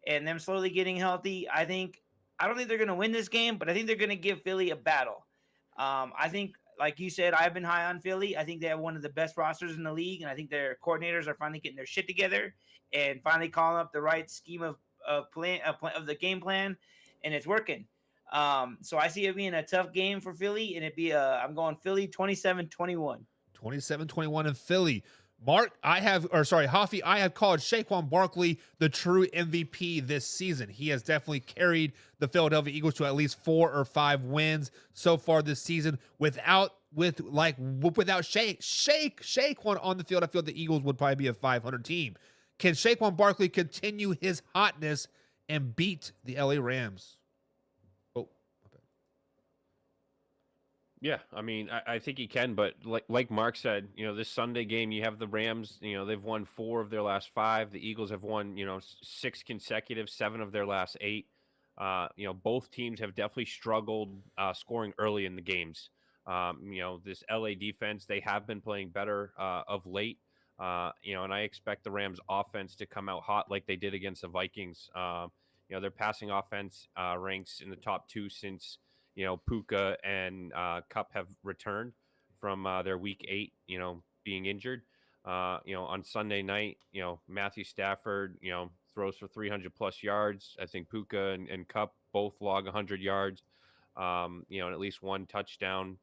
and them slowly getting healthy. I don't think they're going to win this game, but I think they're going to give Philly a battle. I think, like you said, I've been high on Philly. I think they have one of the best rosters in the league, and I think their coordinators are finally getting their shit together and finally calling up the right scheme of the game plan, and it's working. So I see it being a tough game for Philly, and I'm going Philly 27-21. 27-21 in Philly. Hoffy, I have called Saquon Barkley the true MVP this season. He has definitely carried the Philadelphia Eagles to at least 4 or 5 wins so far this season. Without Saquon on the field, I feel the Eagles would probably be a 500 team. Can Saquon Barkley continue his hotness and beat the LA Rams? Oh, okay. Yeah, I mean, I think he can, but like Mark said, this Sunday game, you have the Rams, they've won 4 of their last 5. The Eagles have won, 6 consecutive, 7 of their last 8. Both teams have definitely struggled scoring early in the games. This LA defense, they have been playing better of late. And I expect the Rams offense to come out hot like they did against the Vikings. Their passing offense ranks in the top 2 since, Puka and Kupp have returned from their week 8, being injured. On Sunday night, Matthew Stafford, throws for 300 plus yards. I think Puka and Kupp both log 100 yards, and at least 1 touchdown,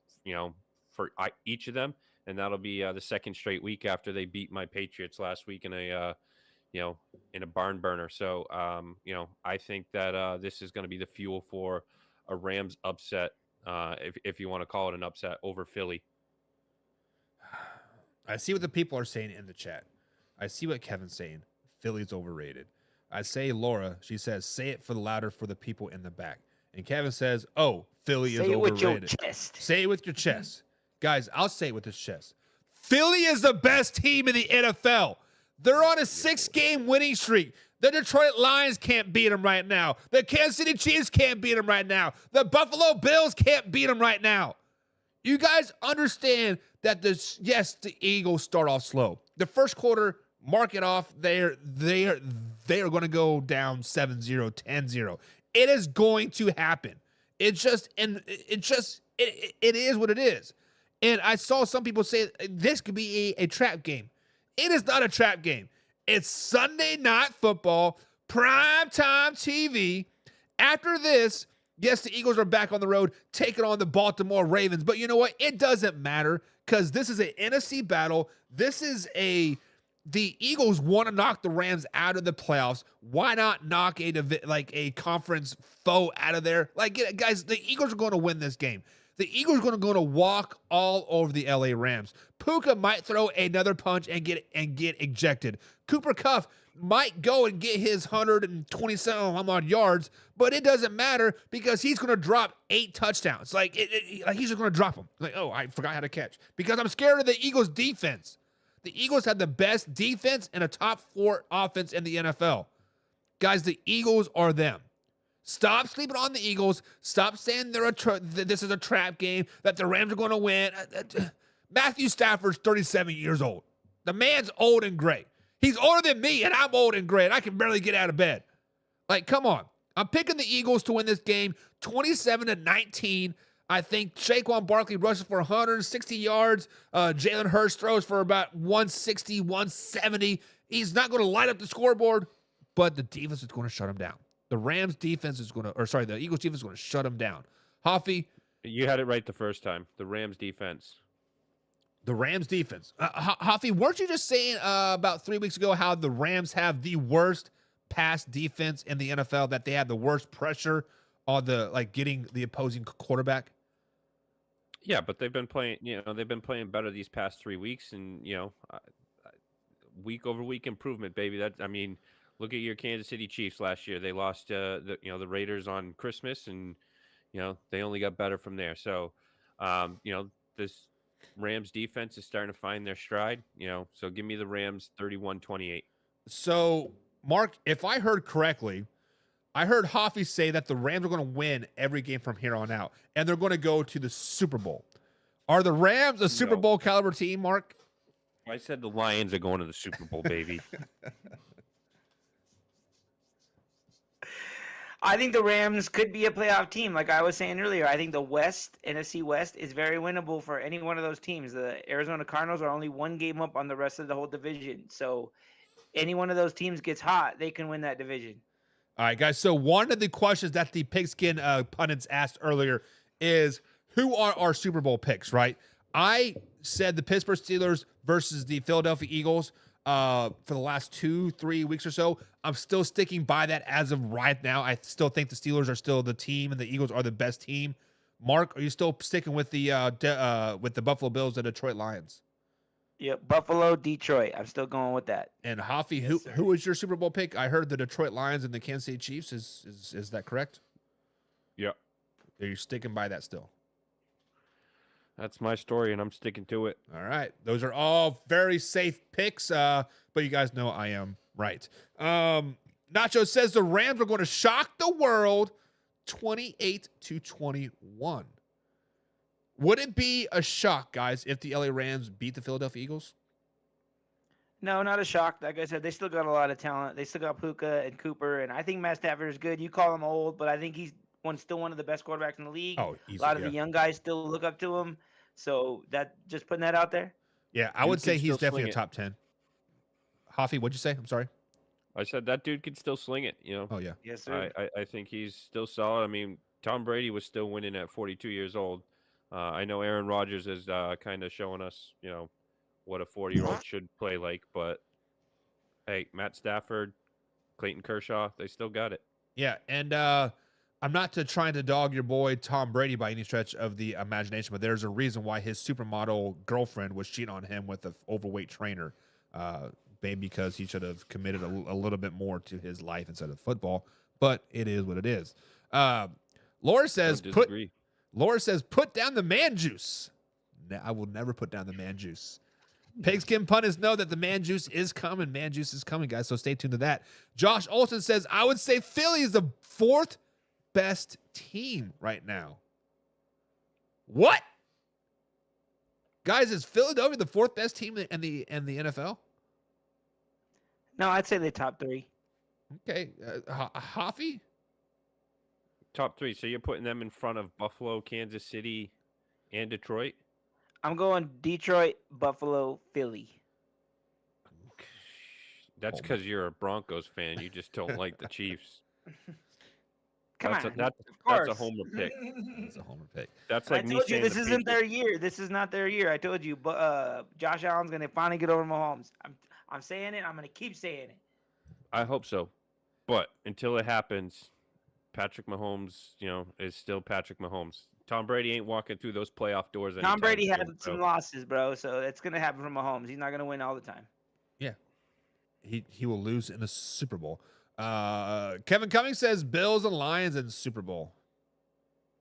for each of them. And that'll be the second straight week after they beat my Patriots last week in a barn burner. So, I think that this is going to be the fuel for a Rams upset, if you want to call it an upset, over Philly. I see what the people are saying in the chat. I see what Kevin's saying. Philly's overrated. I say Laura, she says, say it for the louder for the people in the back. And Kevin says, oh, Philly is overrated. Say it with your chest. Say it with your chest. Guys, I'll say it with his chest. Philly is the best team in the NFL. They're on a 6-game winning streak. The Detroit Lions can't beat them right now. The Kansas City Chiefs can't beat them right now. The Buffalo Bills can't beat them right now. You guys understand that the Eagles start off slow. The first quarter, mark it off. They are going to go down 7-0, 10-0. It is going to happen. It is what it is. And I saw some people say this could be a trap game. It is not a trap game. It's Sunday Night Football, primetime TV. After this, yes, the Eagles are back on the road, taking on the Baltimore Ravens. But you know what? It doesn't matter because this is an NFC battle. The Eagles want to knock the Rams out of the playoffs. Why not knock a conference foe out of there? Guys, the Eagles are going to win this game. The Eagles are going to walk all over the LA Rams. Puka might throw another punch and get ejected. Cooper Kupp might go and get his 127 odd yards, but it doesn't matter because he's going to drop 8 touchdowns. He's just going to drop them. Oh, I forgot how to catch because I'm scared of the Eagles defense. The Eagles have the best defense and a top 4 offense in the NFL. Guys, the Eagles are them. Stop sleeping on the Eagles. Stop saying this is a trap game, that the Rams are going to win. Matthew Stafford's 37 years old. The man's old and gray. He's older than me, and I'm old and gray, and I can barely get out of bed. Come on. I'm picking the Eagles to win this game 27-19. I think Saquon Barkley rushes for 160 yards. Jalen Hurts throws for about 160, 170. He's not going to light up the scoreboard, but the defense is going to shut him down. The Eagles defense is going to shut him down. Hoffy. You had it right the first time. The Rams defense. The Rams defense. Hoffy, weren't you just saying about 3 weeks ago how the Rams have the worst pass defense in the NFL, that they have the worst pressure on getting the opposing quarterback? Yeah, but they've been playing better these past 3 weeks, and week over week improvement, baby. Look at your Kansas City Chiefs last year. They lost the Raiders on Christmas, and they only got better from there. So this Rams defense is starting to find their stride. So give me the Rams 31-28. So Mark, if I heard correctly, I heard Hoffy say that the Rams are going to win every game from here on out, and they're going to go to the Super Bowl. Are the Rams a Super Bowl caliber team, Mark? I said the Lions are going to the Super Bowl, baby. I think the Rams could be a playoff team. Like I was saying earlier, I think the NFC West is very winnable for any one of those teams. The Arizona Cardinals are only 1 game up on the rest of the whole division. So any one of those teams gets hot, they can win that division. All right, guys. So one of the questions that the Pigskin pundits asked earlier is, who are our Super Bowl picks, right? I said the Pittsburgh Steelers versus the Philadelphia Eagles for the last 2-3 weeks or so. I'm still sticking by that as of right now. I still think the Steelers are still the team and the Eagles are the best team. Mark, are you still sticking with the Buffalo Bills and Detroit Lions? Yep, Buffalo, Detroit. I'm still going with that. And Hoffy, Yes, sir. who was your Super Bowl pick? I heard the Detroit Lions and the Kansas City Chiefs. Is that correct? Yep. Are you sticking by that still? That's my story, and I'm sticking to it. All right. Those are all very safe picks, but you guys know I am right. Nacho says the Rams are going to shock the world 28-21. Would it be a shock, guys, if the LA Rams beat the Philadelphia Eagles? No, not a shock. Like I said, they still got a lot of talent. They still got Puka and Cooper, and I think Matt Stafford is good. You call him old, but I think he's still one of the best quarterbacks in the league. Oh, a lot of the young guys still look up to him. So that just putting that out there. Yeah, I would say he's definitely a top 10. Hoffy, what'd you say? I'm sorry. I said that dude could still sling it, you know. Oh, yeah. Yes, sir. I think he's still solid. I mean, Tom Brady was still winning at 42 years old. I know Aaron Rodgers is kind of showing us, you know, what a 40-year-old should play like. But, hey, Matt Stafford, Clayton Kershaw, they still got it. Yeah, and I'm not trying to dog your boy Tom Brady by any stretch of the imagination, but there's a reason why his supermodel girlfriend was cheating on him with an overweight trainer. Maybe because he should have committed a little bit more to his life instead of football, but it is what it is. Laura says, put down the man juice. I will never put down the man juice. Pigskin punters know that the man juice is coming. Man juice is coming, guys, so stay tuned to that. Josh Olsen says, I would say Philly is the fourth best team right now. What? Guys, is Philadelphia the fourth best team in the NFL? No, I'd say the top 3. Okay. Hoffy? Top 3. So you're putting them in front of Buffalo, Kansas City, and Detroit? I'm going Detroit, Buffalo, Philly. That's because you're a Broncos fan. You just don't like the Chiefs. Come on. That's a homer pick. That's a homer pick. That's like I me told you saying this the isn't their Patriots- year. This is not their year. I told you, but Josh Allen's gonna finally get over Mahomes. I'm saying it. I'm gonna keep saying it. I hope so. But until it happens, Patrick Mahomes, you know, is still Patrick Mahomes. Tom Brady ain't walking through those playoff doors anytime Tom Brady had soon, some so- losses, bro. So it's gonna happen for Mahomes. He's not gonna win all the time. Yeah. He will lose in the Super Bowl. Kevin Cummings says Bills and Lions in the Super Bowl.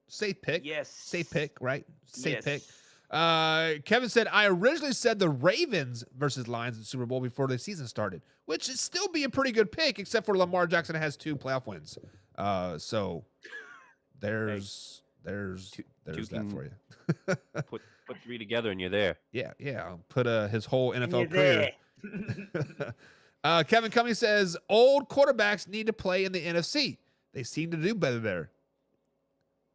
Safe pick. Yes. Safe pick, right? Safe Yes. pick. Kevin said, I originally said the Ravens versus Lions in the Super Bowl before the season started, which would still be a pretty good pick, except for Lamar Jackson has 2 playoff wins. So there's that for you. Put 3 together and you're there. Yeah. I'll put his whole And NFL you're career. Kevin Cummings says old quarterbacks need to play in the NFC. They seem to do better there,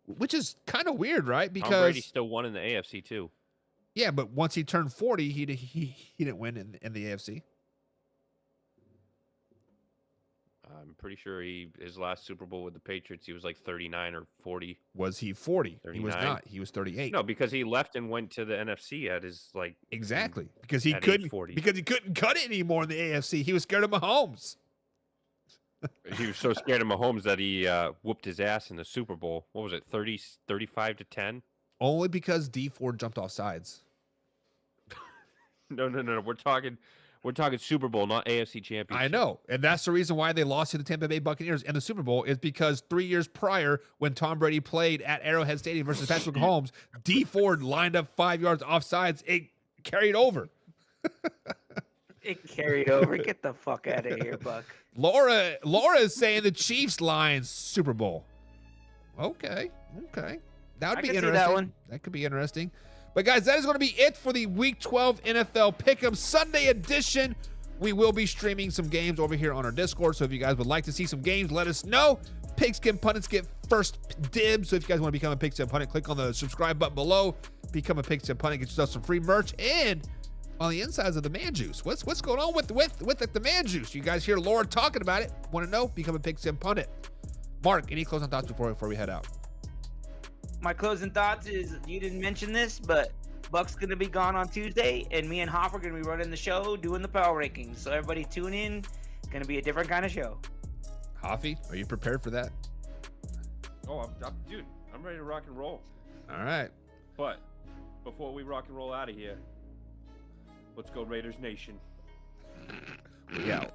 which is kind of weird, right? Tom Because Brady still won in the AFC too. yeah, but once he turned 40, he didn't win in the AFC. I'm pretty sure his last Super Bowl with the Patriots, he was like 39 or 40. Was he 40? He was 39? not. He was 38. No, because he left and went to the NFC at his like Exactly. Because he At age couldn't 40. because he couldn't cut it anymore in the AFC. He was scared of Mahomes. he was so scared of Mahomes that he whooped his ass in the Super Bowl. What was it? 35 to 10? Only because D Ford jumped off sides. No. We're talking Super Bowl, not AFC Championship. I know. And that's the reason why they lost to the Tampa Bay Buccaneers in the Super Bowl is because 3 years prior, when Tom Brady played at Arrowhead Stadium versus Patrick Mahomes, D Ford lined up 5 yards off sides. It carried over. It carried over. Get the fuck out of here, Buck. Laura is saying the Chiefs Lions Super Bowl. Okay. That would I be can see interesting. that one. That could be interesting. But guys, that is going to be it for the Week 12 NFL Pick'em Sunday edition. We will be streaming some games over here on our Discord. So if you guys would like to see some games, let us know. Pigskin Pundits get first dibs. So if you guys want to become a Pigskin Pundit, click on the subscribe button below. Become a Pigskin Pundit, get yourself some free merch. And on the insides of the Man Juice, what's going on with the Man Juice? You guys hear Laura talking about it. Want to know? Become a Pigskin Pundit. Mark, any closing thoughts before we head out? My closing thoughts is you didn't mention this, but Buck's gonna be gone on Tuesday, and me and Hoff are gonna be running the show, doing the power rankings. So everybody tune in. Gonna be a different kind of show. Hoffy, are you prepared for that? Oh, dude, I'm ready to rock and roll. All right. But before we rock and roll out of here, Let's go Raiders Nation. We out.